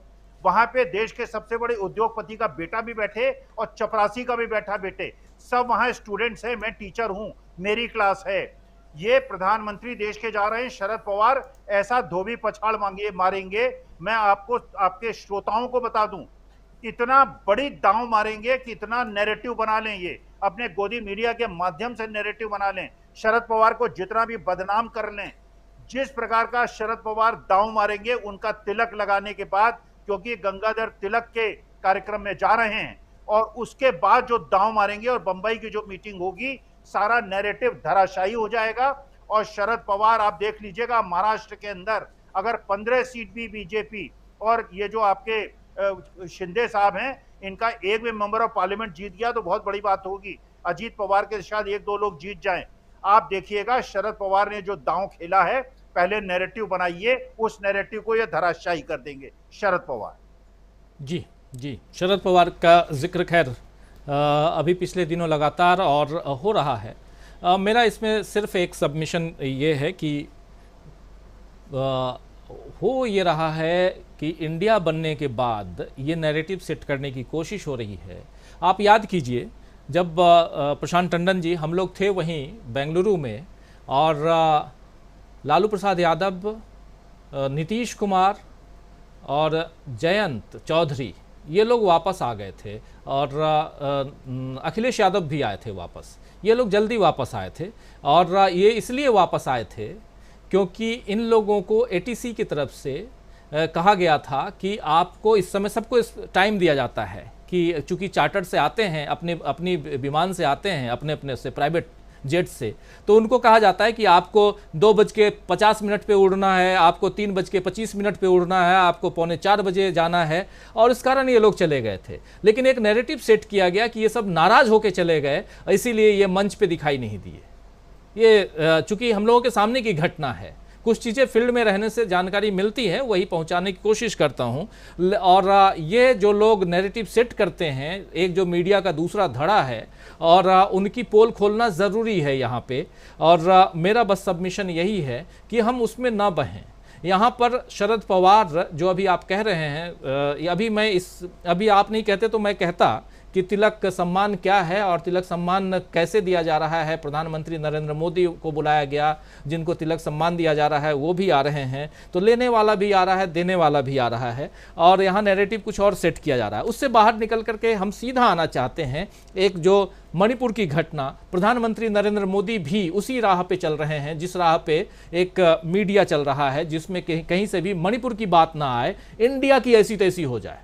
वहां पे देश के सबसे बड़े उद्योगपति का बेटा भी बैठे और चपरासी का भी बैठा बेटे, सब वहां स्टूडेंट्स हैं। मैं टीचर हूं, मेरी क्लास है। ये प्रधानमंत्री देश के जा रहे हैं, शरद पवार ऐसा धोबी पछाड़ मारेंगे। मैं आपको, आपके श्रोताओं को बता दूं, इतना बड़ी दांव मारेंगे कि इतना नैरेटिव बना लें, ये अपने गोदी मीडिया के माध्यम से नैरेटिव बना लें। शरद पवार को जितना भी बदनाम कर लें, जिस प्रकार का शरद पवार दांव मारेंगे उनका तिलक लगाने के बाद, क्योंकि गंगाधर तिलक के कार्यक्रम में जा रहे हैं, और उसके बाद जो दांव मारेंगे और बंबई की जो मीटिंग होगी, सारा नैरेटिव धराशायी हो जाएगा। और शरद पवार आप देख लीजिएगा, महाराष्ट्र के अंदर अगर 15 सीट भी बीजेपी और ये जो आपके शिंदे साहब हैं, इनका एक भी मेंबर ऑफ पार्लियामेंट जीत गया तो बहुत बड़ी बात होगी। अजीत पवार के शायद 1-2 लोग जीत जाएं। आप देखिएगा शरद पवार ने जो दांव खेला है, पहले नैरेटिव बनाइए, उस नैरेटिव को ये धराशायी कर देंगे शरद पवार। जी जी, शरद पवार का जिक्र खैर अभी पिछले दिनों लगातार और हो रहा है। मेरा इसमें सिर्फ एक सबमिशन ये है कि हो ये रहा है कि इंडिया बनने के बाद ये नैरेटिव सेट करने की कोशिश हो रही है। आप याद कीजिए, जब प्रशांत टंडन जी, हम लोग थे वहीं बेंगलुरु में, और लालू प्रसाद यादव, नीतीश कुमार और जयंत चौधरी, ये लोग वापस आ गए थे, और अखिलेश यादव भी आए थे वापस। ये लोग जल्दी वापस आए थे, और ये इसलिए वापस आए थे क्योंकि इन लोगों को एटीसी की तरफ से कहा गया था कि आपको इस समय सबको इस टाइम दिया जाता है कि चूंकि चार्टर से आते हैं, अपनी विमान से आते हैं, अपने से प्राइवेट जेट से, तो उनको कहा जाता है कि आपको 2:50 पे उड़ना है, आपको 3:25 पे उड़ना है, आपको 3:45 बजे जाना है, और इस कारण ये लोग चले गए थे। लेकिन एक नैरेटिव सेट किया गया कि ये सब नाराज होकर चले गए, इसीलिए ये मंच पे दिखाई नहीं दिए। ये चूंकि हम लोगों के सामने की घटना है, कुछ चीज़ें फील्ड में रहने से जानकारी मिलती है, वही पहुंचाने की कोशिश करता हूं। और ये जो लोग नैरेटिव सेट करते हैं, एक जो मीडिया का दूसरा धड़ा है, और उनकी पोल खोलना ज़रूरी है यहाँ पे। और मेरा बस सबमिशन यही है कि हम उसमें ना बहें। यहाँ पर शरद पवार जो अभी आप कह रहे हैं, अभी आप नहीं कहते तो मैं कहता कि तिलक सम्मान क्या है और तिलक सम्मान कैसे दिया जा रहा है। प्रधानमंत्री नरेंद्र मोदी को बुलाया गया, जिनको तिलक सम्मान दिया जा रहा है वो भी आ रहे हैं, तो लेने वाला भी आ रहा है, देने वाला भी आ रहा है, और यहाँ नैरेटिव कुछ और सेट किया जा रहा है। उससे बाहर निकल करके हम सीधा आना चाहते हैं एक जो मणिपुर की घटना, प्रधानमंत्री नरेंद्र मोदी भी उसी राह पे चल रहे हैं जिस राह पे एक मीडिया चल रहा है, जिसमें कहीं से भी मणिपुर की बात ना आए, इंडिया की ऐसी तैसी हो जाए।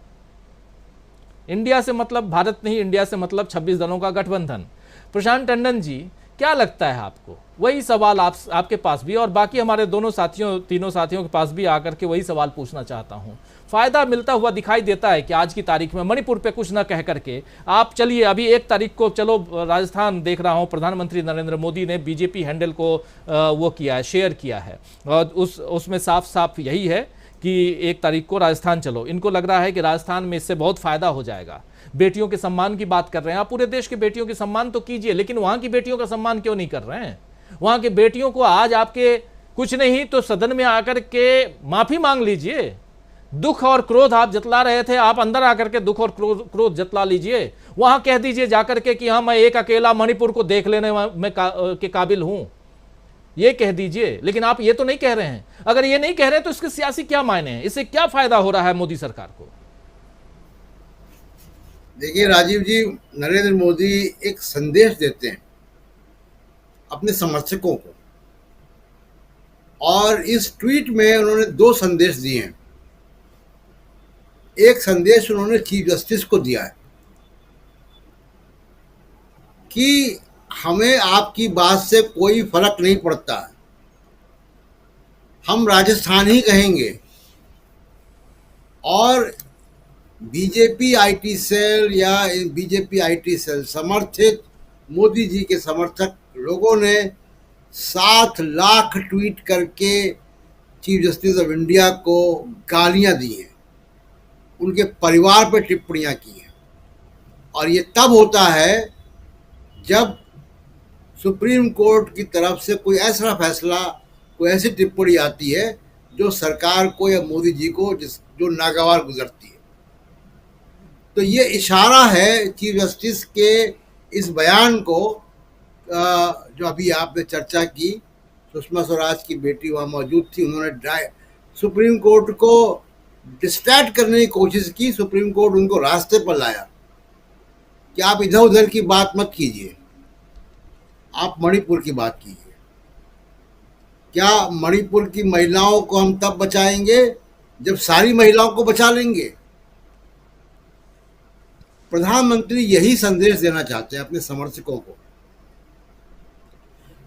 इंडिया से मतलब भारत नहीं, इंडिया से मतलब 26 दलों का गठबंधन। प्रशांत टंडन जी, क्या लगता है आपको? वही सवाल आपके पास भी और बाकी हमारे तीनों साथियों के पास भी आकर के वही सवाल पूछना चाहता हूं। फायदा मिलता हुआ दिखाई देता है कि आज की तारीख में मणिपुर पे कुछ न कह करके आप चलिए, अभी 1 तारीख को चलो राजस्थान देख रहा हूं, प्रधानमंत्री नरेंद्र मोदी ने बीजेपी हैंडल को वो किया है, शेयर किया है, और उसमें साफ साफ यही है कि 1 तारीख को राजस्थान चलो। इनको लग रहा है कि राजस्थान में इससे बहुत फायदा हो जाएगा। बेटियों के सम्मान की बात कर रहे हैं आप, पूरे देश की बेटियों के सम्मान तो कीजिए, लेकिन वहां की बेटियों का सम्मान क्यों नहीं कर रहे हैं? वहां की बेटियों को आज आपके कुछ नहीं तो सदन में आकर के माफी मांग लीजिए। दुख और क्रोध आप जतला रहे थे, आप अंदर आकर के दुख और क्रोध जतला लीजिए। वहां कह दीजिए जाकर के कि हाँ, मैं एक अकेला मणिपुर को देख लेने में के काबिल हूं, ये कह दीजिए। लेकिन आप ये तो नहीं कह रहे हैं। अगर ये नहीं कह रहे तो इसके सियासी क्या मायने हैं? इससे क्या फायदा हो रहा है मोदी सरकार को? देखिए राजीव जी, नरेंद्र मोदी एक संदेश देते हैं अपने समर्थकों को, और इस ट्वीट में उन्होंने 2 संदेश दिए हैं। एक संदेश उन्होंने चीफ जस्टिस को दिया है कि हमें आपकी बात से कोई फर्क नहीं पड़ता है, हम राजस्थान ही कहेंगे। और बीजेपी आईटी सेल या बीजेपी आईटी सेल समर्थित मोदी जी के समर्थक लोगों ने 7 लाख ट्वीट करके चीफ जस्टिस ऑफ इंडिया को गालियां दी हैं, उनके परिवार पर टिप्पणियां की हैं। और ये तब होता है जब सुप्रीम कोर्ट की तरफ से कोई ऐसा फैसला, कोई ऐसी टिप्पणी आती है जो सरकार को या मोदी जी को जो नागवार गुजरती है। तो ये इशारा है चीफ जस्टिस के इस बयान को, जो अभी आपने चर्चा की, सुषमा स्वराज की बेटी वहाँ मौजूद थी, उन्होंने सुप्रीम कोर्ट को डिस्ट्रैक्ट करने की कोशिश की। सुप्रीम कोर्ट उनको रास्ते पर लाया कि आप इधर उधर की बात मत कीजिए, आप मणिपुर की बात कीजिए। क्या मणिपुर की महिलाओं को हम तब बचाएंगे जब सारी महिलाओं को बचा लेंगे? प्रधानमंत्री यही संदेश देना चाहते हैं अपने समर्थकों को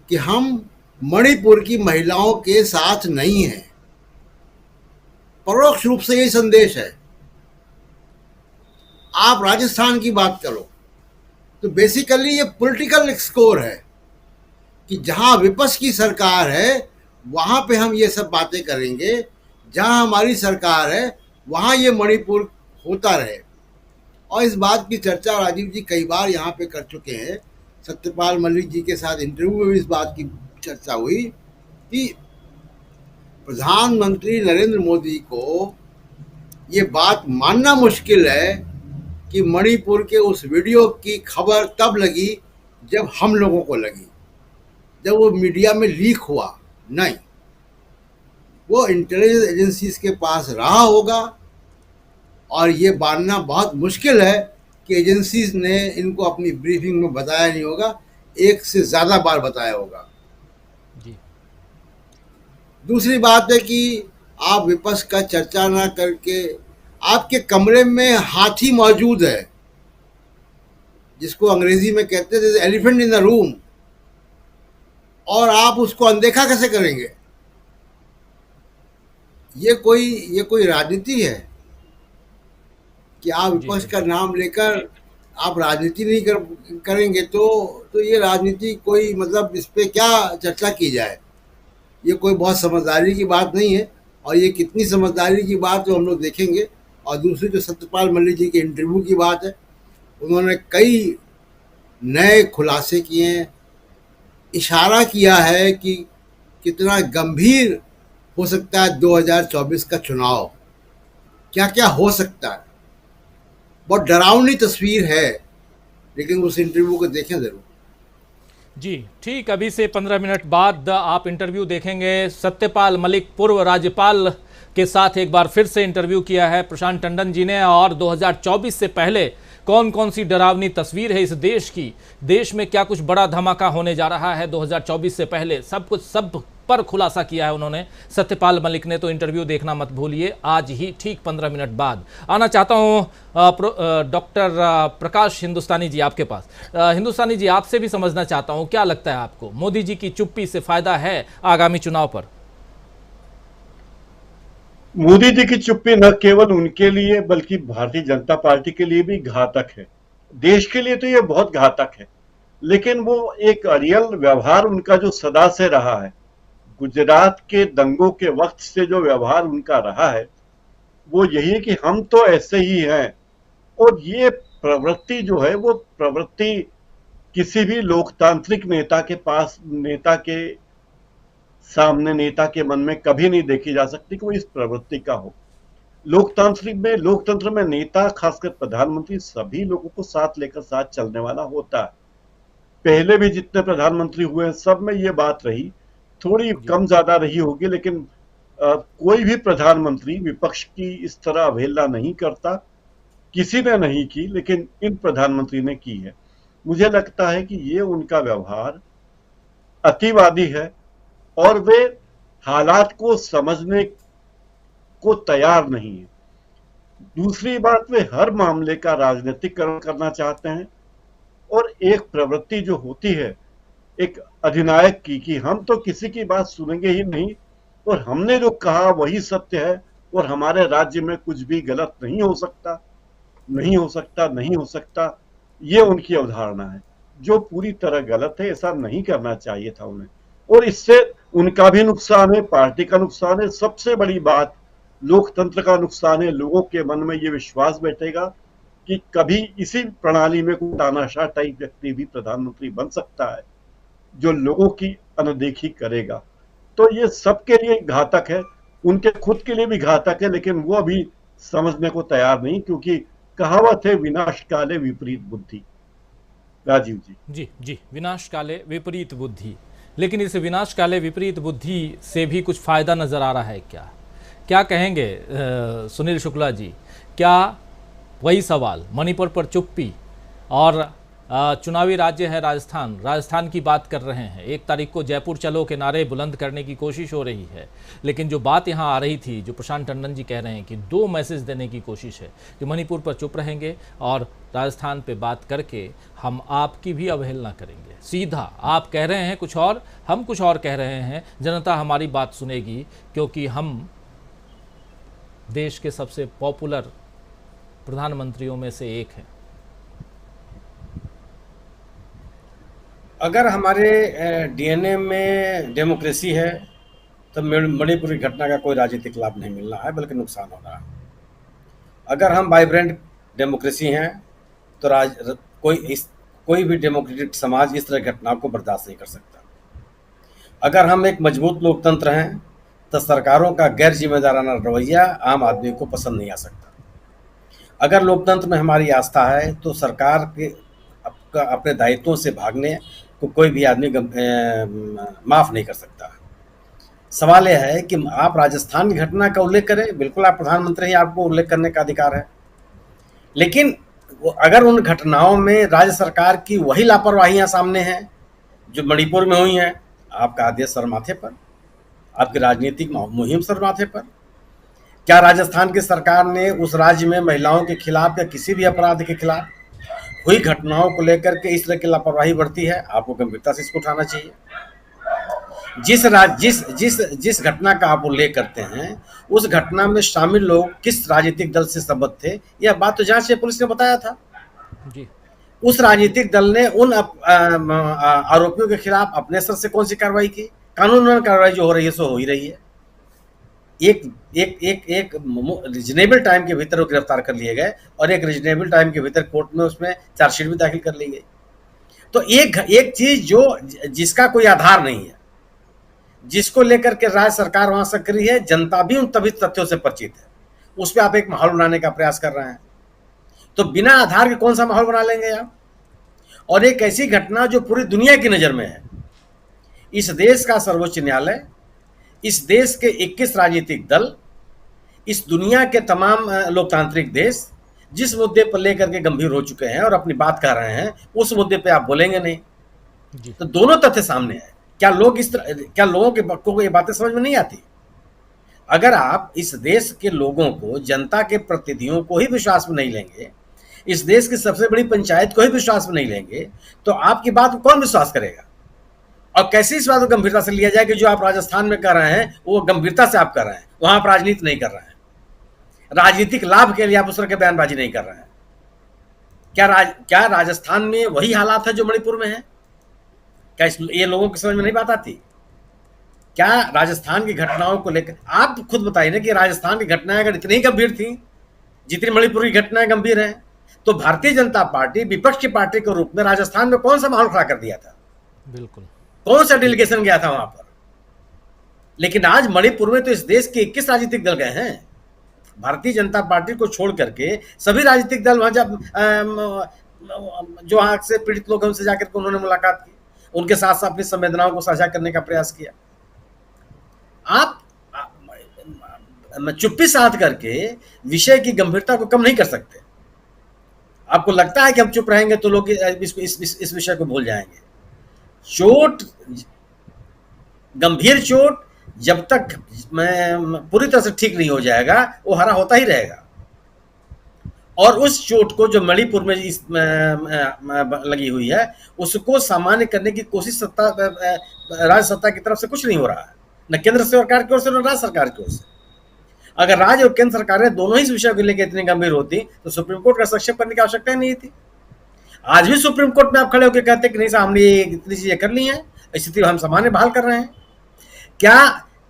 कि हम मणिपुर की महिलाओं के साथ नहीं हैं। परोक्ष रूप से यही संदेश है। आप राजस्थान की बात करो तो बेसिकली ये पॉलिटिकल स्कोर है कि जहां विपक्ष की सरकार है वहां पे हम ये सब बातें करेंगे, जहां हमारी सरकार है वहां ये मणिपुर होता रहे। और इस बात की चर्चा राजीव जी कई बार यहाँ पे कर चुके हैं। सत्यपाल मलिक जी के साथ इंटरव्यू में भी इस बात की चर्चा हुई कि प्रधानमंत्री नरेंद्र मोदी को ये बात मानना मुश्किल है कि मणिपुर के उस वीडियो की खबर तब लगी जब हम लोगों को लगी, जब वो मीडिया में लीक हुआ। नहीं, वो इंटेलिजेंस एजेंसीज के पास रहा होगा और ये मानना बहुत मुश्किल है कि एजेंसीज ने इनको अपनी ब्रीफिंग में बताया नहीं होगा, एक से ज़्यादा बार बताया होगा। जी। दूसरी बात है कि आप विपक्ष का चर्चा ना करके, आपके कमरे में हाथी मौजूद है जिसको अंग्रेजी में कहते थे एलिफेंट इन द रूम, और आप उसको अनदेखा कैसे करेंगे? ये कोई राजनीति है कि आप विपक्ष का नाम लेकर आप राजनीति नहीं करेंगे तो ये राजनीति कोई मतलब इस पे क्या चर्चा की जाए? ये कोई बहुत समझदारी की बात नहीं है, और ये कितनी समझदारी की बात तो हम लोग देखेंगे। और दूसरी जो सत्यपाल मलिक जी के इंटरव्यू की बात है, उन्होंने कई नए खुलासे किए हैं, इशारा किया है कि कितना गंभीर हो सकता है 2024 का चुनाव, क्या क्या हो सकता है। बहुत डरावनी तस्वीर है, लेकिन उस इंटरव्यू को देखें जरूर। जी ठीक, अभी से 15 मिनट बाद आप इंटरव्यू देखेंगे। सत्यपाल मलिक पूर्व राज्यपाल के साथ एक बार फिर से इंटरव्यू किया है प्रशांत टंडन जी ने, और 2024 से पहले कौन कौन सी डरावनी तस्वीर है इस देश की, देश में क्या कुछ बड़ा धमाका होने जा रहा है 2024 से पहले, सब पर खुलासा किया है उन्होंने, सत्यपाल मलिक ने। तो इंटरव्यू देखना मत भूलिए, आज ही ठीक 15 मिनट बाद। आना चाहता हूं डॉक्टर प्रकाश हिंदुस्तानी जी आपके पास। हिंदुस्तानी जी, आपसे भी समझना चाहता हूं, क्या लगता है आपको मोदी जी की चुप्पी से फायदा है आगामी चुनाव पर? मोदी जी की चुप्पी न केवल उनके लिए बल्कि भारतीय जनता पार्टी के लिए भी घातक है। देश के लिए तो ये बहुत घातक है, लेकिन वो एक रियल व्यवहार उनका जो सदा से रहा है, गुजरात के दंगों के वक्त से जो व्यवहार उनका रहा है वो यही है कि हम तो ऐसे ही हैं। और ये प्रवृत्ति जो है वो प्रवृत्ति किसी भी लोकतांत्रिक नेता के पास, नेता के सामने, नेता के मन में कभी नहीं देखी जा सकती कि वो इस प्रवृत्ति का हो। लोकतंत्र में नेता, खासकर प्रधानमंत्री, सभी लोगों को साथ लेकर साथ चलने वाला होता है। पहले भी जितने प्रधानमंत्री हुए हैं सब में ये बात रही, थोड़ी कम ज्यादा रही होगी, लेकिन कोई भी प्रधानमंत्री विपक्ष की इस तरह अवहेलना नहीं करता, किसी ने नहीं की, लेकिन इन प्रधानमंत्री ने की है। मुझे लगता है कि ये उनका व्यवहार अतिवादी है और वे हालात को समझने को तैयार नहीं है। दूसरी बात, वे हर मामले का राजनीतिकरण करना चाहते हैं, और एक प्रवृत्ति जो होती है एक अधिनायक की कि हम तो किसी की बात सुनेंगे ही नहीं, और हमने जो कहा वही सत्य है, और हमारे राज्य में कुछ भी गलत नहीं हो सकता, नहीं हो सकता, नहीं हो सकता, ये उनकी अवधारणा है, जो पूरी तरह गलत है। ऐसा नहीं करना चाहिए था उन्हें, और इससे उनका भी नुकसान है, पार्टी का नुकसान है, सबसे बड़ी बात लोकतंत्र का नुकसान है। लोगों के मन में ये विश्वास बैठेगा कि कभी इसी प्रणाली में कोई तानाशाह टाइप व्यक्ति भी प्रधानमंत्री बन सकता है, जो लोगों की अनदेखी करेगा। तो ये सबके लिए घातक है, उनके खुद के लिए भी घातक है, लेकिन वो अभी समझने को तैयार नहीं, क्योंकि कहावत है विनाश काले विपरीत बुद्धि। राजीव जी। जी जी, विनाश काले विपरीत बुद्धि। लेकिन इस विनाश काले विपरीत बुद्धि से भी कुछ फायदा नजर आ रहा है क्या? क्या कहेंगे सुनील शुक्ला जी? क्या वही सवाल, मणिपुर पर चुप्पी, और चुनावी राज्य है राजस्थान, राजस्थान की बात कर रहे हैं, 1 तारीख को जयपुर चलो के नारे बुलंद करने की कोशिश हो रही है, लेकिन जो बात यहाँ आ रही थी, जो प्रशांत टंडन जी कह रहे हैं कि 2 मैसेज देने की कोशिश है कि मणिपुर पर चुप रहेंगे और राजस्थान पे बात करके हम आपकी भी अवहेलना करेंगे। सीधा आप कह रहे हैं कुछ और, हम कुछ और कह रहे हैं, जनता हमारी बात सुनेगी, क्योंकि हम देश के सबसे पॉपुलर प्रधानमंत्रियों में से एक हैं। अगर हमारे डीएनए में डेमोक्रेसी है तो मणिपुर की घटना का कोई राजनीतिक लाभ नहीं मिल रहा है, बल्कि नुकसान हो रहा है। अगर हम वाइब्रेंट डेमोक्रेसी हैं तो कोई भी डेमोक्रेटिक समाज इस तरह की घटनाओं को बर्दाश्त नहीं कर सकता। अगर हम एक मजबूत लोकतंत्र हैं तो सरकारों का गैर जिम्मेदाराना रवैया आम आदमी को पसंद नहीं आ सकता। अगर लोकतंत्र में हमारी आस्था है तो सरकार के अपने दायित्वों से भागने को कोई भी आदमी माफ नहीं कर सकता। सवाल यह है कि आप राजस्थान की घटना का उल्लेख करें, बिल्कुल आप प्रधानमंत्री हैं, आपको उल्लेख करने का अधिकार है, लेकिन अगर उन घटनाओं में राज्य सरकार की वही लापरवाहियां सामने हैं जो मणिपुर में हुई हैं, आपका आदेश सर माथे पर, आपकी राजनीतिक मुहिम सर माथे पर। क्या राजस्थान की सरकार ने उस राज्य में महिलाओं के खिलाफ या किसी भी अपराध के खिलाफ हुई घटनाओं को लेकर के इस तरह की लापरवाही बरती है? आपको गंभीरता से इसको उठाना चाहिए। जिस घटना का आप उल्लेख करते हैं उस घटना में शामिल लोग किस राजनीतिक दल से संबद्ध थे, यह बात तो जांच से पुलिस ने बताया था जी। उस राजनीतिक दल ने उन आरोपियों के खिलाफ अपने स्तर से कौन सी कार्रवाई की? कानूनन कार्रवाई जो हो रही है सो हो ही रही है। एक रीजनेबल टाइम के भीतर वो गिरफ्तार कर लिए गए और एक रीजनेबल टाइम के भीतर कोर्ट में उसमें चार्जशीट भी दाखिल कर ली गई। तो एक चीज जिसका कोई आधार नहीं है, जिसको लेकर के राज्य सरकार वहां सक्रिय है, जनता भी उन तभी तथ्यों से परिचित है, उस पर आप एक माहौल बनाने का प्रयास कर रहे हैं। तो बिना आधार के कौन सा माहौल बना लेंगे आप? और एक ऐसी घटना जो पूरी दुनिया की नजर में है, इस देश का सर्वोच्च न्यायालय, इस देश के 21 राजनीतिक दल, इस दुनिया के तमाम लोकतांत्रिक देश जिस मुद्दे पर लेकर के गंभीर हो चुके हैं और अपनी बात कर रहे हैं, उस मुद्दे पे आप बोलेंगे नहीं। तो दोनों तथ्य सामने हैं। क्या लोगों को ये बातें समझ में नहीं आती? अगर आप इस देश के लोगों को, जनता के प्रतिनिधियों को ही विश्वास में नहीं लेंगे, इस देश की सबसे बड़ी पंचायत को ही विश्वास में नहीं लेंगे, तो आपकी बात को कौन विश्वास करेगा? और कैसे इस बात को गंभीरता से लिया जाए कि जो आप राजस्थान में कर रहे हैं वो गंभीरता से आप कर रहे हैं, वहां आप राजनीति नहीं कर रहे हैं, राजनीतिक लाभ के लिए आप उस तरह के बयानबाजी नहीं कर रहे हैं। क्या राजस्थान में वही हालात है जो मणिपुर में है? क्या ये लोगों की समझ में नहीं बात आती? क्या राजस्थान की घटनाओं को लेकर आप खुद बताइए ना कि राजस्थान की घटनाएं अगर इतनी गंभीर थी जितनी मणिपुर की घटनाएं गंभीर हैं, तो भारतीय जनता पार्टी विपक्ष की पार्टी के रूप में राजस्थान में कौन सा माहौल खड़ा कर दिया था? बिल्कुल, कौन सा डेलीगेशन गया था वहां पर? लेकिन आज मणिपुर में तो इस देश के 21 राजनीतिक दल गए हैं। भारतीय जनता पार्टी को छोड़ करके सभी राजनीतिक दल वहां जो आग से पीड़ित लोग हैं उनसे जाकर के उन्होंने मुलाकात की, उनके साथ साथ अपनी संवेदनाओं को साझा करने का प्रयास किया। आप चुप्पी साध करके विषय की गंभीरता को कम नहीं कर सकते। आपको लगता है कि हम चुप रहेंगे तो लोग इस विषय को भूल जाएंगे। गंभीर चोट जब तक पूरी तरह से ठीक नहीं हो जाएगा वो हरा होता ही रहेगा। और उस चोट को जो मणिपुर में लगी हुई है उसको सामान्य करने की कोशिश राज्य सत्ता की तरफ से कुछ नहीं हो रहा है। न केंद्र सरकार की ओर से न राज्य सरकार की ओर से। अगर राज्य और केंद्र सरकारें दोनों ही इस विषय को लेकर इतनी गंभीर होती तो सुप्रीम कोर्ट का हस्तक्षेप करने की आवश्यकता नहीं थी। आज भी सुप्रीम कोर्ट में आप खड़े होकर कहते कि नहीं साहब हमने इतनी चीजें कर ली हैं, स्थिति हम सामान्य बहाल कर रहे हैं। क्या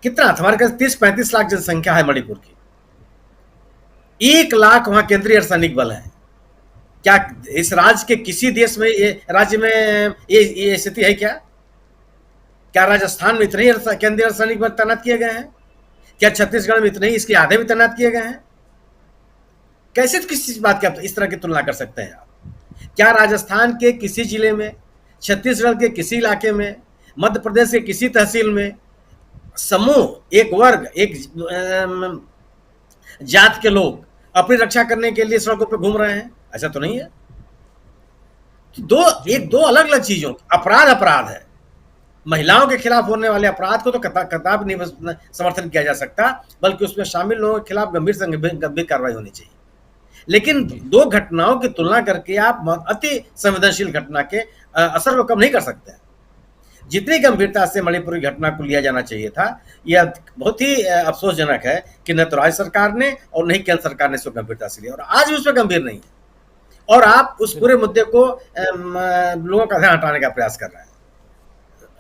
कितना हमारे पास 30-35 लाख जनसंख्या है मणिपुर की, 1 लाख वहां केंद्रीय अर्धसैनिक बल है। क्या इस राज्य के किसी देश में राज्य में ये स्थिति है? क्या राजस्थान में इतने ही केंद्रीय अर्धसैनिक बल तैनात किए गए हैं? क्या छत्तीसगढ़ में इतने ही इसके आधे भी तैनात किए गए हैं? कैसे किसी बात की आप इस तरह की तुलना कर सकते हैं आप? क्या राजस्थान के किसी जिले में, छत्तीसगढ़ के किसी इलाके में, मध्य प्रदेश के किसी तहसील में समूह, एक वर्ग, एक जात के लोग अपनी रक्षा करने के लिए सड़कों पर घूम रहे हैं? ऐसा तो नहीं है। दो अलग अलग चीजों, अपराध है। महिलाओं के खिलाफ होने वाले अपराध को तो कताब नहीं समर्थन किया जा सकता, बल्कि उसमें शामिल लोगों के खिलाफ गंभीर से गंभीर कार्रवाई होनी चाहिए। लेकिन दो घटनाओं की तुलना करके आप अति संवेदनशील घटना के असर को कम नहीं कर सकते। जितनी गंभीरता से मणिपुर की घटना को लिया जाना चाहिए था, यह बहुत ही अफसोसजनक है कि न तो राज्य सरकार ने और न ही केंद्र सरकार ने इसको गंभीरता से लिया, और आज भी उस पर गंभीर नहीं है। और आप उस पूरे मुद्दे को लोगों का ध्यान हटाने का प्रयास कर रहे हैं।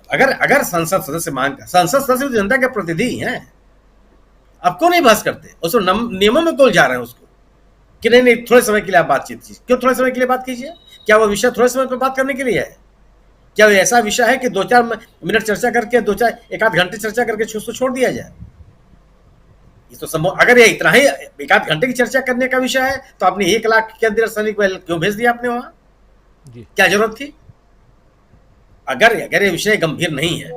अगर संसद सदस्य संसद सदस्य जनता के प्रतिनिधि हैं, आप क्यों नहीं बहस करते? उसको नियमों में क्यों जा रहे हैं उसको कि नहीं थोड़े समय के लिए आप बातचीत कीजिए? क्यों थोड़े समय के लिए बात कीजिए? क्या वो विषय थोड़े समय पर बात करने के लिए है? क्या वो ऐसा विषय है कि 2-4 मिनट चर्चा करके 1-आध घंटे चर्चा करके छोड़ दिया जाए? ये तो संभव। अगर ये इतना ही 1-आध घंटे की चर्चा करने का विषय है तो आपने 1 लाख के अंदर सैनिक बल क्यों भेज दिया आपने वहां? क्या जरूरत थी? अगर ये विषय गंभीर नहीं है,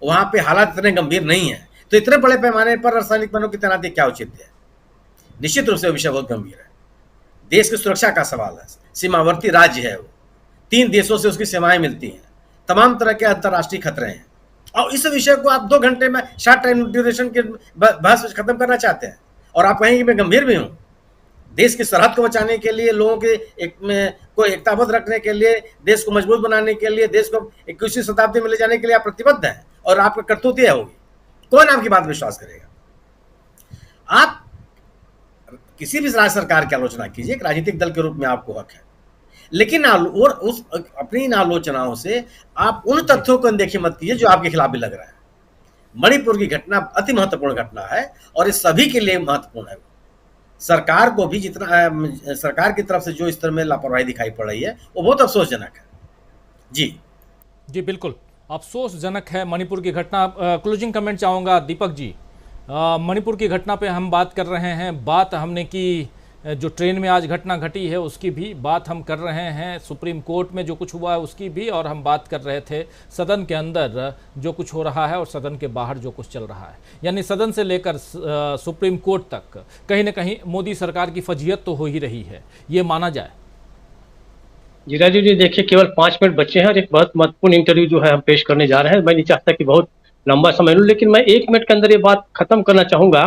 वहां पे हालात इतने गंभीर नहीं है, तो इतने बड़े पैमाने पर रासायनिक बलों की तैनाती क्या उचित है? निश्चित रूप से विषय बहुत गंभीर है। देश की सुरक्षा का सवाल है। सीमावर्ती राज्य है वो, 3 देशों से उसकी सेवाएं मिलती हैं, तमाम तरह के अंतर्राष्ट्रीय खतरे हैं, और इस विषय को आप 2 घंटे में शॉर्ट टाइम ड्यूरेशन के बहस खत्म करना चाहते हैं। और आप कहेंगे मैं गंभीर भी हूं। देश की सरहद को बचाने के लिए, लोगों के को एकताबद्ध रखने के लिए, देश को मजबूत बनाने के लिए, देश को 21वीं शताब्दी में ले जाने के लिए आप प्रतिबद्ध हैं, और आपका करतूत यह होगी। कौन आपकी बात विश्वास करेगा? आप किसी भी राज्य सरकार की आलोचना कीजिए, एक राजनीतिक दल के रूप में आपको हक है, लेकिन अपनी इन आलोचनाओं से आप उन तथ्यों को अनदेखी मत कीजिए जो आपके खिलाफ भी लग रहा है। मणिपुर की घटना अति महत्वपूर्ण घटना है, और इस सभी के लिए महत्वपूर्ण है। सरकार को भी सरकार की तरफ से जो इस तरह में लापरवाही दिखाई पड़ रही है वो बहुत अफसोसजनक है। जी बिल्कुल अफसोसजनक है मणिपुर की घटना। क्लोजिंग कमेंट चाहूँगा दीपक जी। मणिपुर की घटना पे हम बात कर रहे हैं, बात हमने की जो ट्रेन में आज घटना घटी है उसकी भी बात हम कर रहे हैं, सुप्रीम कोर्ट में जो कुछ हुआ है उसकी भी, और हम बात कर रहे थे सदन के अंदर जो कुछ हो रहा है और सदन के बाहर जो कुछ चल रहा है। यानी सदन से लेकर सुप्रीम कोर्ट तक कहीं ना कहीं मोदी सरकार की फजीहत तो हो ही रही है, ये माना जाए। जी राजू जी, देखिए केवल 5 मिनट बचे हैं और एक बहुत महत्वपूर्ण इंटरव्यू जो है हम पेश करने जा रहे हैं। मैं नहीं चाहता कि बहुत लंबा समय लूं, लेकिन मैं 1 मिनट के अंदर ये बात खत्म करना चाहूंगा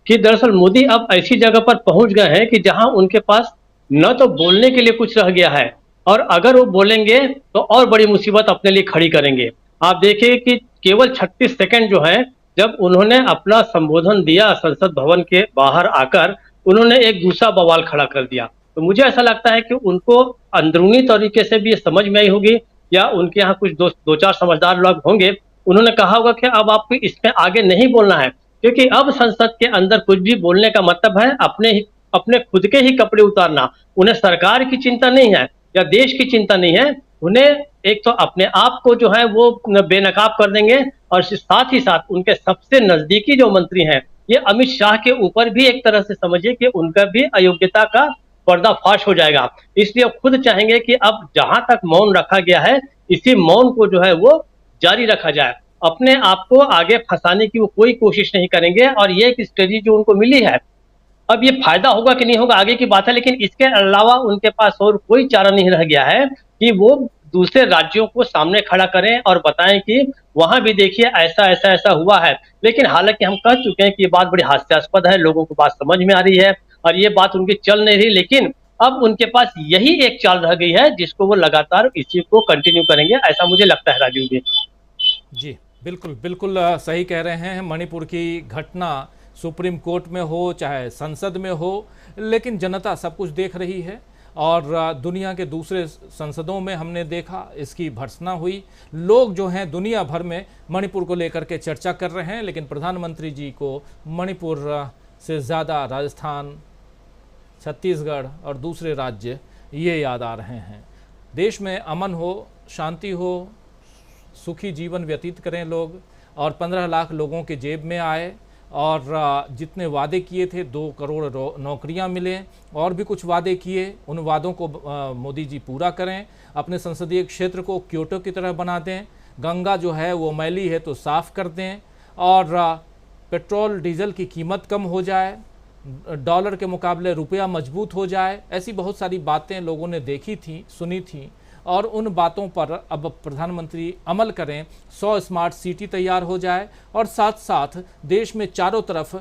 कि दरअसल मोदी अब ऐसी जगह पर पहुंच गए हैं कि जहां उनके पास न तो बोलने के लिए कुछ रह गया है, और अगर वो बोलेंगे तो और बड़ी मुसीबत अपने लिए खड़ी करेंगे। आप देखिए कि केवल 36 सेकंड जो है, जब उन्होंने अपना संबोधन दिया संसद भवन के बाहर आकर, उन्होंने एक दूसरा बवाल खड़ा कर दिया। तो मुझे ऐसा लगता है कि उनको अंदरूनी तरीके से भी समझ में आई होगी, या उनके यहाँ कुछ 2-4 समझदार लोग होंगे, उन्होंने कहा होगा कि अब आपको इसमें आगे नहीं बोलना है, क्योंकि अब संसद के अंदर कुछ भी बोलने का मतलब है अपने खुद के ही कपड़े उतारना। उन्हें सरकार की चिंता नहीं है या देश की चिंता नहीं है, उन्हें एक तो अपने आप को जो है वो बेनकाब कर देंगे, और साथ ही साथ उनके सबसे नजदीकी जो मंत्री हैं, ये अमित शाह के ऊपर भी एक तरह से समझिए कि उनका भी अयोग्यता का पर्दाफाश हो जाएगा। इसलिए खुद चाहेंगे कि अब जहां तक मौन रखा गया है, इसी मौन को जो है वो जारी रखा जाए। अपने आप को आगे फंसाने की वो कोई कोशिश नहीं करेंगे, और ये एक स्ट्रेटजी जो उनको मिली है, अब ये फायदा होगा कि नहीं होगा आगे की बात है, लेकिन इसके अलावा उनके पास और कोई चारा नहीं रह गया है कि वो दूसरे राज्यों को सामने खड़ा करें और बताएं कि वहां भी देखिए ऐसा हुआ है। लेकिन हालांकि हम कह चुके हैं कि ये बात बड़ी हास्यास्पद है, लोगों को बात समझ में आ रही है और ये बात उनकी चल नहीं रही, लेकिन अब उनके पास यही एक चाल रह गई है जिसको वो लगातार इसी को कंटिन्यू करेंगे, ऐसा मुझे लगता है राजीव जी। जी बिल्कुल बिल्कुल सही कह रहे हैं। मणिपुर की घटना सुप्रीम कोर्ट में हो चाहे संसद में हो, लेकिन जनता सब कुछ देख रही है और दुनिया के दूसरे संसदों में हमने देखा इसकी भर्त्सना हुई। लोग जो हैं दुनिया भर में मणिपुर को लेकर के चर्चा कर रहे हैं, लेकिन प्रधानमंत्री जी को मणिपुर से ज़्यादा राजस्थान, छत्तीसगढ़ और दूसरे राज्य ये याद आ रहे हैं। देश में अमन हो, शांति हो, सुखी जीवन व्यतीत करें लोग और 15 लाख लोगों के जेब में आए और जितने वादे किए थे 2 करोड़ नौकरियां मिले और भी कुछ वादे किए, उन वादों को मोदी जी पूरा करें। अपने संसदीय क्षेत्र को क्योटो की तरह बना दें, गंगा जो है वो मैली है तो साफ़ कर दें और पेट्रोल डीजल की कीमत कम हो जाए, डॉलर के मुकाबले रुपया मजबूत हो जाए। ऐसी बहुत सारी बातें लोगों ने देखी थी, सुनी थी और उन बातों पर अब प्रधानमंत्री अमल करें। 100 स्मार्ट सिटी तैयार हो जाए और साथ साथ देश में चारों तरफ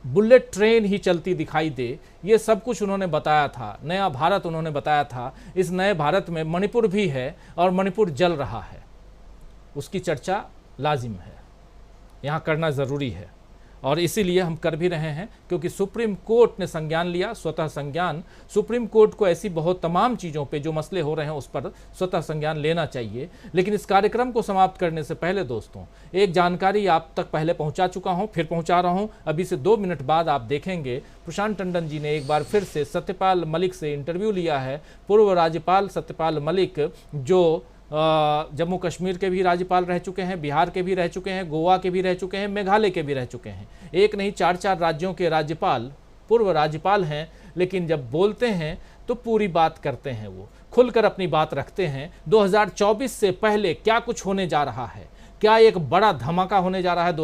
बुलेट ट्रेन ही चलती दिखाई दे। ये सब कुछ उन्होंने बताया था। नया भारत उन्होंने बताया था। इस नए भारत में मणिपुर भी है और मणिपुर जल रहा है, उसकी चर्चा लाजिम है, यहाँ करना ज़रूरी है और इसीलिए हम कर भी रहे हैं क्योंकि सुप्रीम कोर्ट ने संज्ञान लिया। स्वतः संज्ञान सुप्रीम कोर्ट को ऐसी बहुत तमाम चीज़ों पे जो मसले हो रहे हैं उस पर स्वतः संज्ञान लेना चाहिए। लेकिन इस कार्यक्रम को समाप्त करने से पहले दोस्तों एक जानकारी आप तक पहले पहुंचा चुका हूं, फिर पहुंचा रहा हूं। अभी से 2 मिनट बाद आप देखेंगे प्रशांत टंडन जी ने एक बार फिर से सत्यपाल मलिक से इंटरव्यू लिया है। पूर्व राज्यपाल सत्यपाल मलिक जो जम्मू कश्मीर के भी राज्यपाल रह चुके हैं, बिहार के भी रह चुके हैं, गोवा के भी रह चुके हैं, मेघालय के भी रह चुके हैं। एक नहीं 4-4 राज्यों के राज्यपाल पूर्व राज्यपाल हैं, लेकिन जब बोलते हैं तो पूरी बात करते हैं, वो खुलकर अपनी बात रखते हैं। 2024 से पहले क्या कुछ होने जा रहा है, क्या एक बड़ा धमाका होने जा रहा है